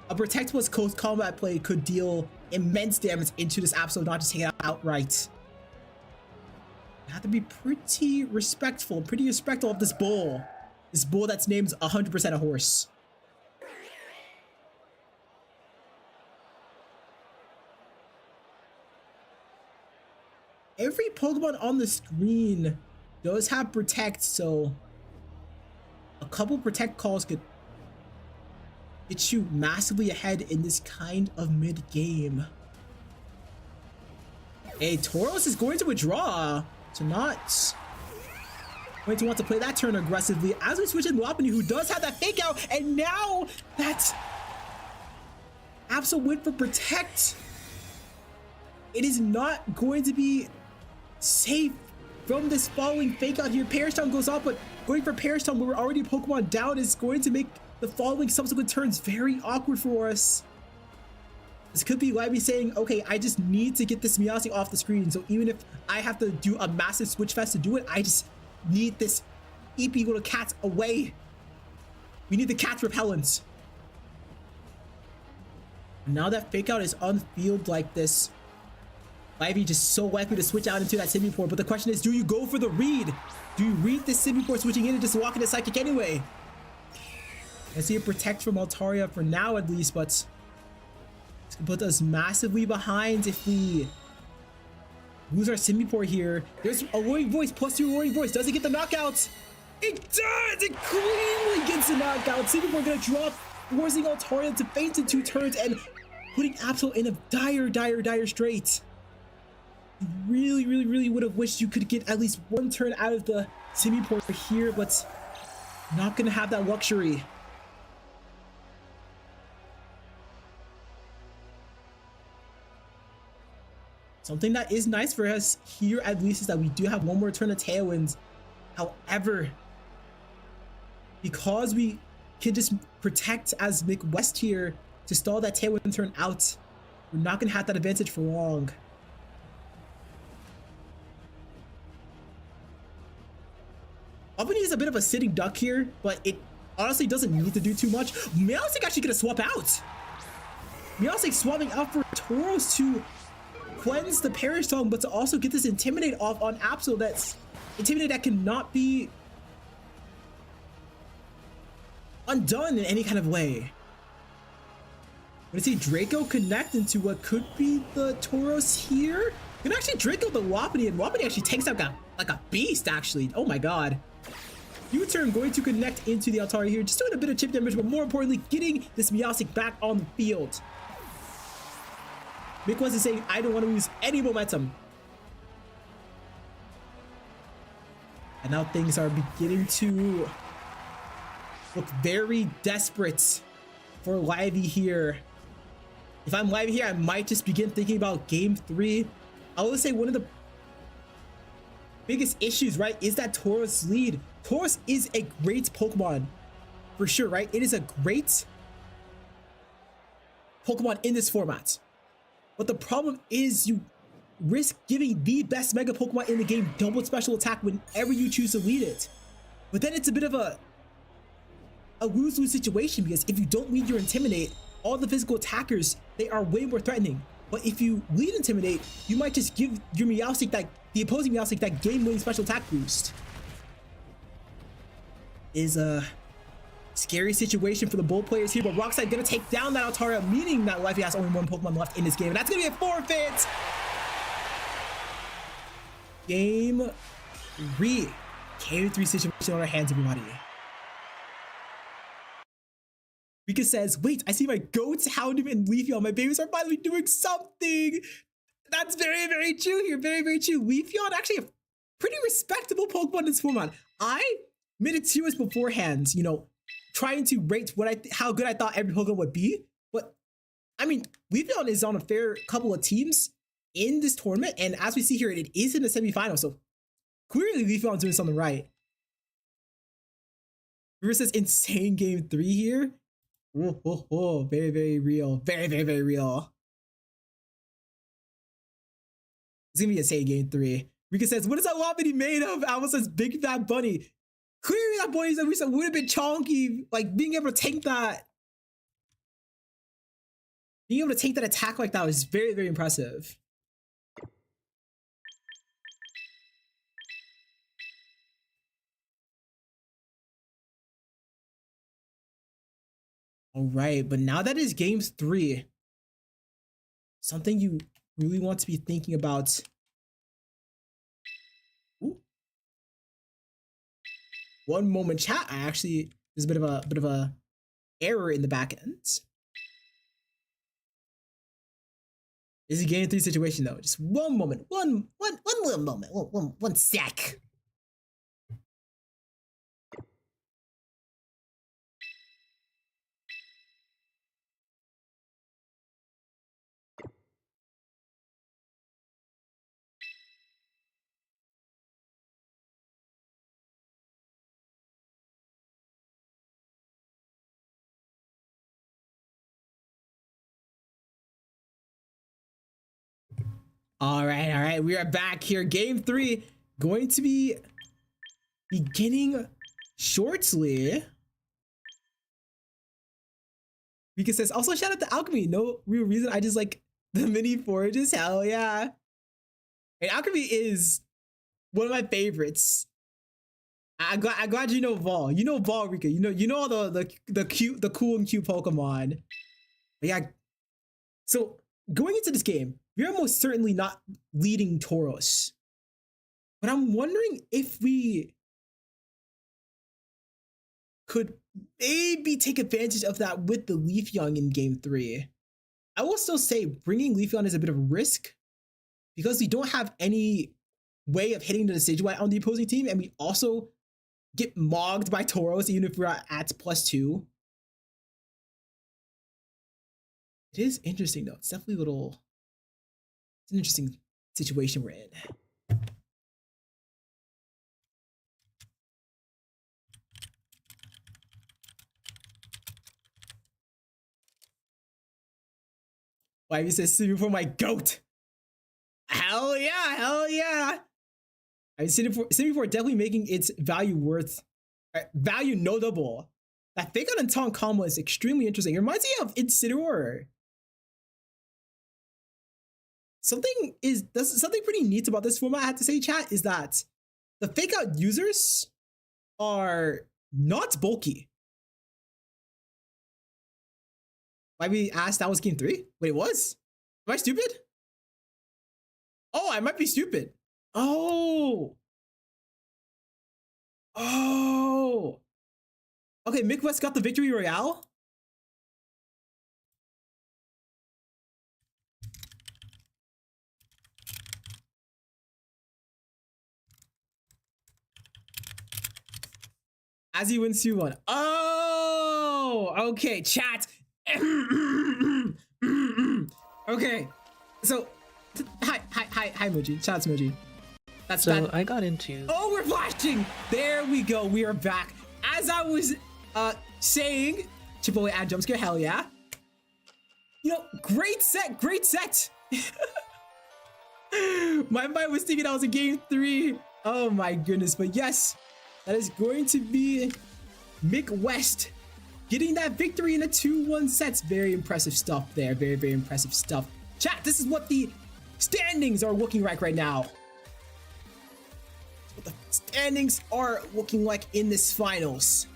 a Protect plus close combat play could deal immense damage into this Absol, not just take it out outright. You have to be pretty respectful of this bull. This bull that's named 100% a horse. Every Pokemon on the screen does have Protect, so a couple Protect calls could get you massively ahead in this kind of mid-game. Hey, Tauros is going to withdraw, so not going to want to play that turn aggressively as we switch in Lopunny, who does have that Fake Out, and now that's Absol went for Protect. It is not going to be safe from this following Fake Out here. Perish Town goes off, but going for Perish Town where we're already Pokemon down is going to make the following subsequent turns very awkward for us. This could be Libby saying, okay, I just need to get this Meowstic off the screen, so even if I have to do a massive switch fest to do it, I just need this EP little cat away. We need the cat's repellent. Now that Fake Out is on field like this, Ivy just so likely to switch out into that Simipour, but the question is, do you go for the read? Do you read this Simipour switching in and just walk into Psychic anyway? I see a Protect from Altaria for now at least, but it's gonna put us massively behind if we lose our Simipour here. There's Alluring Voice, +2 Alluring Voice. Does it get the knockout? It does! It cleanly gets the knockout. Simipour gonna drop, forcing Altaria to faint in 2 turns and putting Absol in a dire strait. Really would have wished you could get at least 1 turn out of the Simipour here, but not gonna have that luxury. Something that is nice for us here at least is that we do have 1 more turn of Tailwinds. However, because we can just Protect as Midwest here to stall that Tailwind turn out, we're not gonna have that advantage for long. Albany is a bit of a sitting duck here, but it honestly doesn't need to do too much. Meowstic actually gonna swap out. Meowstic swapping out for Tauros to cleanse the Perish Tongue, but to also get this Intimidate off on Absol. That's Intimidate that cannot be undone in any kind of way. We're gonna see Draco connect into what could be the Tauros here. Gonna actually Draco the Wapiti, and Wapiti actually takes out like a beast, actually. Oh my god. U-turn going to connect into the Altari here, just doing a bit of chip damage, but more importantly, getting this Meowstic back on the field. Mick is saying, I don't want to lose any momentum. And now things are beginning to look very desperate for Livy here. If I'm Livy here, I might just begin thinking about game 3. I will say one of the biggest issues, right, is that Tauros lead. Tauros is a great Pokemon, for sure, right? It is a great Pokemon in this format. But the problem is you risk giving the best Mega Pokemon in the game double special attack whenever you choose to lead it. But then it's a bit of a lose-lose situation, because if you don't lead your Intimidate, all the physical attackers, they are way more threatening. But if you lead Intimidate, you might just give your Meowstic the opposing Meowstic that game-winning special attack boost. Is a scary situation for the Bull players here, but Rockside gonna take down that Altaria, meaning that Livy has only one Pokemon left in this game, and that's gonna be a forfeit! Game 3. Game 3 situation on our hands, everybody. Rika says, wait, I see my goats, Houndoom, and Leafeon. My babies are finally doing something. That's very, very true here. Very, very true. Leafeon, actually a pretty respectable Pokemon in this format. I made it serious beforehand, you know, trying to rate how good I thought every Pokemon would be. But, I mean, Leafeon is on a fair couple of teams in this tournament. And as we see here, it is in the semifinals. So, clearly Leafeon's doing something right. River says, insane game 3 here. Oh, very, very real. Very, very, very real. It's gonna be a insane game 3. Rika says, what is that Wapiti made of? Alma says, big fat bunny. Clearly that bunny that we said would have been chonky. Like, being able to take that. Being able to take that attack like that was very, very impressive. All right, but now that is games 3, something you really want to be thinking about. Ooh. One moment, chat. There's a bit of a error in the back end. This is a game 3 situation though. Just one moment, one little moment, one sec. All right. We are back here. Game 3 going to be beginning shortly. Rika says, also shout out to Alchemy. No real reason. I just like the mini forages. Hell yeah. And Alchemy is one of my favorites. I'm glad you know Vol. You know Vol, Rika. You know all the cool and cute Pokemon. But yeah. So going into this game, we are most certainly not leading Tauros. But I'm wondering if we could maybe take advantage of that with the Leafeon in game 3. I will still say bringing Leafeon is a bit of a risk because we don't have any way of hitting the Decidueye on the opposing team, and we also get mogged by Tauros even if we're at +2. It is interesting though. It's definitely it's an interesting situation we're in. Why says swimming for my goat? Hell yeah, hell yeah. I City 4 definitely making its value value notable. That fake out and taunt combo is extremely interesting. It reminds me of Incineroar. Something pretty neat about this format, I have to say, chat, is that the fake out users are not bulky. Why we asked that was game 3? Wait, it was? Am I stupid? Oh, I might be stupid. Oh. Oh. Okay, Mick West got the victory royale. As he wins 2-1. Oh, okay, chat. Okay, so hi, Moji. Shout out to Moji. That's so bad. I got into. Oh, we're flashing. There we go. We are back. As I was saying, chip away and jump scare. Hell yeah. You know, great set. Great set. My mind was thinking I was in game 3. Oh my goodness. But yes, that is going to be Mick West getting that victory in a 2-1 sets. Very impressive stuff there. Very, very impressive stuff. Chat, this is what the standings are looking like right now. What the standings are looking like in this finals.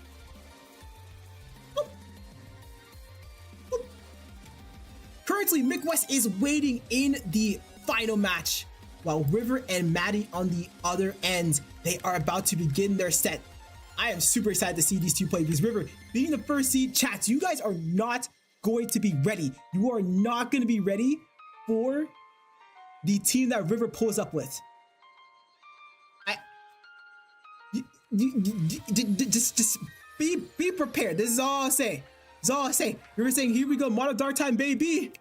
Currently, Mick West is waiting in the final match, while River and Maddie on the other end, they are about to begin their set. I am super excited to see these two play because River, being the first seed, chats, you guys are not going to be ready. You are not going to be ready for the team that River pulls up with. Just be prepared. This is all I'll say. This is all I'll say. River saying, here we go, Mono Dark Time, baby.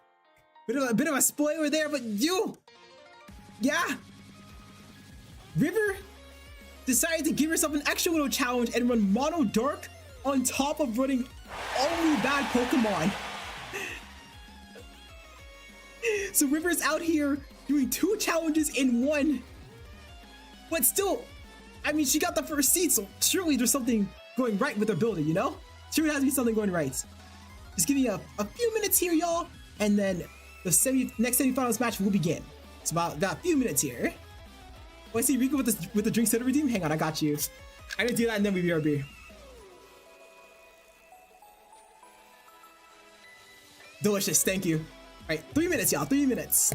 A bit of a spoiler there, but yeah. River decided to give herself an extra little challenge and run Mono Dark on top of running only bad Pokemon. So River's out here doing 2 challenges in 1. But still, I mean, she got the first seed, so surely there's something going right with her building, you know? Surely has to be something going right. Just give me a few minutes here, y'all, and then the next semifinals match will begin. It's about a few minutes here. Oh, I see Rico with the drink soda redeem. Hang on, I got you. I gotta do that and then we BRB. Delicious, thank you. All right, 3 minutes, y'all. 3 minutes.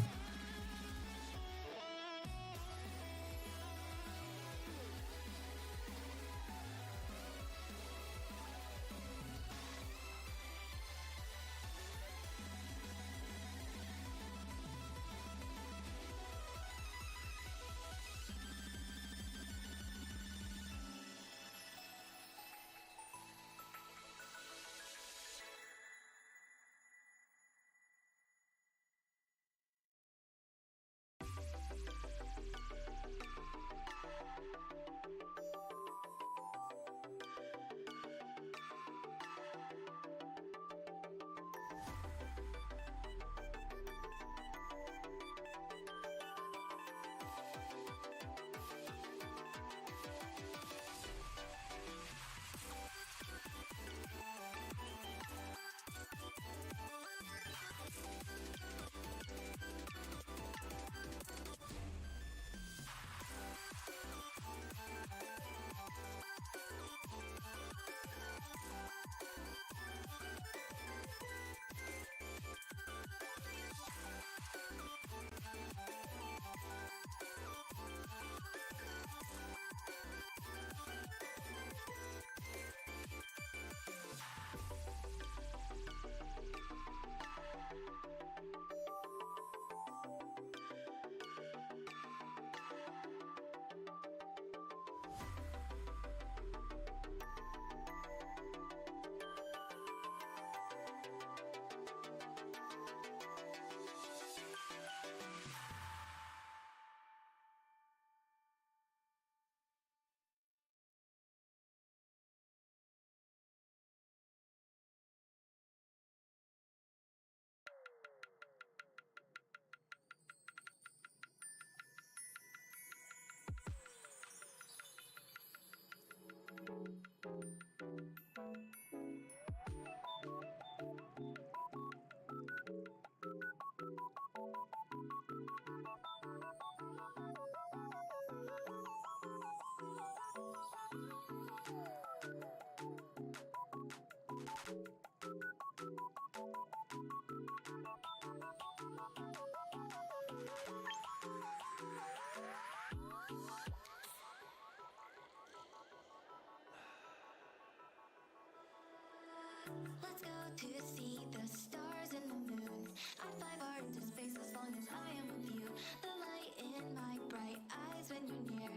to see the stars and the moon. I fly far into space as long as I am with you. The light in my bright eyes when you're near.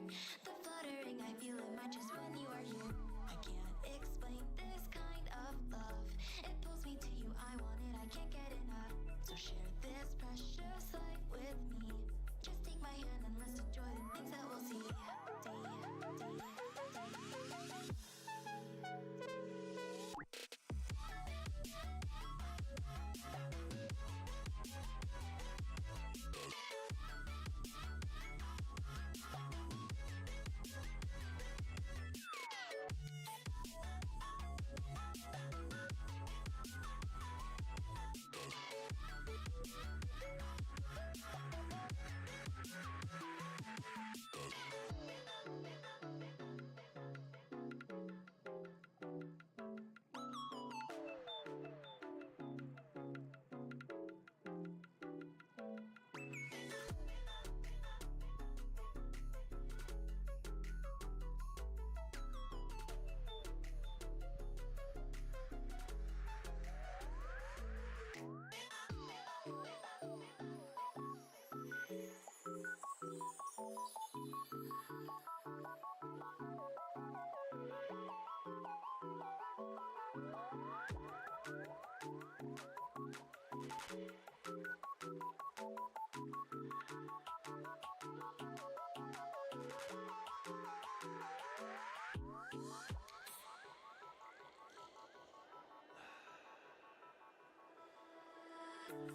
The fluttering I feel in my chest when you are here. I can't explain this kind of love. It pulls me to you, I want it, I can't get enough. So share this precious life with me. Just take my hand and let's enjoy the things that we'll see.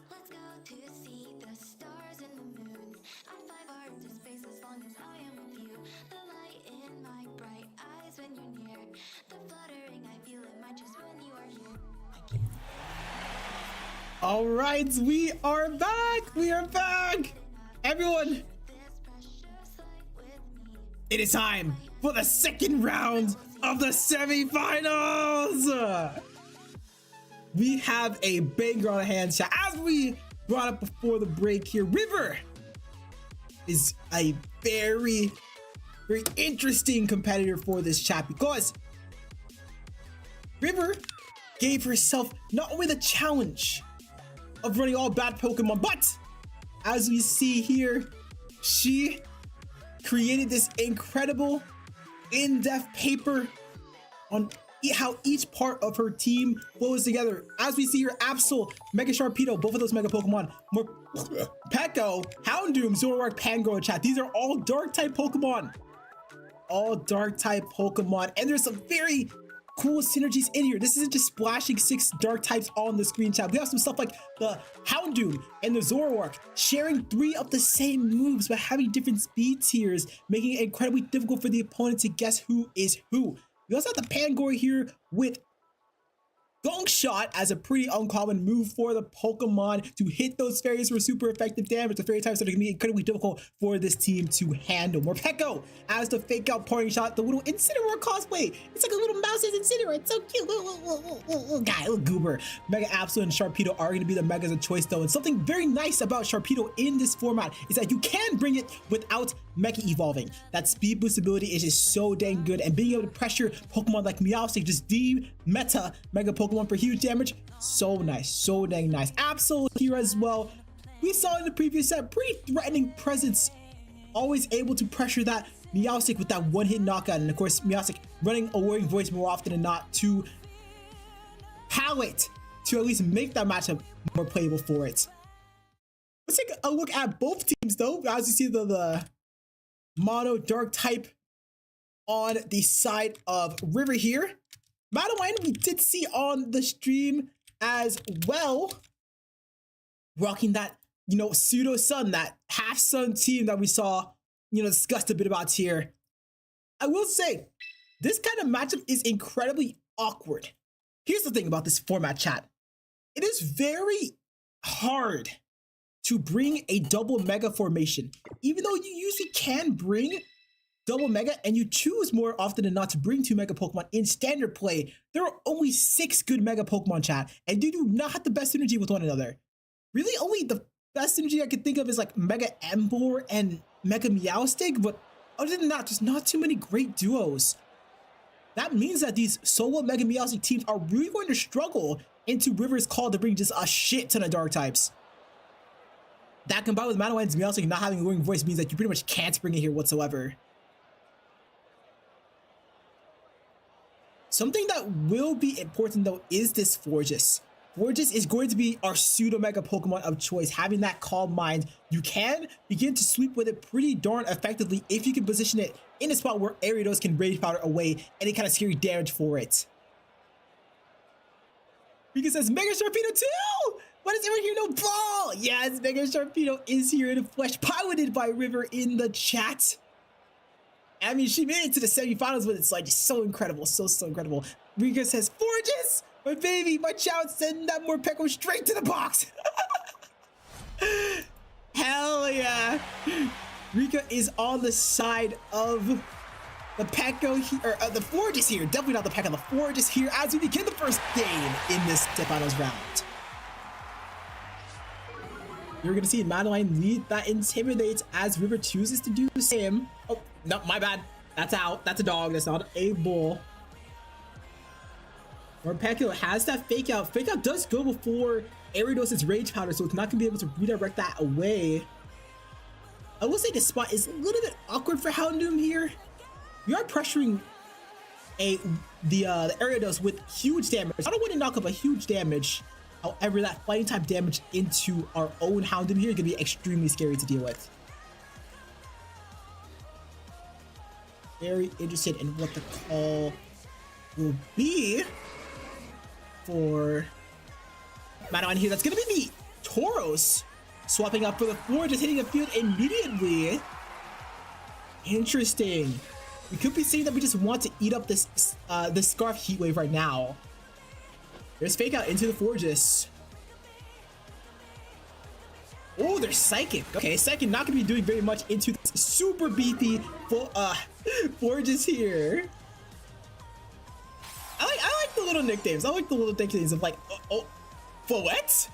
Let's go to see the stars and the moon. I fly far into space as long as I am with you. The light in my bright eyes when you're near. The fluttering I feel in my chest when you are here. I can't. All right, we are back. We are back. Everyone, it is time for the second round of the semifinals. We have a banger on hand, chat. As we brought up before the break here, River is a very interesting competitor for this chat because River gave herself not only the challenge of running all bad Pokemon, but as we see here, she created this incredible in-depth paper on how each part of her team flows together. As we see here, Absol, Mega Sharpedo, both of those Mega Pokemon, Peko, Houndoom, Zoroark, Pango, chat. These are all Dark-type Pokemon. All Dark-type Pokemon. And there's some very cool synergies in here. This isn't just splashing 6 Dark types on the screen, chat. We have some stuff like the Houndoom and the Zoroark sharing 3 of the same moves but having different speed tiers, making it incredibly difficult for the opponent to guess who is who. We also have the Pangori here with Gong Shot as a pretty uncommon move for the Pokemon to hit those fairies for super effective damage. The fairy types that are going to be incredibly difficult for this team to handle. Morpeko as the fake out parting shot, the little Incineroar cosplay. It's like a little mouse as Incineroar. It's so cute. Little guy, little goober. Mega Absol and Sharpedo are going to be the Megas of choice though. And something very nice about Sharpedo in this format is that you can bring it without Mecha evolving. That speed boost ability is just so dang good, and being able to pressure Pokemon like Meowstic, just de-meta Mega Pokemon for huge damage, so nice, so dang nice. Absol here as well. We saw in the previous set, pretty threatening presence, always able to pressure that Meowstic with that one-hit knockout, and of course Meowstic running a Warring Voice more often than not to how it to at least make that matchup more playable for it. Let's take a look at both teams though. As you see the mono dark type on the side of River here. Madeline, we did see on the stream as well, rocking that, pseudo sun, that half sun team that we saw, discussed a bit about here. I will say, this kind of matchup is incredibly awkward. Here's the thing about this format, chat. It is very hard to bring a double mega formation, even though you usually can bring double mega and you choose more often than not to bring 2 mega Pokemon in standard play. There are only 6 good mega Pokemon, chat, and they do not have the best synergy with one another. Really, only the best synergy I could think of is like Mega Emboar and Mega Meowstic, but other than that, there's not too many great duos. That means that these solo Mega Meowstic teams are really going to struggle into River's Call to bring just a shit ton of dark types. That combined with Madeleine's Meowstic not having a glowing voice means that you pretty much can't bring it here whatsoever. Something that will be important though is this Forgis. Forgis is going to be our pseudo mega Pokemon of choice. Having that Calm Mind, you can begin to sweep with it pretty darn effectively if you can position it in a spot where Ariados can Rage Powder away any kind of scary damage for it. Rika says Mega Sharpedo too! Why does everyone here no ball? Yes, Mega Sharpedo is here in the flesh, piloted by River in the chat. I mean, she made it to the semifinals, but it's like just so incredible, so incredible. Rika says, Forgis, my baby, my child, send that Morpeko straight to the box. Hell yeah. Rika is on the side of the Peko here, or the Forgis here. Definitely not the Peko, the Forgis here as we begin the first game in this finals round. You're gonna see Madeleine lead that intimidates as River chooses to do the same. Oh, no, my bad. That's out. That's a dog. That's not a bull. Morpeko has that fake out. Fake out does go before Ariados' Rage Powder, so it's not gonna be able to redirect that away. I will say this spot is a little bit awkward for Houndoom here. We are pressuring the Ariados with huge damage. I don't want to knock up a huge damage. However, that fighting type damage into our own Houndoom here is gonna be extremely scary to deal with. Very interested in what the call will be for Madeline here. That's gonna be the Tauros swapping up for the floor, just hitting the field immediately. Interesting. We could be saying that we just want to eat up this Scarf Heat Wave right now. There's Fake Out into the Forgis. Oh, there's Psychic. Okay, Psychic not gonna be doing very much into this super beefy Forgis here. I like the little nicknames. I like the little nicknames of like, Foet?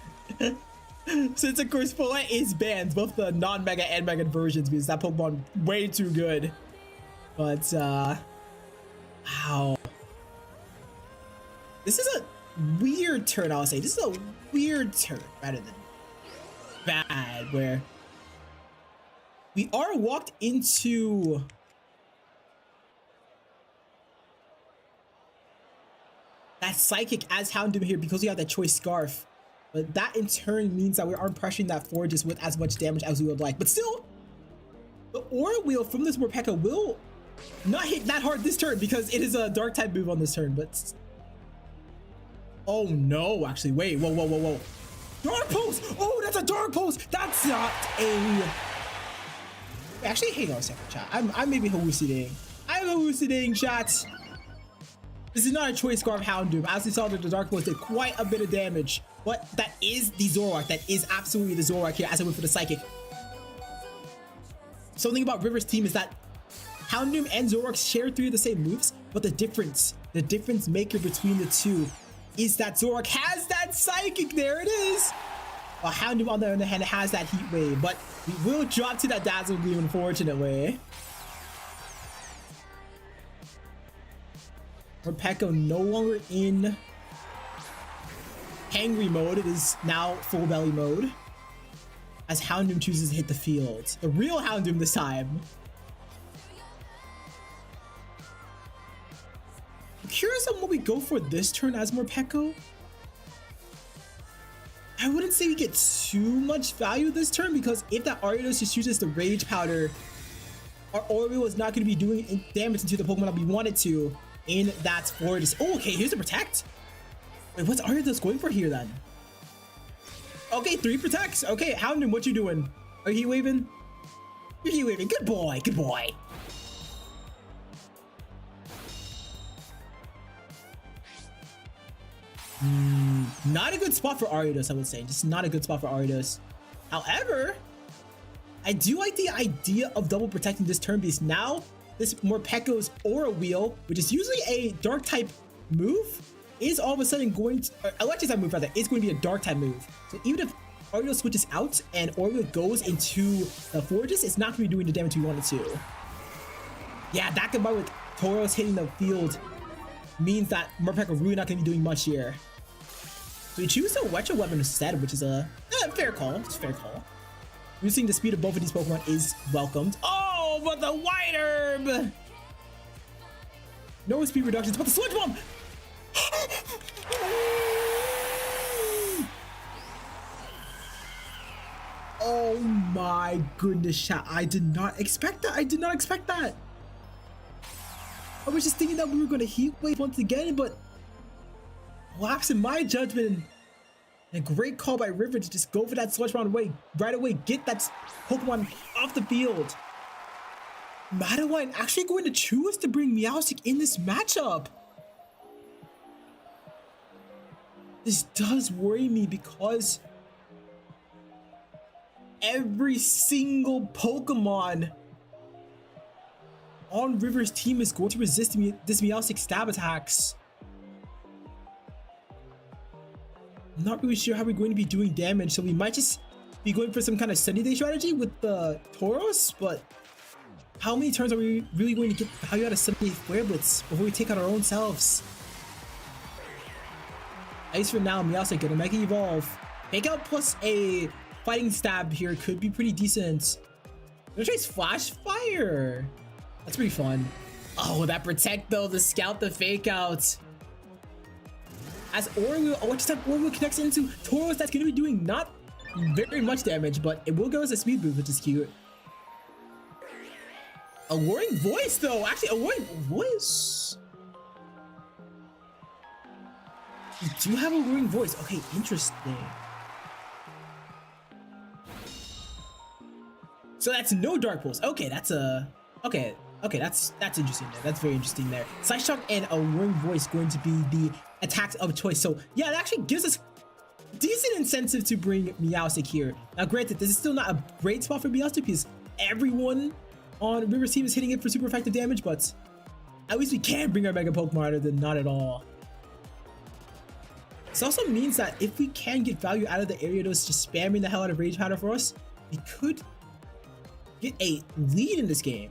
Since of course Foet is banned, both the non-mega and mega versions, because that Pokemon way too good. But wow. This is a weird turn, I'll say. This is a weird turn rather than bad, where we are walked into that Psychic as Houndoom here because we have that Choice Scarf. But that in turn means that we aren't pressuring that Forgis with as much damage as we would like. But still, the Aura Wheel from this Morpeko will not hit that hard this turn because it is a Dark type move on this turn. But oh no, actually, wait, whoa. Dark Pulse! Oh, that's a Dark Pulse! That's not a... Actually, hang on a second, chat. I'm maybe hallucinating. I'm hallucinating, chat. This is not a Choice Scarf Houndoom. As we saw that the Dark Pulse did quite a bit of damage. But that is the Zoroark. That is absolutely the Zoroark here as I went for the Psychic. Something about River's team is that Houndoom and Zoroark share 3 of the same moves, but the difference maker between the two is that Zoroark has that Psychic. There it is. While Houndoom on the other hand has that Heat Wave, but we will drop to that Dazzle Gleam, unfortunately. Morpeko no longer in hangry mode. It is now full belly mode as Houndoom chooses to hit the field. The real Houndoom this time. I'm curious on what we go for this turn as Morpeko. I wouldn't say we get too much value this turn because if that Ariados just chooses the Rage Powder, our Oreo is not going to be doing damage into the Pokemon that we wanted to in that Forgis. Oh, okay, here's the Protect. Wait, what's Ariados going for here then? Okay, 3 protects. Okay, Houndoom, what you doing? Are you Heat Waving? You're Heat Waving. Good boy, good boy. Not a good spot for Ariados, I would say. Just not a good spot for Ariados. However, I do like the idea of double protecting this turn because now this Morpeko's Aura Wheel, which is usually a Dark type move, is all of a sudden going to, Electric type move rather, is going to be a Dark type move. So even if Ariados switches out and Aura Wheel goes into the Forgis, it's not going to be doing the damage we want it to. Yeah, that combined with Tauros hitting the field means that Morpeko really not going to be doing much here. So we choose a Retro Weapon instead, which is a fair call. It's a fair call. Boosting the speed of both of these Pokemon is welcomed. Oh, but the White Herb! No speed reductions, but the Sludge Bomb! Oh my goodness, chat. I did not expect that. I did not expect that. I was just thinking that we were going to Heat Wave once again, but lapse in my judgment. And a great call by River to just go for that Sludge Bomb right away. Get that Pokemon off the field. Madeline actually going to choose to bring Meowstic in this matchup. This does worry me because every single Pokemon on River's team is going to resist this Meowstic stab attacks. I'm not really sure how we're going to be doing damage, so we might just be going for some kind of Sunny Day strategy with the Tauros, but how many turns are we really going to get value out of Sunny Day Flare Blitz before we take out our own selves? At least for now, Meowstic gonna Mega Evolve. Fake Out plus a Fighting Stab here could be pretty decent. I'm gonna try Flash Fire. That's pretty fun. Oh, that Protect though, the Scout, the Fake Out. As what type Oriwheel connects into Tauros, that's gonna be doing not very much damage, but it will give us a speed boost, which is cute. Alluring Voice though, actually Alluring Voice. You do have Alluring Voice. Okay, interesting. So that's no Dark Pulse. Okay, that's a okay, that's interesting there. That's very interesting there. Side Shock and Alluring Voice going to be the attacks of choice. So yeah, it actually gives us decent incentive to bring Meowstic here. Now granted, this is still not a great spot for Meowstic because everyone on River's team is hitting it for super effective damage, but at least we can bring our Mega Pokemon other than not at all. This also means that if we can get value out of the Ariados just spamming the hell out of Rage Powder for us, we could get a lead in this game.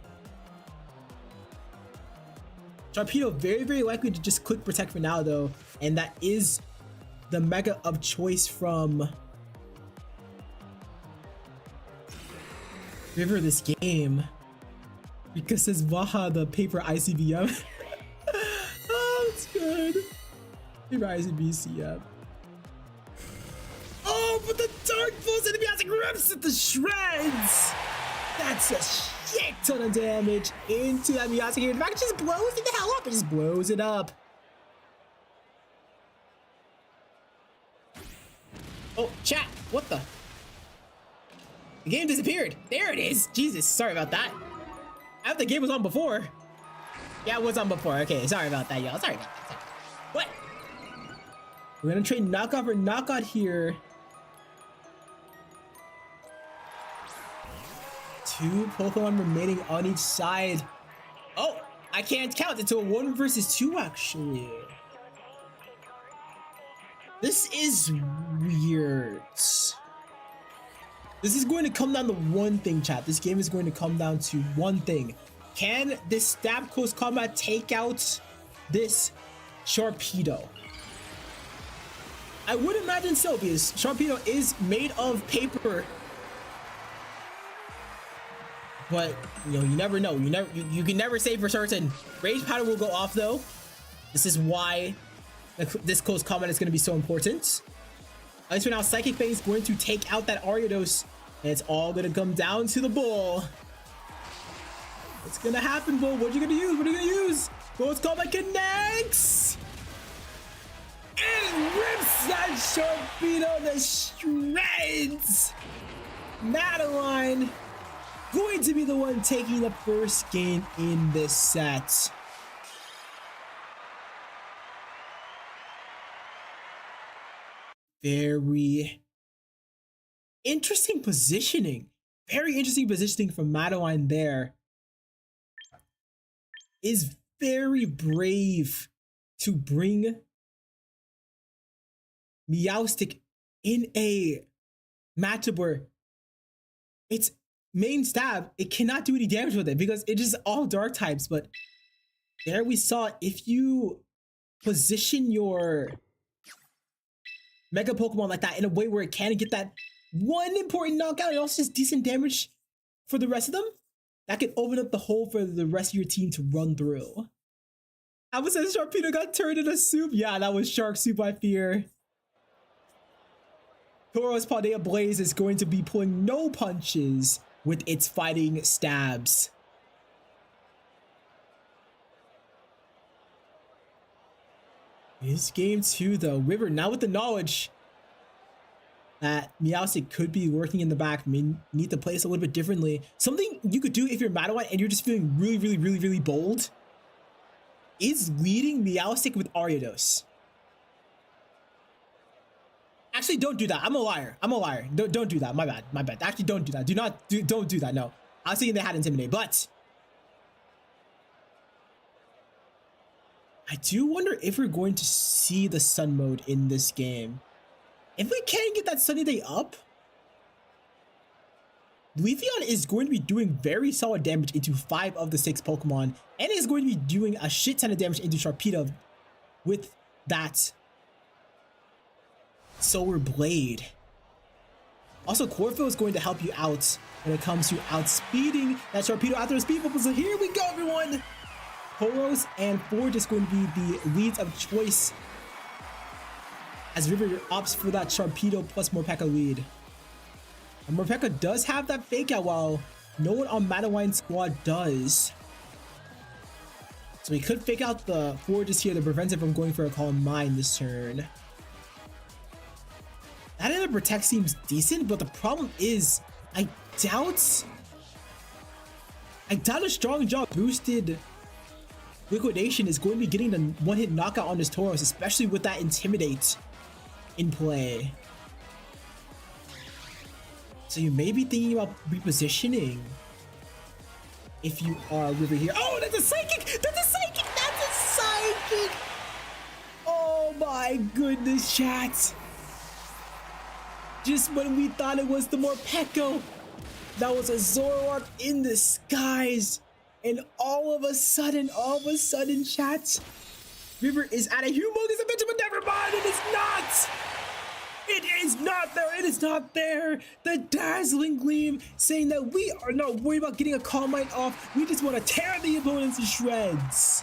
Sharpedo very, very likely to just click Protect for now though, and that is the Mega of choice from River this game. Because it's Baja the paper ICBM. Oh, that's good. Paper ICBCM. Oh, but the Dark Pulse and the Meowstic rips it to shreds. That's a shit ton of damage into that Meowstic here. In fact, it just blows it the hell up. It just blows it up. Oh, chat. What the? The game disappeared. There it is. Jesus, sorry about that. I thought the game was on before. Yeah, it was on before. Okay, sorry about that, y'all. Sorry about that. Sorry. What? We're gonna trade knockoff or knockout here. Two Pokemon remaining on each side. Oh, I can't count. It's a 1 versus 2 actually. This is weird. This is going to come down to one thing, chat. This game is going to come down to one thing. Can this Stab Close Combat take out this Sharpedo? I would imagine so, because Sharpedo is made of paper. But you know, you never know. You can never say for certain. Rage Powder will go off though. This is why this close combat is going to be so important. At least for now, Psychic Fang is going to take out that Ariados, and it's all going to come down to the Bull. What's going to happen, Bull? What are you going to use? What are you going to use? Close combat connects! And rips that Sharpedo to shreds! Madeline going to be the one taking the first game in this set. Very interesting positioning. Very interesting positioning from Madeline there. Is very brave to bring Meowstic in a matchup where its main stab, it cannot do any damage with it because it is all dark types. But there we saw, if you position your Mega Pokemon like that in a way where it can get that one important knockout and also just decent damage for the rest of them, that could open up the hole for the rest of your team to run through. Alpha says Sharpedo got turned into soup. Yeah, that was shark soup, I fear. Tauros Paldea Blaze is going to be pulling no punches with its fighting stabs. This game too, though. River, now with the knowledge that Meowstic could be working in the back, may need to play this a little bit differently. Something you could do if you're Madawan and you're just feeling really bold is leading Meowstic with Ariados. Actually, don't do that. I'm a liar. Don't do that. My bad. Actually, don't do that. Don't do that. No. I was thinking they had Intimidate, but I do wonder if we're going to see the Sun mode in this game. If we can get that Sunny Day up, Leafeon is going to be doing very solid damage into 5 of the 6 Pokemon, and is going to be doing a shit ton of damage into Sharpedo with that Solar Blade. Also, Chlorophyll is going to help you out when it comes to outspeeding that Sharpedo after a speed bubble. So here we go, everyone. Tauros and Forge is going to be the leads of choice as River opts for that Sharpedo plus Morpeko lead. And Morpeko does have that fake out while no one on Madawine's squad does. So he could fake out the Forges here to prevent it from going for a Calm Mind this turn. That in the Protect seems decent, but the problem is I doubt a strong jaw boosted Liquidation is going to be getting the one-hit knockout on this Tauros, especially with that Intimidate in play. So you may be thinking about repositioning if you are River here. Oh, that's a Psychic! That's a Psychic! That's a Psychic! Oh my goodness, chat! Just when we thought it was the Morpeko, that was a Zoroark in the skies. And all of a sudden, chat, River is at a humongous adventure, but never mind, it is not! It is not there, it is not there! The Dazzling Gleam saying that we are not worried about getting a Calm Mind off, we just want to tear the opponents to shreds.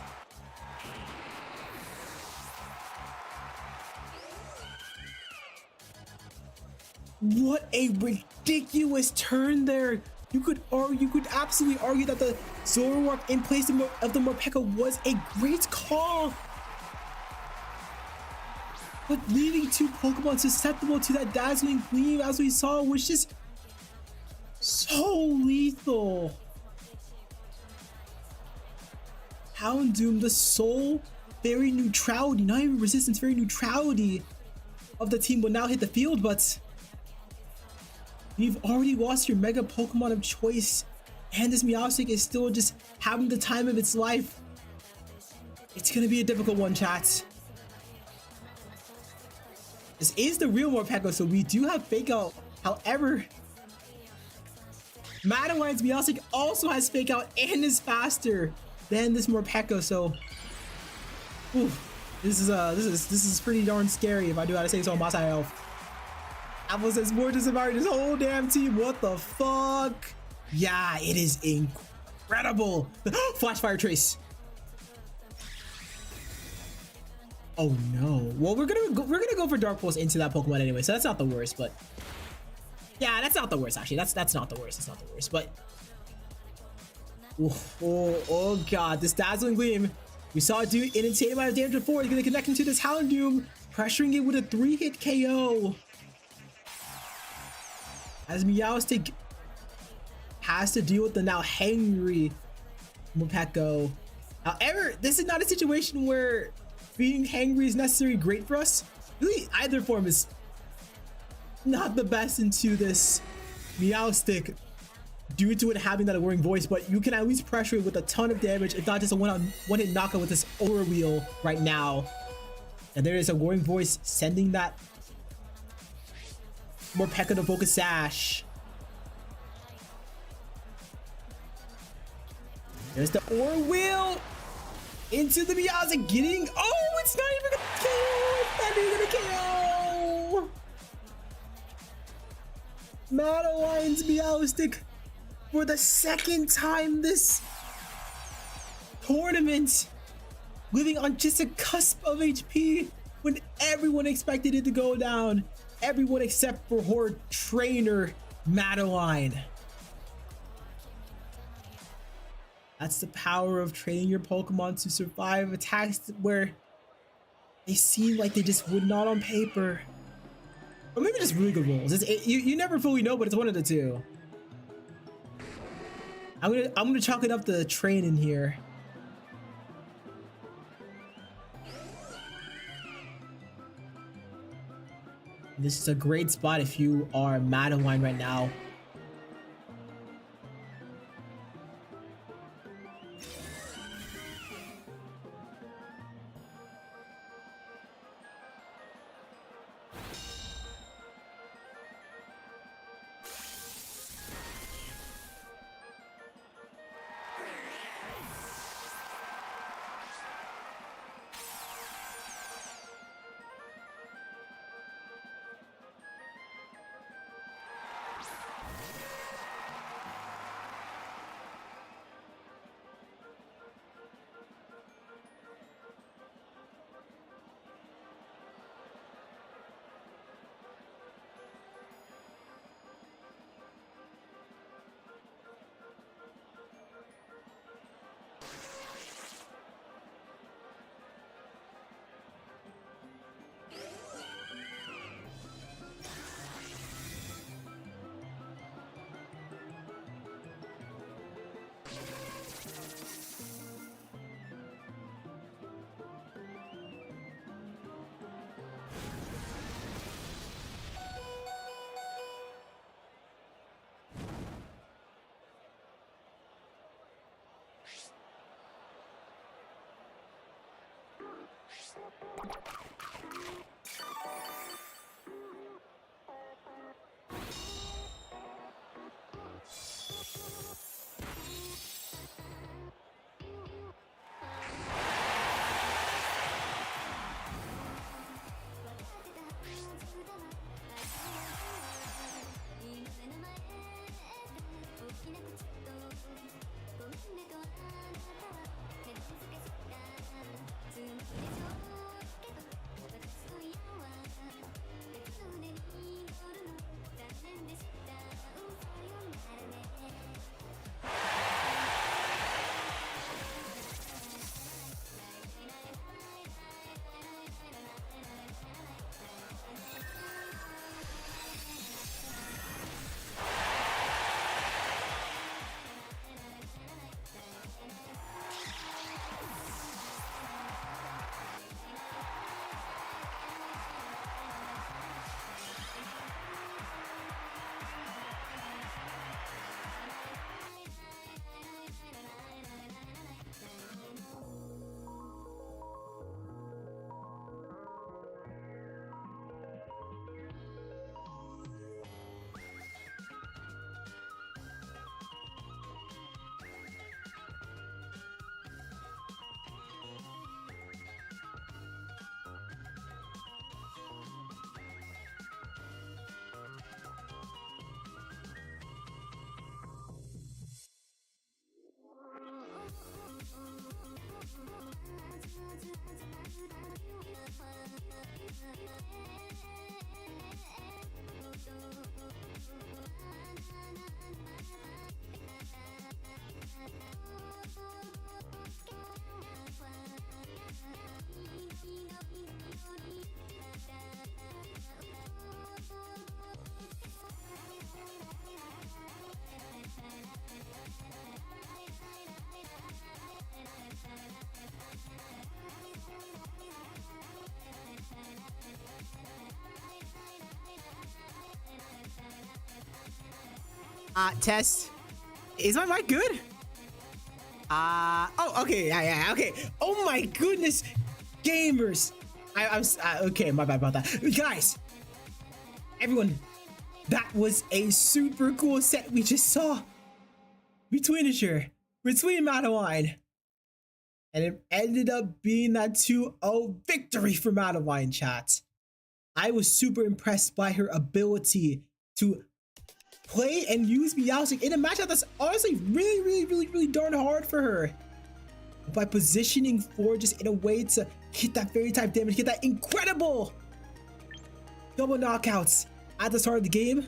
What a ridiculous turn there! You could absolutely argue that the Zoroark in place of the Morpeko was a great call. But leaving 2 Pokemon susceptible to that Dazzling Gleam, as we saw, was just so lethal. Houndoom, the sole fairy neutrality, not even resistance, fairy neutrality of the team will now hit the field, but you've already lost your Mega Pokemon of choice, and this Meowstic is still just having the time of its life. It's gonna be a difficult one, chat. This is the real Morpeko, so we do have Fake Out. However, Madawine's Meowstic also has Fake Out and is faster than this Morpeko, so this is pretty darn scary if I do how to say so myself. Apple says more just about this whole damn team. What the fuck? Yeah, it is incredible. Flash Fire Trace. Oh no. Well, we're gonna go for Dark Pulse into that Pokemon anyway, so that's not the worst. But yeah, that's not the worst actually. That's not the worst. It's not the worst. But oh god, this Dazzling Gleam. We saw it do an insane amount of damage before. It's gonna connect into this Houndoom, pressuring it with a 3-hit KO. As Meowstic has to deal with the now hangry Morpeko. However, this is not a situation where being hangry is necessarily great for us. Really, either form is not the best into this Meowstic due to it having that alluring voice, but you can at least pressure it with a ton of damage, if not just a one-hit knockout with this Aura Wheel right now. And there is a alluring voice sending that Morpeko to Focus Sash. There's the Aura Wheel into the Meowstic getting. Oh, it's not even gonna KO! It's not even gonna KO! Madeline's Meowstic for the second time this tournament, living on just a cusp of HP when everyone expected it to go down. Everyone except for her trainer, Madeline. That's the power of training your Pokemon to survive attacks where they seem like they just would not on paper. Or maybe just really good rolls. You never fully know, but it's one of the two. I'm gonna chalk it up the train in here. This is a great spot if you are Madeline right now. Test. Is my mic good? Oh, okay, yeah, okay. Oh my goodness, gamers. I'm okay, my bad about that. Guys, everyone, that was a super cool set we just saw between Madeline. And it ended up being that 2-0 victory for Madeline, chat. I was super impressed by her ability to play and use Meowstic in a matchup that's honestly really darn hard for her. By positioning Fortress in a way to hit that fairy type damage, get that incredible double knockouts at the start of the game,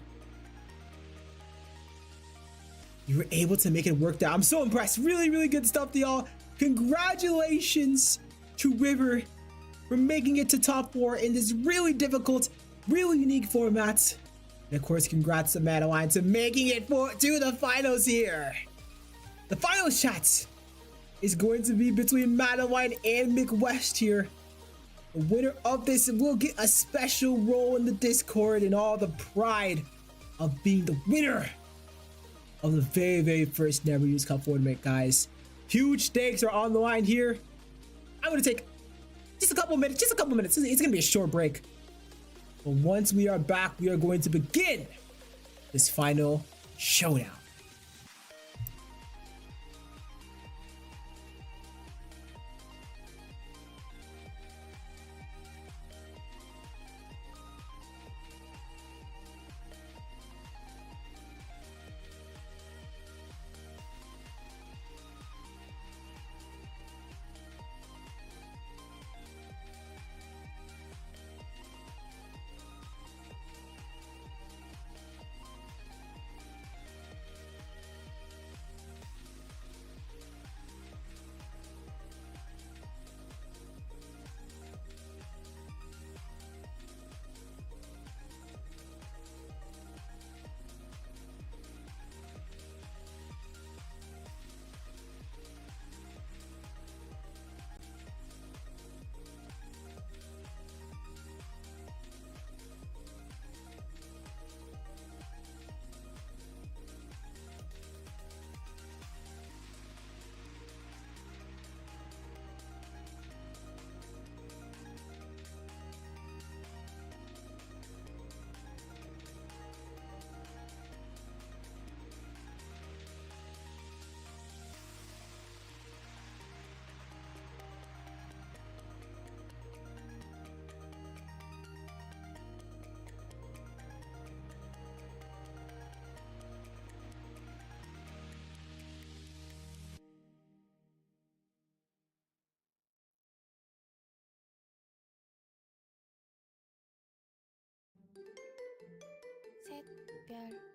you were able to make it work there. I'm so impressed. Really good stuff to y'all. Congratulations to River for making it to top 4 in this really difficult, really unique format. And of course, congrats to Madeline to making it to the finals here. The finals, chat, is going to be between Madeline and McWest here. The winner of this will get a special role in the Discord and all the pride of being the winner of the very first Never Used Cup tournament, guys. Huge stakes are on the line here. I'm gonna take just a couple minutes. It's gonna be a short break. But once we are back, we are going to begin this final showdown. 별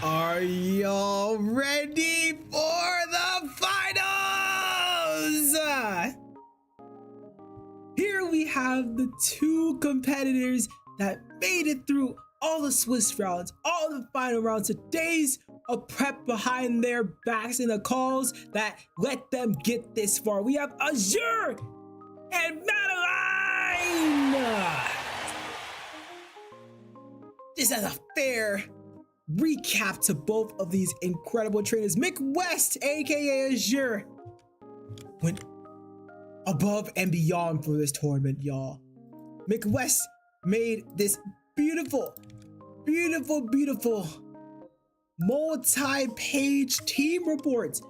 Are y'all ready for the finals? Here we have the two competitors that made it through all the Swiss rounds, all the final rounds, the days of prep behind their backs and the calls that let them get this far. We have Azure and Madeline. This is a fair recap to both of these incredible trainers. Mick West, aka Azure, went above and beyond for this tournament, y'all. Mick West made this beautiful, beautiful, beautiful multi-page team report,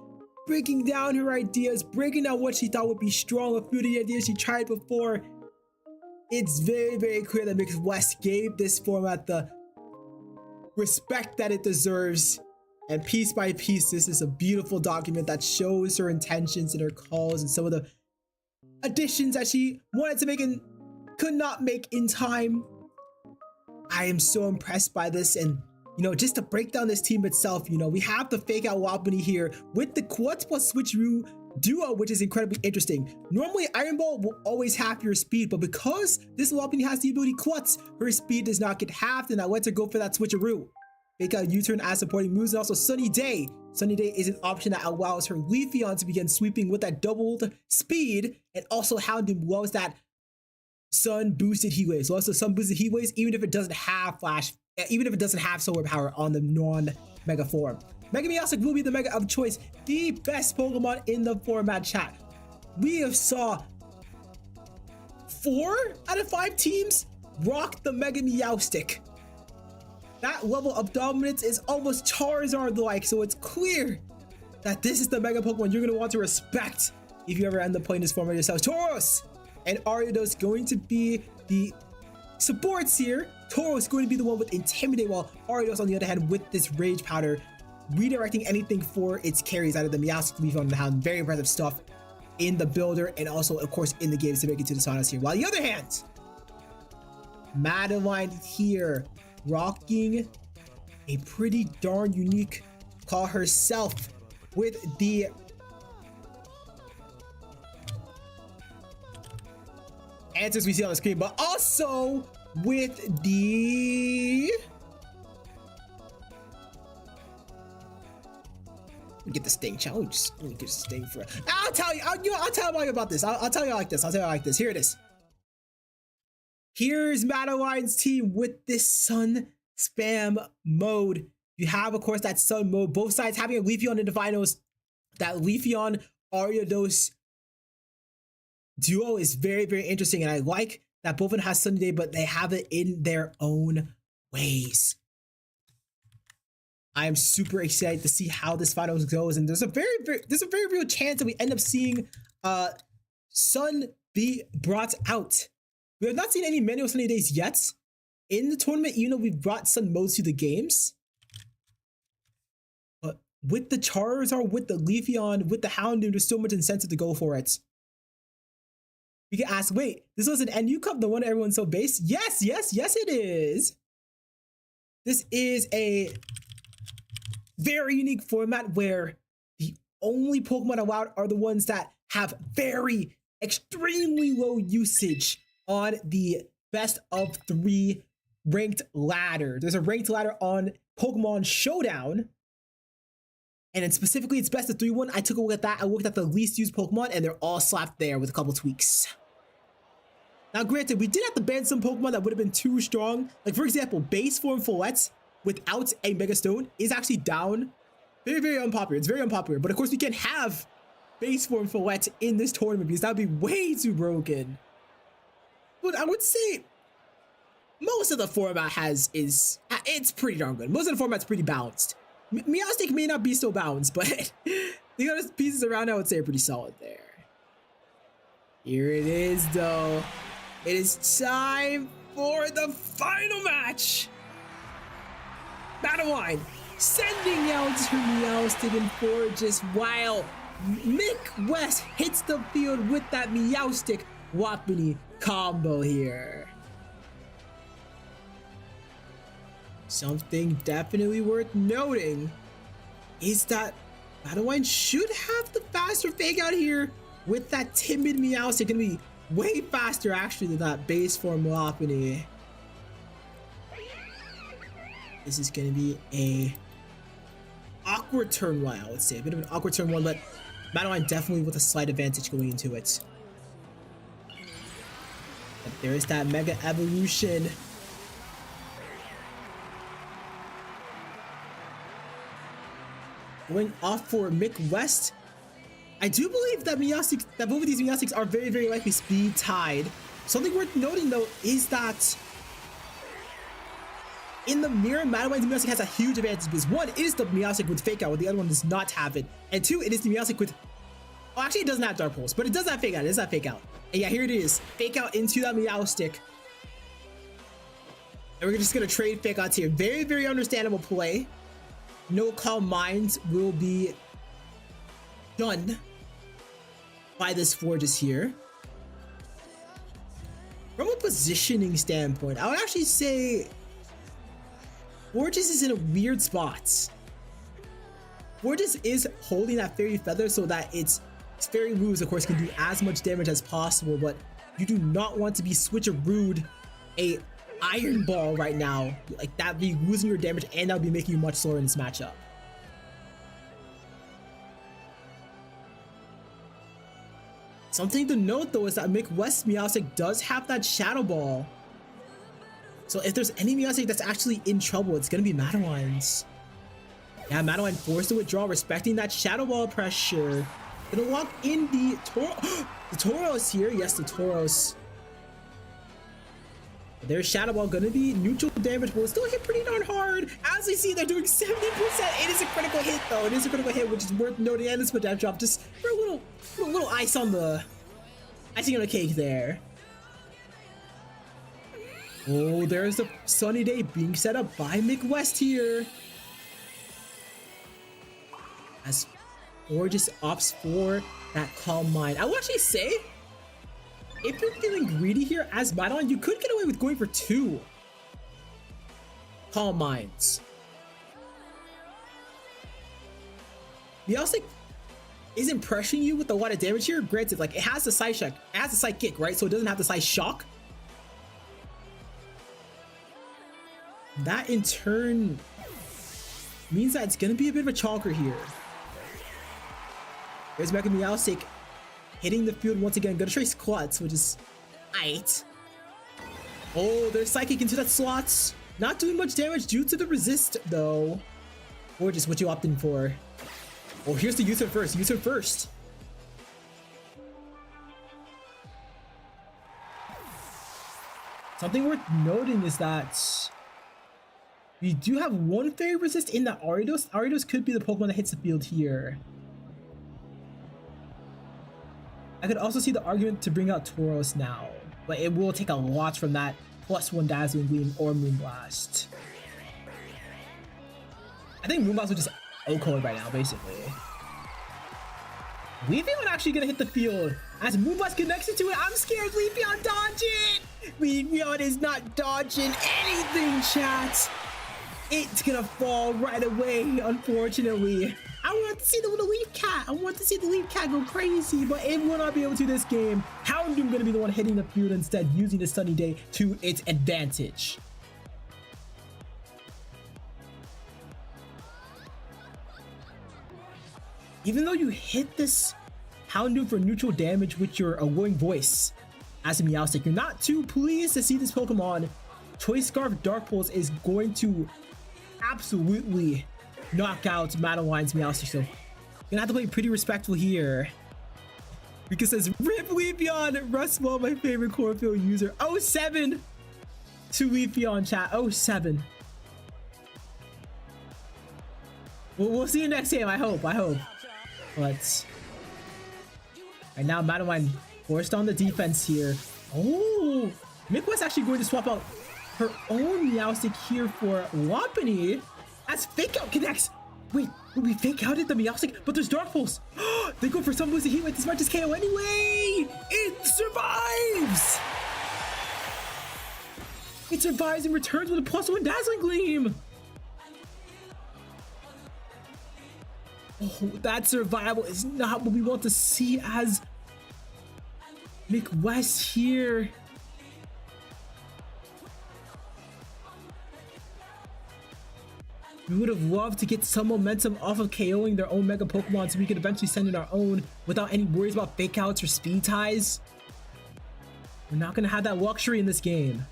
breaking down her ideas, breaking down what she thought would be strong, a few of the ideas she tried before. It's very, very clear that Mick West gave this format the respect that it deserves. And piece by piece, this is a beautiful document that shows her intentions and her calls and some of the additions that she wanted to make and could not make in time. I am so impressed by this. And you know, just to break down this team itself, you know, we have the fake out Wapiti here with the Quads plus Switcheroo duo, which is incredibly interesting. Normally, Iron Ball will always half your speed, but because this Wapiti has the ability Quads, her speed does not get halved, and I went to go for that Switcheroo. Fake out U-turn as supporting moves, and also Sunny Day. Sunny Day is an option that allows her Leafeon to begin sweeping with that doubled speed, and also Houndoom loves that Sun boosted Heat Waves. So also Sun boosted Heat Waves, even if it doesn't have Flash, even if it doesn't have solar power on the non-Mega form. Mega Meowstic will be the Mega of choice, the best Pokemon in the format, chat. We have saw 4 out of 5 teams rock the Mega Meowstic. That level of dominance is almost Charizard-like, so it's clear that this is the Mega Pokemon you're going to want to respect if you ever end up playing this format yourself. Tauros and Ariados going to be the supports here. Tauros is going to be the one with Intimidate, while Ariados, on the other hand, with this Rage Powder, redirecting anything for its carries out of the Meowstic, Leafeon, and the Hound. Very impressive stuff in the builder, and also, of course, in the games to make it to the Sonos here. While on the other hand, Madeline here, rocking a pretty darn unique call herself with the answers we see on the screen, but also with the get the Sting challenge. Let me get the Sting for it. I'll tell you. I'll tell you about this. I'll tell you like this. I'll tell you like this. Here it is. Here's Madeline's team with this Sun spam mode. You have, of course, that Sun mode. Both sides having a Leafeon in the finals. That Leafeon Ariados duo is very, very interesting, and I like that both of them has Sunny Day, but they have it in their own ways. I am super excited to see how this finals goes, and there's a very real chance that we end up seeing Sun be brought out. We have not seen any manual Sunny Days yet in the tournament, even though we've brought Sun modes to the games. But with the Charizard, with the Leafeon, with the Houndoom, there's so much incentive to go for it. We can ask, wait, this was an NU Cup, the one everyone's so based? Yes, it is. This is a very unique format where the only Pokemon allowed are the ones that have very extremely low usage on the best of 3 ranked ladder. There's a ranked ladder on Pokemon Showdown, and then specifically it's best of 3 one. I took a look at that. I looked at the least used Pokemon, and they're all slapped there with a couple tweaks. Now, granted, we did have to ban some Pokemon that would have been too strong. Like, for example, base form Follette without a Mega Stone is actually down. Very, very unpopular. It's very unpopular. But of course, we can't have base form Follette in this tournament because that would be way too broken. But I would say most of the format it's pretty darn good. Most of the format's pretty balanced. Meowstic may not be so balanced, but the other pieces around I would say are pretty solid there. Here it is, though. It is time for the final match. Madeline sending out her Meowstic and Forges while Mick West hits the field with that Meowstic Wapiti combo here. Something definitely worth noting is that Madeline should have the faster fake out here with that timid Meowstic. Gonna be way faster actually than that base form Wapiti. This is gonna be a awkward turn one, I would say. A bit of an awkward turn one, but Madeline definitely with a slight advantage going into it. But there is that Mega Evolution. going off for Mick West. I do believe that both of these Meowstics are very, very likely speed tied. Something worth noting though is that in the mirror, Madewine's Meowstic has a huge advantage because one, it is the Meowstic with Fake Out, while the other one does not have it. And two, it is the Meowstic with, oh, actually it doesn't have Dark Pulse, but it does have Fake Out. It does have Fake Out. And yeah, here it is. Fake Out into that Meowstic. And we're just gonna trade Fake Outs here. Very, very understandable play. No Calm Minds will be done by this Forges here. From a positioning standpoint, I would actually say Forges is in a weird spot. Forges is holding that Fairy Feather so that its Fairy moves, of course, can do as much damage as possible, but you do not want to be switcherooed a Iron Ball right now. Like, that'd be losing your damage and that would be making you much slower in this matchup. Something to note though is that Mick West Meowstic does have that Shadow Ball. So if there's any Meowstic that's actually in trouble, it's gonna be Madewine's. Yeah, Madewine forced to withdraw, respecting that Shadow Ball pressure. Gonna lock in the the Tauros here. Yes, the Tauros. There's Shadow Ball, gonna be neutral damage, but will still hit pretty darn hard. As we see, they're doing 70%. It is a critical hit though. It is a critical hit, which is worth noting. And this Madame drop just for a little ice on the icing on the cake there. Oh, there's the Sunny Day being set up by Mick West here. As Forges opts for that Calm Mind. I will actually say, if you're feeling greedy here as Madeline, you could get away with going for 2 Calm Minds. Meowstic isn't pressuring you with a lot of damage here. Granted, like, it has the side shock, it has the side kick, right? So it doesn't have the side shock. That in turn means that it's gonna be a bit of a chalker here. There's Mega Meowstic hitting the field once again. Gonna trace Klutz, which is aight. Oh, there's Psychic into that slots. Not doing much damage due to the resist though. Or just what you opting for. Oh, here's the user first. User first. Something worth noting is that we do have one Fairy Resist in that Ariados. Ariados could be the Pokemon that hits the field here. I could also see the argument to bring out Tauros now, but it will take a lot from that +1 Dazzling Gleam or Moonblast. I think Moonblast would just O-code right now, basically. Leafeon actually gonna hit the field. As Moonblast connects into it, I'm scared Leafeon dodge it! Leafeon is not dodging anything, chat! It's gonna fall right away, unfortunately. I want to see the little Leaf Cat. I want to see the Leaf Cat go crazy, but it will not be able to this game. Houndoom gonna be the one hitting the field instead, using the Sunny Day to its advantage. Even though you hit this Houndoom for neutral damage with your Alluring Voice as a Meowstic, you're not too pleased to see this Pokemon. Choice Scarf Dark Pulse is going to absolutely knock out Madewine's Meowstic, so you're gonna have to play pretty respectful here. Because says RIP Leafeon, Rustwell, my favorite Chlorophyll user. 07 to Leafeon, chat. 07. We'll see you next game, I hope. But right now, Madewine forced on the defense here. Oh, Mick West actually going to swap out her own Meowstic here for Lopunny as Fake Out connects. Wait, we Fake Outed the Meowstic, but there's Dark Pulse. They go for some boosted heat with this might just KO anyway. It survives. It survives and returns with a +1 Dazzling Gleam. Oh, that survival is not what we want to see as Mick West here. We would have loved to get some momentum off of KOing their own Mega Pokemon so we could eventually send in our own without any worries about Fake Outs or Speed Ties. We're not going to have that luxury in this game.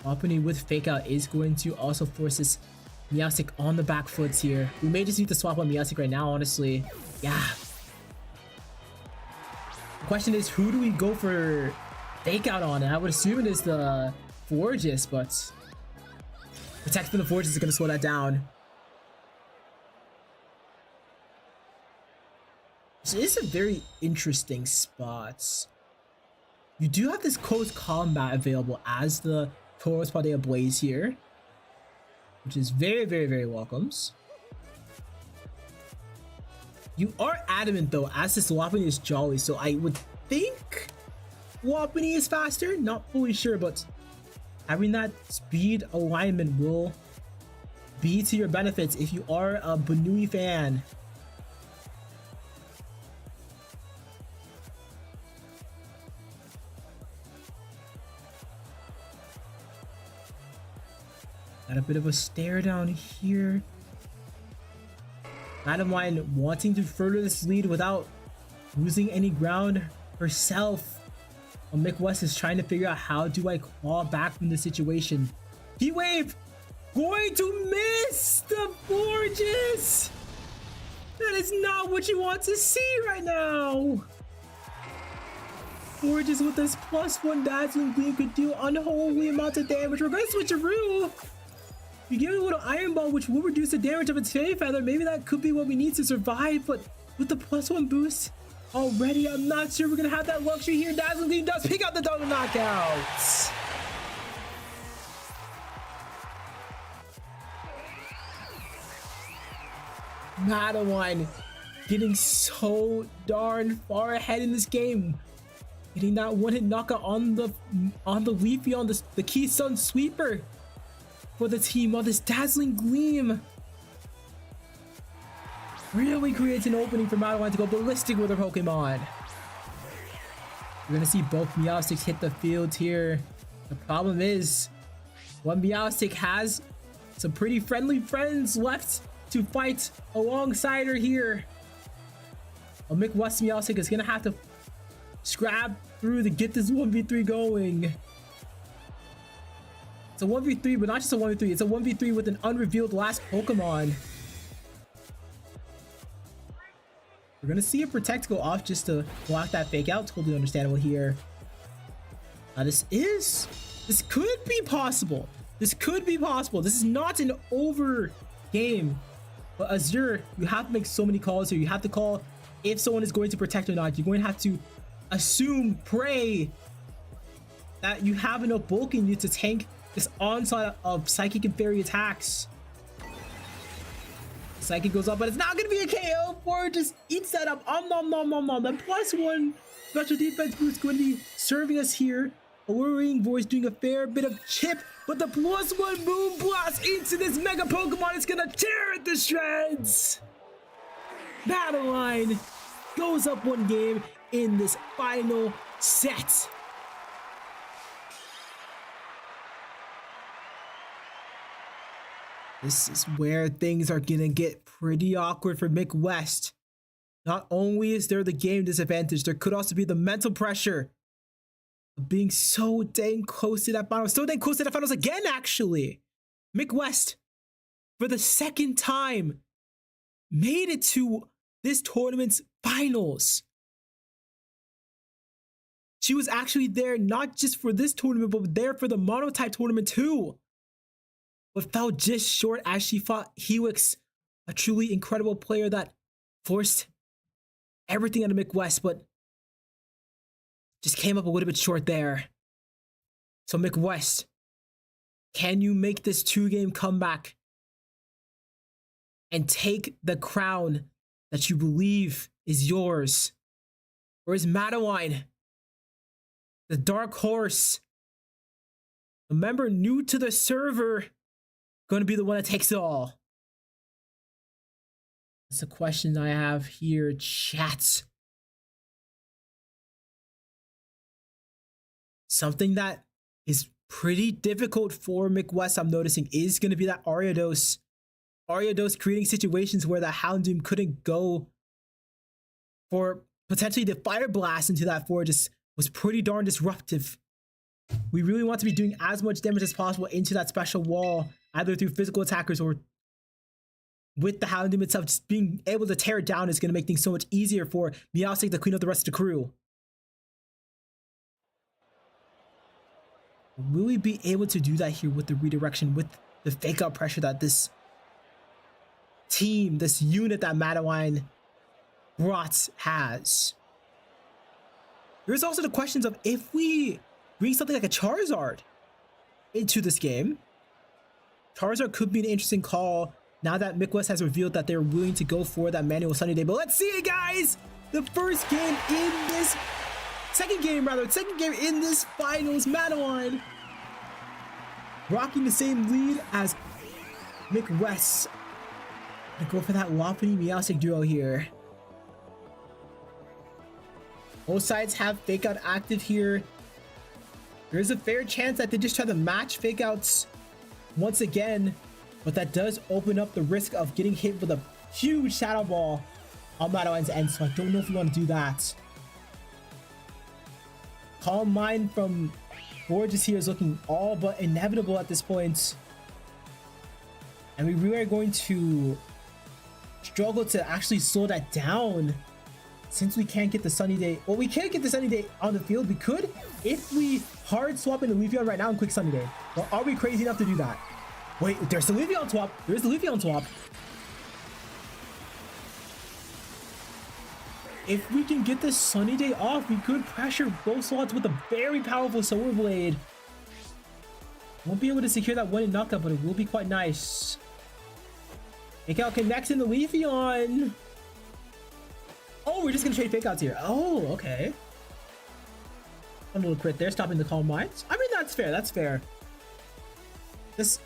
Wapani with fake out is going to also force this Meowstic on the back foots here. We may just need to swap on Meowstic right now, honestly. Yeah. The question is, who do we go for fake out on? And I would assume it is the Forges, but protecting the Forges is going to slow that down. This is a very interesting spot. You do have this close combat available as the Tauros Paldea Blaze here, which is very, very, very welcomes. You are adamant though, as this Wapani is Jolly, so I would think Wapani is faster. Not fully sure, but having that speed alignment will be to your benefits if you are a Banui fan. Got a bit of a stare down here. Madeline wanting to further this lead without losing any ground herself. While Mick West is trying to figure out, how do I claw back from the situation? Heat Wave going to miss the Forges. That is not what you want to see right now. Forges with this +1 Dazzling Gleam could do unholy amounts of damage. We're going to switch a rule. You give it a little Iron Ball, which will reduce the damage of its Fairy Feather. Maybe that could be what we need to survive, but with the +1 boost already, I'm not sure we're going to have that luxury here. Dazzling Gleam does pick out the double knockouts. Madeline getting so darn far ahead in this game. Getting that one-hit knockout on the Leafy, on the Keystone Sweeper for the team, while this Dazzling Gleam really creates an opening for Madeline to go ballistic with her Pokemon. We're gonna see both Meowstics hit the field here. The problem is, one Meowstic has some pretty friendly friends left to fight alongside her here. A Mick West Meowstic is gonna have to scrap through to get this 1v3 going. It's a 1v3, but not just a 1v3. It's a 1v3 with an unrevealed last Pokemon. We're gonna see a Protect go off just to block that fake out. Totally understandable here. This could be possible. This could be possible. This is not an over game. But Azure, you have to make so many calls here. You have to call if someone is going to protect or not. You're going to have to assume, pray that you have enough bulk in you to tank this onslaught of Psychic and Fairy attacks. Psychic goes up, but it's not going to be a KO. Or just eats that up. Nom nom nom nom. That +1 special defense boost going to be serving us here. Alluring Voice doing a fair bit of chip, but the +1 Moon Blast into this Mega Pokemon is gonna tear it to shreds. Madeline goes up one game in this final set. This is where things are gonna get pretty awkward for Mick West. Not only is there the game disadvantage, there could also be the mental pressure of being so dang close to that finals. So dang close to the finals again, actually. Mick West, for the second time, made it to this tournament's finals. She was actually there not just for this tournament, but there for the Monotype tournament too. But fell just short as she fought Helix, a truly incredible player that forced everything out of Mick West, but just came up a little bit short there. So Mick West, can you make this 2-game comeback and take the crown that you believe is yours? Or is Madeline, the dark horse, a member new to the server, going to be the one that takes it all? That's the question I have here, chat. Something that is pretty difficult for Mick West, I'm noticing, is going to be that Ariados. Ariados creating situations where the Houndoom couldn't go for potentially the Fire Blast into that Forge was pretty darn disruptive. We really want to be doing as much damage as possible into that special wall, either through physical attackers or with the Houndoom itself. Just being able to tear it down is going to make things so much easier for Meowstic to clean up the rest of the crew. Will we be able to do that here with the redirection, with the fake out pressure that this team, this unit that Madeline brought has? There's also the questions of if we bring something like a Charizard into this game. Charizard could be an interesting call now that Midwest has revealed that they're willing to go for that manual Sunny Day. But let's see it, guys! The first game in this second game in this finals. Madeline rocking the same lead as McWest. Gonna go for that Wapiti Meowstic duo here. Both sides have fake out active here. There's a fair chance that they just try to match fake outs once again, but that does open up the risk of getting hit with a huge Shadow Ball on Madeline's end, so I don't know if we want to do that. Calm Mind from Gorgeous here is looking all but inevitable at this point. And we really are going to struggle to actually slow that down since we can't get the Sunny Day. Well, we can't get the Sunny Day on the field. We could if we hard swap into Leafeon right now and quick Sunny Day. Well, are we crazy enough to do that? Wait, there's the Leafeon swap. There's the Leafeon swap. If we can get this Sunny Day off, we could pressure both slots with a very powerful Solar Blade. Won't be able to secure that one in knockout, but it will be quite nice. Fake out connects in the Leafeon. Oh, we're just gonna trade fake outs here. Oh, okay. A little crit there, stopping the Calm Minds. I mean, that's fair. That's fair. This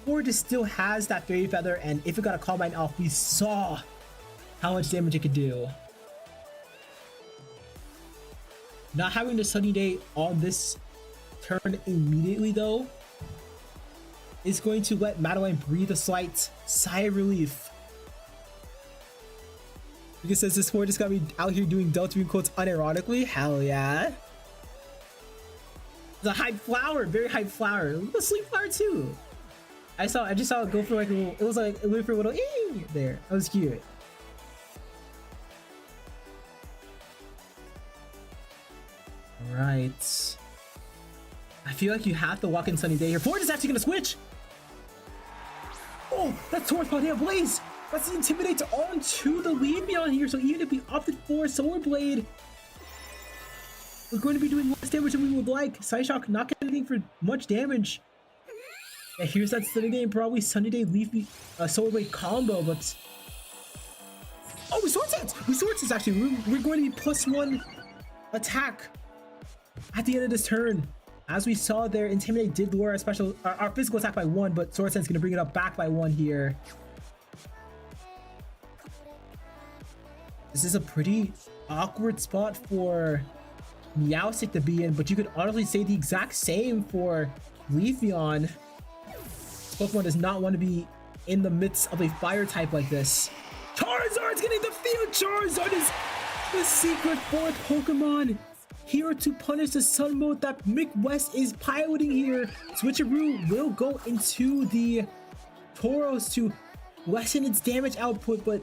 Fortis still has that Fairy Feather, and if it got a Calm Mind off, we saw how much damage it could do. Not having the Sunny Day on this turn immediately, though, is going to let Madeline breathe a slight sigh of relief. Because says this sport just got me out here doing Delta Green quotes unironically. Hell yeah. It's a hype flower, very hype flower. Look at the sleep flower too. I just saw it go for like a little, it was like it went for a little there. That was cute. Alright. I feel like you have to walk in Sunny Day here. Ford is actually gonna switch. Oh, that's Taurus Pod. Yeah, Blaze. Let's intimidate onto the Leafeon here. So even if we opted for Solar Blade, we're going to be doing less damage than we would like. Psyshock not getting anything for much damage. Yeah, here's that Sunny Day and probably Sunny Day Leafy Solar Blade combo, but oh, we Sword Sense! We Sword Sense actually. We're going to be +1 attack at the end of this turn. As we saw there, Intimidate did lower our special, our physical attack by 1, but Sword Sense is going to bring it up back by 1 here. This is a pretty awkward spot for Meowstic to be in, but you could honestly say the exact same for Leafeon. Pokemon does not want to be in the midst of a fire type like this. Charizard's getting the field! Charizard is the secret fourth Pokemon here to punish the Sun Mode that McWest is piloting here. Switcheroo will go into the Tauros to lessen its damage output, but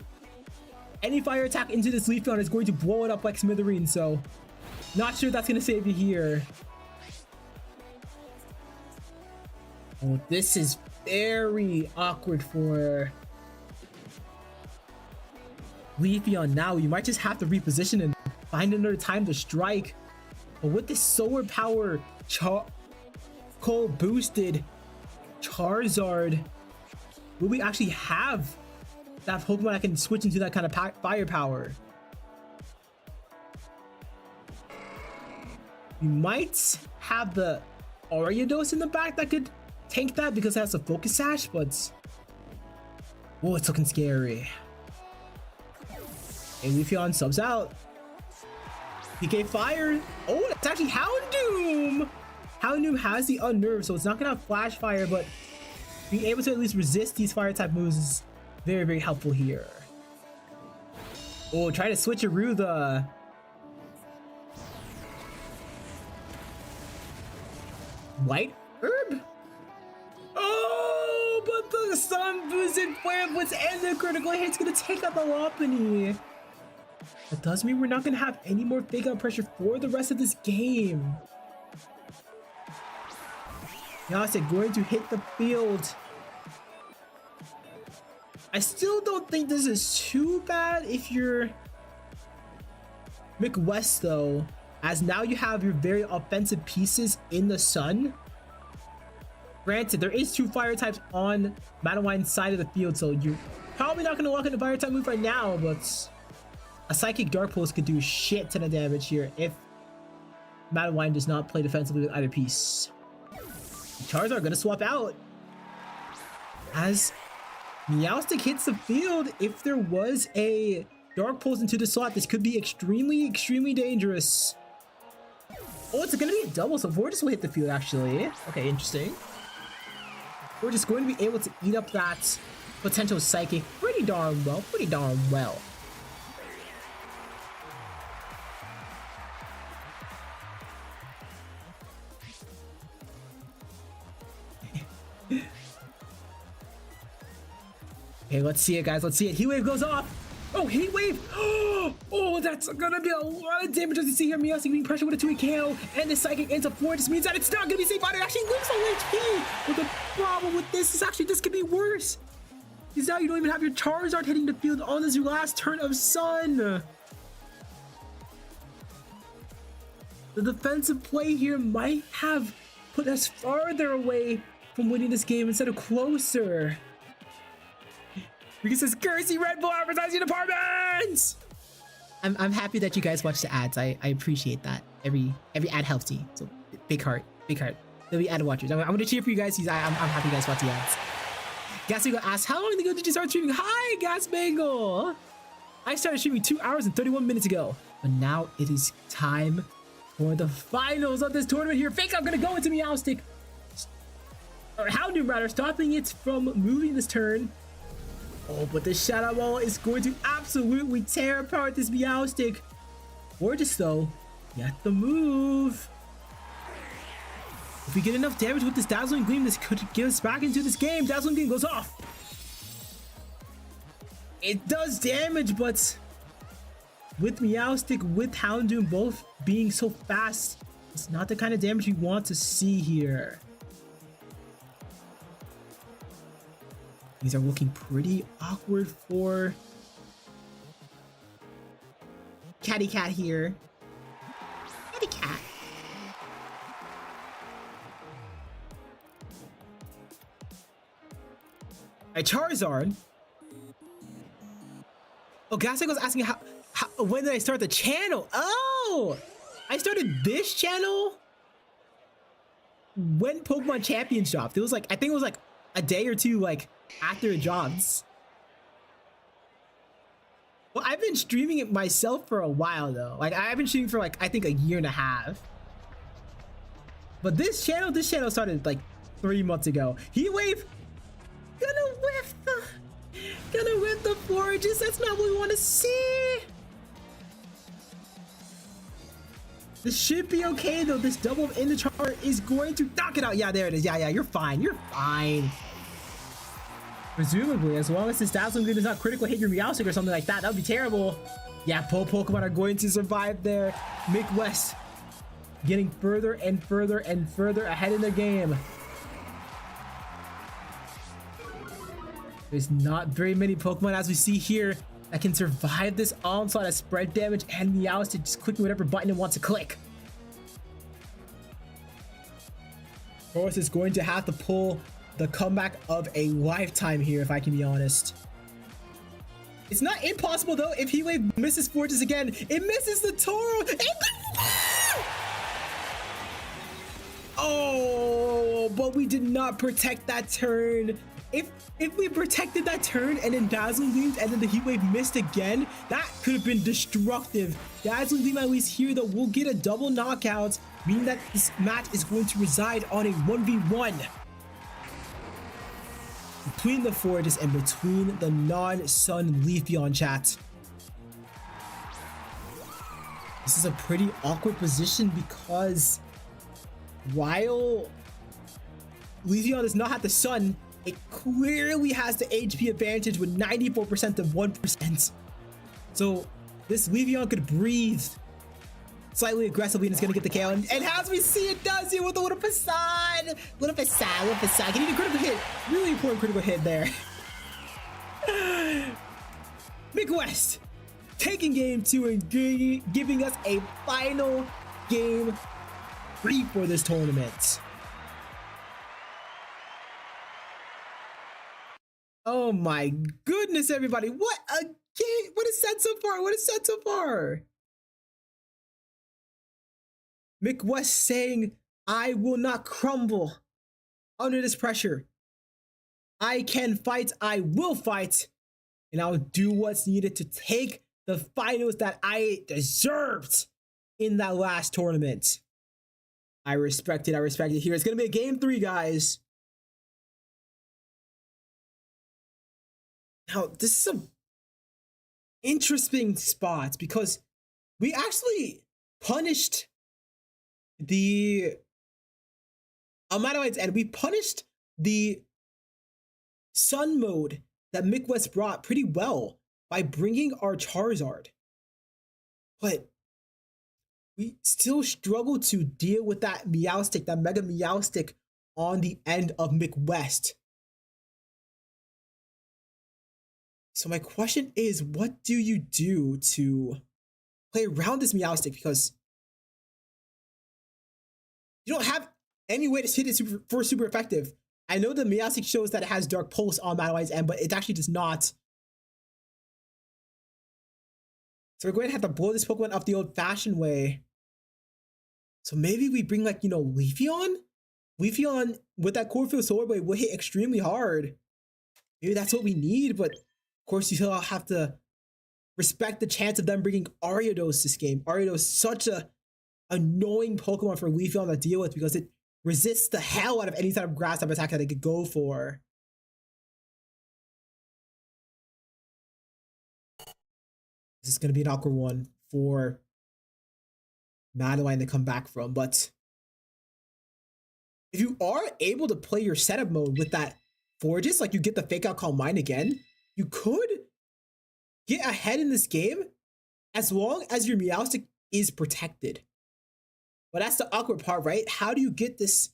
any fire attack into this Leafeon is going to blow it up like smithereens, so not sure that's going to save you here. Oh, this is very awkward for Leafeon now. You might just have to reposition and find another time to strike. But with this solar power coal boosted Charizard, will we actually have that Pokemon that can switch into that kind of firepower? We might have the Ariados in the back that could tank that because it has a Focus Sash, but oh, it's looking scary. Hey, Leafeon subs out. PK Fire. Oh, that's actually Houndoom. Houndoom has the Unnerve, so it's not gonna have Flash Fire, but being able to at least resist these fire type moves is very, very helpful here. Oh, try to switcheroo the White herb? Oh, but the sun boosted flare blitz and the critical hit's gonna take out the Lopunny. That does mean we're not gonna have any more fake out pressure for the rest of this game. Yasek going to hit the field. I still don't think this is too bad if you're McWest though, as now you have your very offensive pieces in the sun. Granted, there is 2 fire types on Madewine's side of the field, so you're probably not going to walk into fire type move right now, but a Psychic Dark Pulse could do a shit ton of damage here if Madewine does not play defensively with either piece. Charizard are going to swap out as Meowstic hits the field. If there was a Dark Pulse into the slot, this could be extremely, extremely dangerous. Oh, it's going to be a double, so Vortis will hit the field actually. Okay, interesting. We're just going to be able to eat up that potential Psychic pretty darn well, Okay, let's see it, guys. Let's see it. Heat Wave goes off. Oh, Heat Wave. Oh, that's gonna be a lot of damage as you see here. Meowstic being pressured with a 2 KO, and the Psychic ends up 4. This means that it's not gonna be safe. It actually loses on HP. But the problem with this is actually this could be worse. Because now you don't even have your Charizard hitting the field on this last turn of Sun. The defensive play here might have put us farther away from winning this game instead of closer. Because this cursey Red Bull advertising departments! I'm happy that you guys watch the ads. I appreciate that. Every ad helps me. So big heart, big heart. There'll be ad watchers. I'm gonna cheer for you guys. I'm happy you guys watch the ads. Gasbangle asks, how long ago did you start streaming? Hi, Gasbangle! I started streaming 2 hours and 31 minutes ago. But now it is time for the finals of this tournament here. Fake I'm gonna go into Meowstic. Or Houndoom rather, stopping it from moving this turn. Oh, but the Shadow Ball is going to absolutely tear apart this Meowstic. Gorgeous though, yet the move. If we get enough damage with this Dazzling Gleam, this could get us back into this game. Dazzling Gleam goes off. It does damage, but with Meowstic, with Houndoom both being so fast, it's not the kind of damage you want to see here. These are looking pretty awkward for Catty Cat here. Catty Cat. Alright, Charizard. Oh, Gaslight was asking how when did I start the channel? Oh! I started this channel when Pokemon Champions dropped. It was like, I think it was like a day or two like after it drops. Well, I've been streaming it myself for a while though. Like I've been streaming for like I think a year and a half. But this channel started like 3 months ago. Heat Wave, gonna whip the forages. That's not what we want to see. This should be okay though. This double in the chart is going to knock it out. Yeah, there it is. Yeah, you're fine. You're fine. Presumably, as long as this Dazzling Gleam does not critical hit your Meowstic or something like that, that would be terrible. Yeah, Pokemon are going to survive there. McWest getting further and further and further ahead in the game. There's not very many Pokemon, as we see here, that can survive this onslaught of spread damage, and Meowstic just clicking whatever button it wants to click. Of course, it's going to have to pull the comeback of a lifetime here, if I can be honest. It's not impossible though. If Heat Wave misses Fortress again, it misses the Toro. Oh, but we did not protect that turn. If we protected that turn and then Dazzling Gleamed and then the Heat Wave missed again, that could have been destructive. Dazzling Gleam at least here though will get a double knockout, meaning that this match is going to reside on a 1v1. Between the forages and between the non-Sun Leafeon chat. This is a pretty awkward position because while Leafeon does not have the sun, it clearly has the HP advantage with 94% to 1%. So this Leafeon could breathe slightly aggressively and it's gonna get the KO. And as we see, it does here with a little facade. Little facade. Getting a critical hit. Really important critical hit there. Midwest taking game 2 and giving us a final game 3 for this tournament. Oh my goodness, everybody. What a game. What is said so far? McWest saying, I will not crumble under this pressure. I can fight, I will fight, and I'll do what's needed to take the finals that I deserved in that last tournament. I respect it. Here, it's going to be a game 3, guys. Now, this is some interesting spots because we actually punished the Amatoids and we punished the sun mode that McWest brought pretty well by bringing our Charizard. But we still struggle to deal with that Meowstic, that Mega Meowstic on the end of McWest. So my question is, what do you do to play around this Meowstic? Because you don't have any way to hit it super effective. I know the Meowstic shows that it has Dark Pulse on Madeleine's end, but it actually does not. So we're going to have to blow this Pokemon up the old-fashioned way. So maybe we bring, like, you know, Leafeon? Leafeon with that Corfield Solar Blade will hit extremely hard. Maybe that's what we need, but of course you still have to respect the chance of them bringing Ariados this game. Ariados is such a annoying Pokemon for Leafeon to deal with because it resists the hell out of any type of grass type attack that it could go for. This is going to be an awkward one for Madeline to come back from, but if you are able to play your setup mode with that Forges, like you get the Fake Out Calm Mind again, you could get ahead in this game as long as your Meowstic is protected. But that's the awkward part, right? How do you get this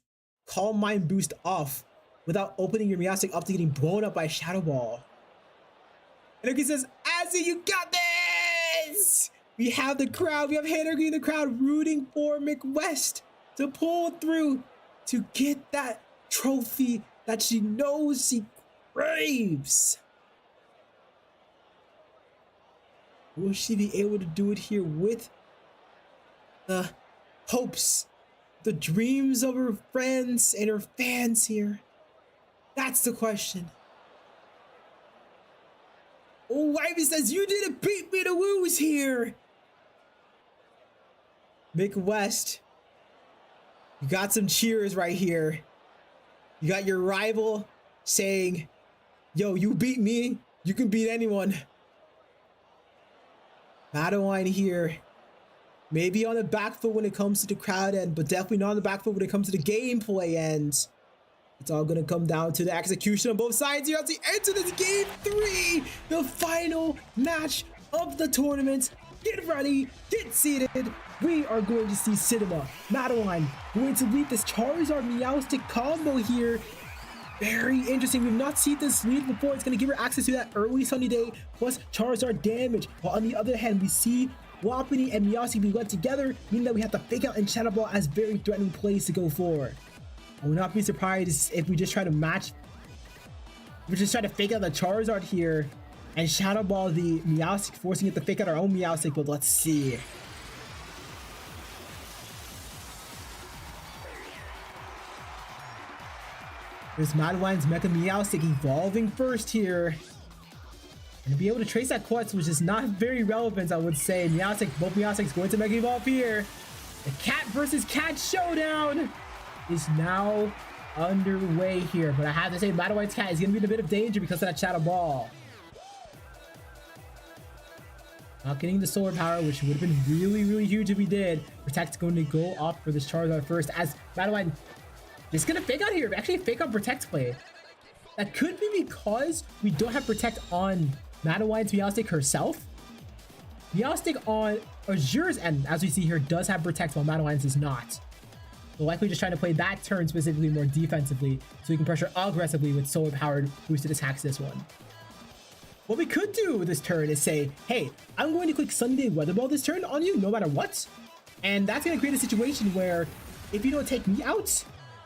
Calm Mind boost off without opening your Meowstic up to getting blown up by Shadow Ball? And Energy says, Azzy, you got this! We have the crowd, we have Energy in the crowd rooting for McWest to pull through to get that trophy that she knows she craves. Will she be able to do it here with the hopes, the dreams of her friends and her fans here? That's the question. Oh, Wivey says, you didn't beat me to lose here. McWest, you got some cheers right here. You got your rival saying, yo, you beat me, you can beat anyone. Madeline here, maybe on the back foot when it comes to the crowd end, but definitely not on the back foot when it comes to the gameplay end. It's all gonna come down to the execution on both sides here as we enter this game 3, the final match of the tournament. Get ready, get seated. We are going to see Cinema, Madeline, going to lead this Charizard Meowstic combo here. Very interesting. We've not seen this lead before. It's going to give her access to that early sunny day plus Charizard damage. While on the other hand, we see Wapiti and Meowstic be led together, meaning that we have to Fake Out and Shadow Ball as very threatening plays to go for. I would not be surprised if we just try to match. We just try to Fake Out the Charizard here and Shadow Ball the Meowstic, forcing it to Fake Out our own Meowstic, but let's see. There's Madeline's Mega Meowstic evolving first here. And to be able to trace that Quetz, which is not very relevant, I would say. Meowstic, both Meowstic's going to Mega Evolve here. The cat versus cat showdown is now underway here. But I have to say, Madeline's cat is going to be in a bit of danger because of that Shadow Ball. Not getting the Solar Power, which would have been really, really huge if we did. Protect's going to go off for this Charizard first as Madeline Just gonna fake out here. Actually, fake out Protect play. That could be because we don't have Protect on Madawine's Meowstic herself. Meowstic on Azure's end, as we see here, does have Protect while Madawine's does not. So likely just trying to play that turn specifically more defensively so we can pressure aggressively with solar powered boosted attacks this one. What we could do this turn is say, hey, I'm going to click Sunday Weather Ball this turn on you no matter what. And that's going to create a situation where if you don't take me out,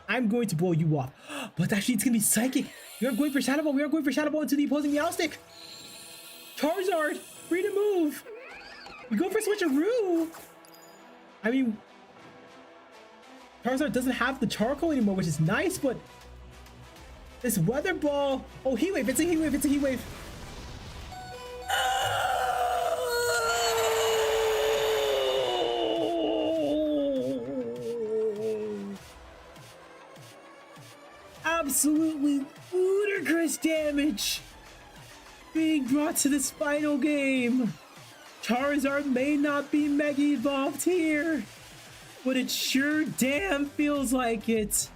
I'm going to blow you off. But actually, it's going to be Psychic. We are going for Shadow Ball. We are going for Shadow Ball into the opposing Meowstic. Charizard, free to move. We go for Switcheroo. I mean, Charizard doesn't have the charcoal anymore, which is nice, but this Weather Ball. Oh, Heat Wave. It's a Heat Wave. It's a Heat Wave. Absolutely ludicrous damage being brought to this final game. Charizard may not be Mega Evolved here, but it sure damn feels like it.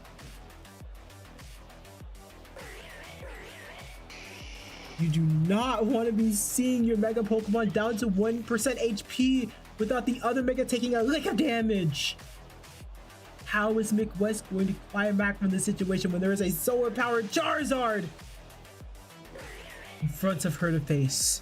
You do not want to be seeing your Mega Pokemon down to 1% HP without the other Mega taking a lick of damage. How is McWest going to climb back from this situation when there is a solar-powered Charizard in front of her to face?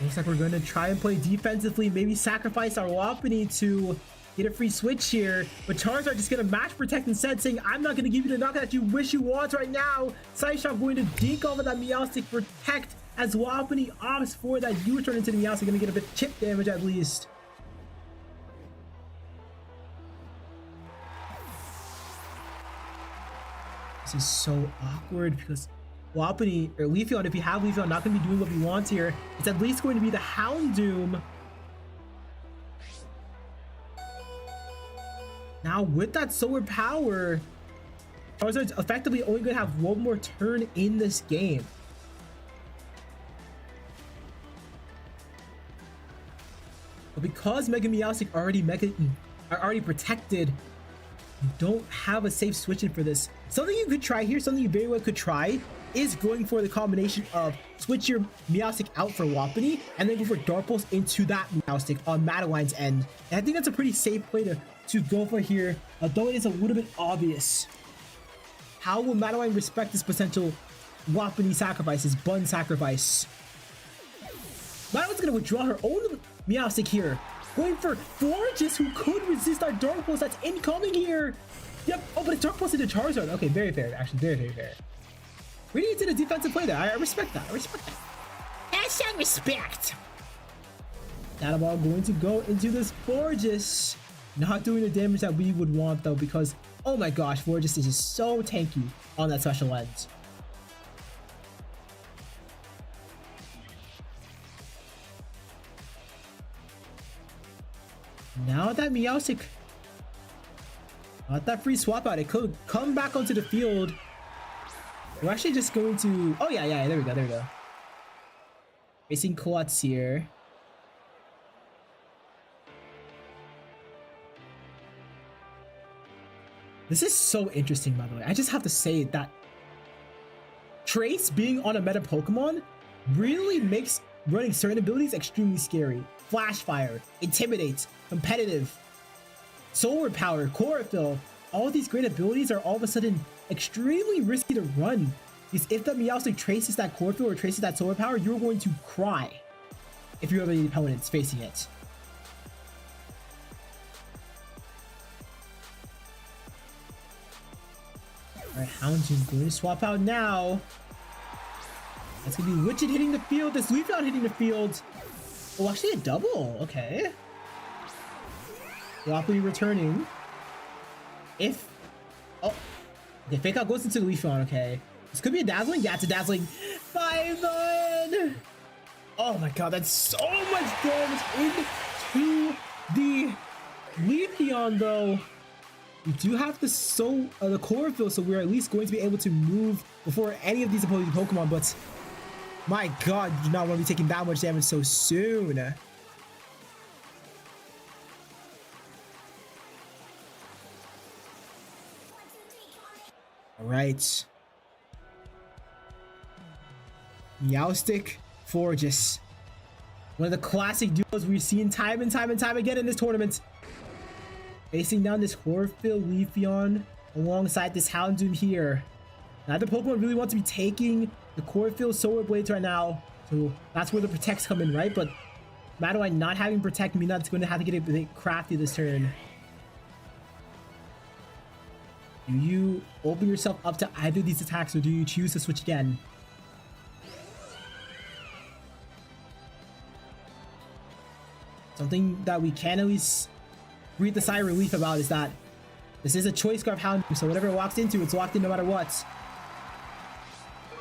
Looks like we're going to try and play defensively, maybe sacrifice our Lopunny to get a free switch here, but Charizard just going to match Protect instead, saying, I'm not going to give you the knockout that you wish you want right now. Psyshock going to dink over that Meowstic Protect as Lopunny opts for that U-turn into the Meowstic, going to get a bit of chip damage at least. This is so awkward because Lopunny, or Leafeon, if you have Leafeon, not going to be doing what we want here. It's at least going to be the Houndoom. Now, with that solar power, Charizard's effectively only going to have one more turn in this game. But because Mega Meowstic are already protected, you don't have a safe switch in for this. Something you could try here, something you very well could try, is going for the combination of switch your Meowstic out for Lopunny and then go for Dark Pulse into that Meowstic on Madawine's end. And I think that's a pretty safe play to go for here, although it is a little bit obvious. How will Madawine respect this potential Lopunny sacrifice, his bun sacrifice? Madawine's going to withdraw her own Meowstic here, going for Florges, who could resist our Dark Pulse that's incoming here. Yep. Oh, but it's Dark Pulse into Charizard. Okay, very fair. Actually, very, very fair. Really did a defensive play there. I respect that. I respect that. Hashtag respect. Shadow Ball going to go into this Florges. Not doing the damage that we would want, though, because, oh my gosh, Florges is just so tanky on that special lens. Now that Meowstic got that free swap out, it could come back onto the field. We're actually just going to... Oh, yeah, there we go. Facing Klutz here. This is so interesting, by the way. I just have to say that Trace being on a meta Pokemon really makes running certain abilities extremely scary. Flash Fire, Intimidate, Competitive, Solar Power, Chlorophyll. All these great abilities are all of a sudden extremely risky to run. Because if the Meowstic traces that Chlorophyll or traces that Solar Power, you're going to cry if you have any opponents facing it. Alright, Houndoom's going to swap out now. That's going to be Widget hitting the field. This Leafeon hitting the field. Oh, actually a double. Okay. Lopunny returning. If... Oh. Okay, Fake Out goes into the Leafeon. Okay. This could be a Dazzling. Yeah, it's a Dazzling. 5-1! Oh my god, that's so much damage into the Leafeon, though. We do have the Chlorophyll, so we're at least going to be able to move before any of these opposing Pokemon, but my god, you do not want to be taking that much damage so soon. right. Meowstic, Forgus. One of the classic duos we've seen time and time again in this tournament. Facing down this Chlorophyll Leafeon alongside this Houndoom here. Neither Pokemon really want to be taking the Chlorophyll Solar Blades right now. So that's where the Protects come in, right? But Madeline not having Protect means that's going to have to get a bit crafty this turn. Do you open yourself up to either of these attacks, or do you choose to switch again? Something that we can at least breathe a sigh of relief about is that this is a Choice Scarf Houndoom, so whatever it walks into, it's locked in no matter what.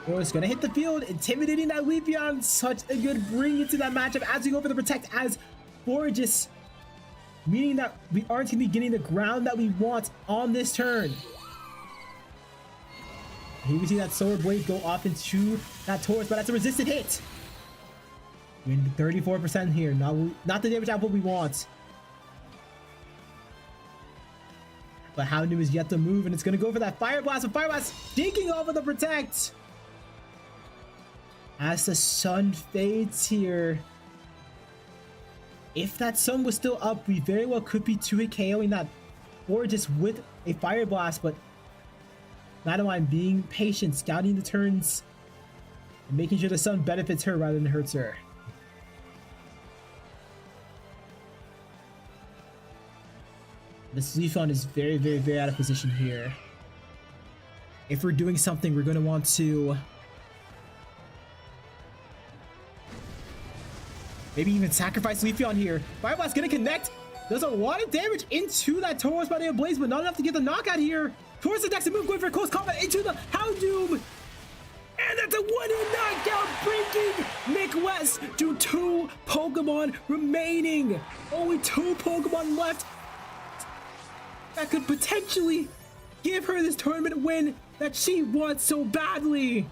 Or it's gonna hit the field, intimidating that Leafeon. Such a good bring into that matchup as we go for the Protect as Forgus, meaning that we aren't gonna be getting the ground that we want on this turn. Here we see that Solar Blade go off into that Taurus, but that's a resisted hit. We're in 34% here, not the damage output we want. But Houndoom is yet to move, and it's gonna go for that Fire Blast, and Fire Blast dinking off of the Protect. As the sun fades here. If that sun was still up, we very well could be 2-hit KOing that Forgus with a Fire Blast, but Madeline being patient, scouting the turns, and making sure the sun benefits her rather than hurts her. This Leafeon is very out of position here. If we're doing something, we're going to want to maybe even sacrifice Leafeon here. Fire Blast going to connect. Does a lot of damage into that Taurus by the Blaze, but not enough to get the knockout here. Taurus attacks and move, going for close combat into the Houndoom. And that's a one-hit knockout, bringing Mick West to 2 Pokemon remaining. Only 2 Pokemon left that could potentially give her this tournament win that she wants so badly.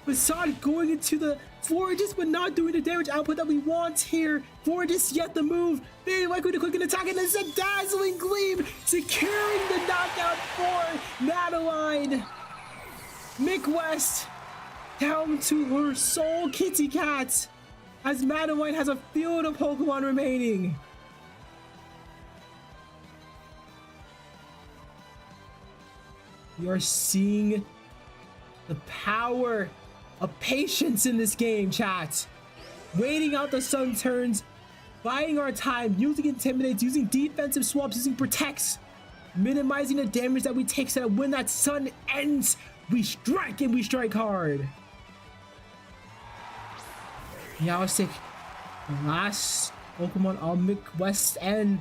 Facade going into the Forgus, but not doing the damage output that we want here. Forgus yet the move, very likely to click an attack, and it's a dazzling gleam, securing the knockout for Madeline. Mick West down to her sole kitty cat, as Madeline has a field of Pokemon remaining. We are seeing the power of patience in this game, chat. Waiting out the sun turns, buying our time, using Intimidates, using defensive swaps, using Protects, minimizing the damage that we take so that when that sun ends, we strike and we strike hard. Meowstic, the last Pokemon on Mick West end.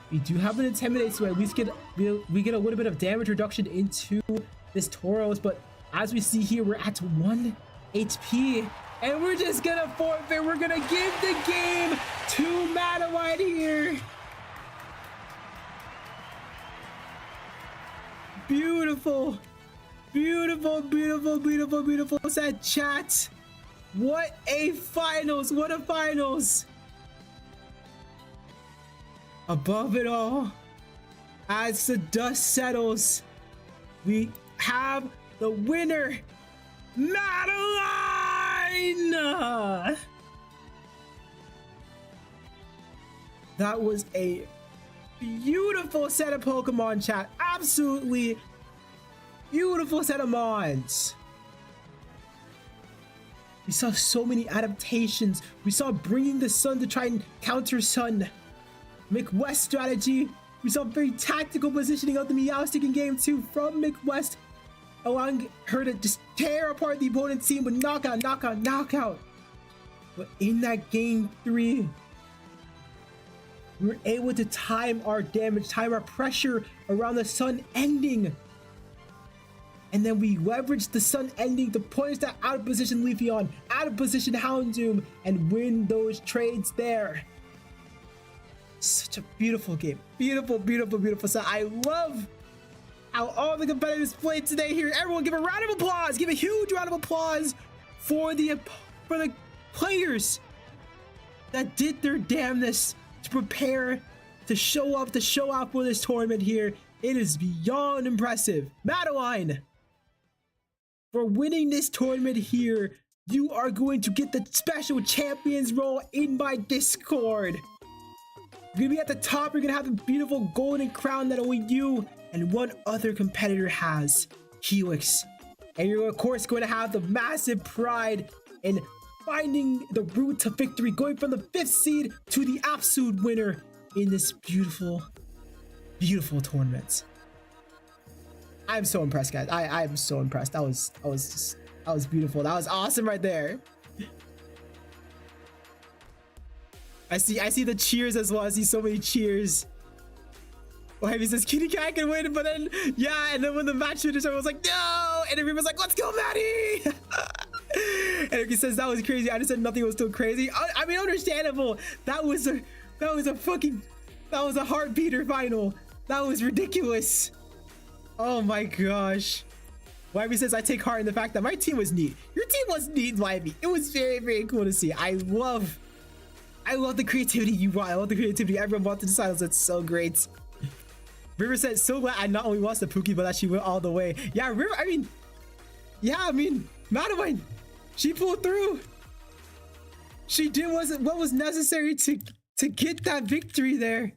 We do have an Intimidate, so at least we get a little bit of damage reduction into this Tauros, but as we see here, we're at 1 HP, and we're just gonna forfeit. We're gonna give the game to Madeline here. Beautiful, beautiful, beautiful, beautiful, beautiful set, chat. What a finals, what a finals. Above it all, as the dust settles, we have the winner, Madeline! That was a beautiful set of Pokemon, chat. Absolutely beautiful set of Mons. We saw so many adaptations. We saw bringing the sun to try and counter sun. Mick West strategy. We saw very tactical positioning of the Meowstic in game 2 from Mick West, allowing her to just tear apart the opponent's team with knockout, knockout, knockout. But in that game 3, we were able to time our damage, time our pressure around the sun ending. And then we leveraged the sun ending to punish that out of position Leafeon, out of position Houndoom, and win those trades there. Such a beautiful game. Beautiful, beautiful, beautiful set. I love how all the competitors played today here. Everyone give a round of applause. Give a huge round of applause for the players that did their damnness to prepare, to show up, to show out for this tournament here. It is beyond impressive. Madeline, for winning this tournament here, you are going to get the special champions role in my Discord. You're gonna be at the top. You're gonna have the beautiful golden crown that only you and one other competitor has, Helix. And you're of course going to have the massive pride in finding the route to victory, going from the 5th seed to the absolute winner in this beautiful, beautiful tournament. I'm so impressed, guys. I am so impressed. That was beautiful. That was awesome right there. I see the cheers as well. I see so many cheers. Oh, Heavy says Kitty Cat can win, but then yeah, and then when the match finished, I was like, no, and everyone's like, let's go, Maddie. And he says that was crazy. I just said nothing was still crazy. I mean, understandable. That was a heartbeater final. That was ridiculous. Oh my gosh. Wybie says I take heart in the fact that my team was neat. Your team was neat, Wybie. It was very, very cool to see. I love the creativity you brought. I love the creativity everyone brought to the titles. That's so great. River said, so glad I not only lost the Pookie, but that she went all the way. Yeah, River, I mean, Madeline, she pulled through. She did what was necessary to get that victory there.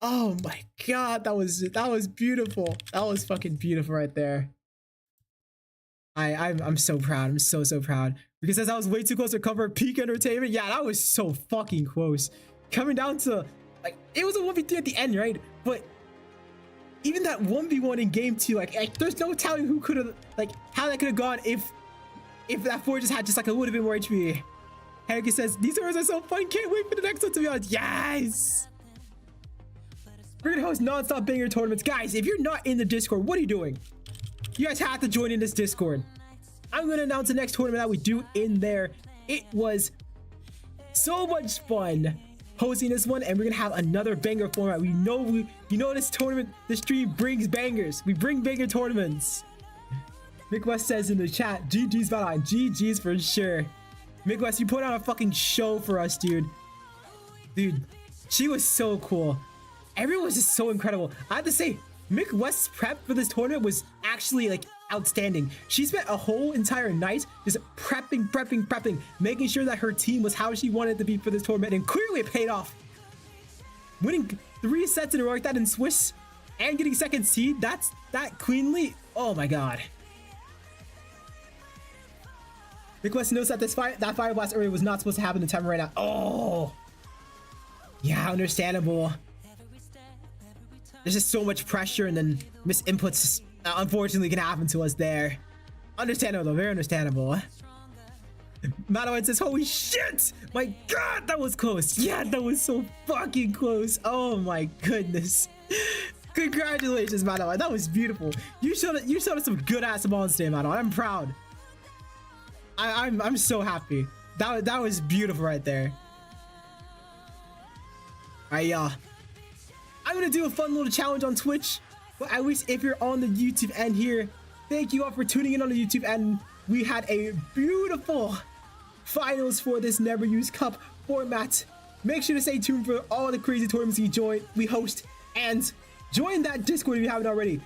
Oh my god, that was beautiful. That was fucking beautiful right there. I'm so proud. I'm so proud. Because as I was way too close to cover peak entertainment, yeah, that was so fucking close. Coming down to like it was a 1v3 at the end, right? But even that 1v1 in game 2, like there's no telling who could have how that could have gone if that 4 just had just like a little bit more HP. Henry says these tournaments are so fun. Can't wait for the next one, to be honest. Yes. We're gonna host non-stop banger tournaments. Guys, if you're not in the Discord, what are you doing? You guys have to join in this Discord. I'm gonna announce the next tournament that we do in there. It was so much fun hosting this one, and we're gonna have another banger format. You know this tournament, the stream brings bangers. We bring banger tournaments. Mick West says in the chat, GG's Valheim. GG's for sure. Mick West, you put on a fucking show for us, dude. Dude, she was so cool. Everyone was just so incredible. I have to say, Mick West's prep for this tournament was actually like outstanding. She spent a whole entire night just prepping, making sure that her team was how she wanted it to be for this tournament, and clearly it paid off. Winning 3 sets in a row like that in Swiss and getting 2nd seed, that cleanly. Oh my god. Mick West knows that that fire blast earlier was not supposed to happen in time right now. Oh, yeah, understandable. There's just so much pressure, and then misinputs unfortunately can happen to us there. Understandable though, very understandable. Madeline says, holy shit! My god, that was close. Yeah, that was so fucking close. Oh my goodness. Congratulations, Madeline. That was beautiful. You showed us some good ass balls today, Madeline. I'm proud. I'm so happy. That was beautiful right there. Alright, y'all. I'm gonna do a fun little challenge on Twitch, but at least if you're on the YouTube end here, thank you all for tuning in on the YouTube end. We had a beautiful finals for this Never Used Cup format. Make sure to stay tuned for all the crazy tournaments we host, and join that Discord if you haven't already.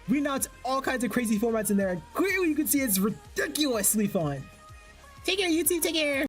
We announce all kinds of crazy formats in there, and clearly you can see it's ridiculously fun. Take care, YouTube. Take care.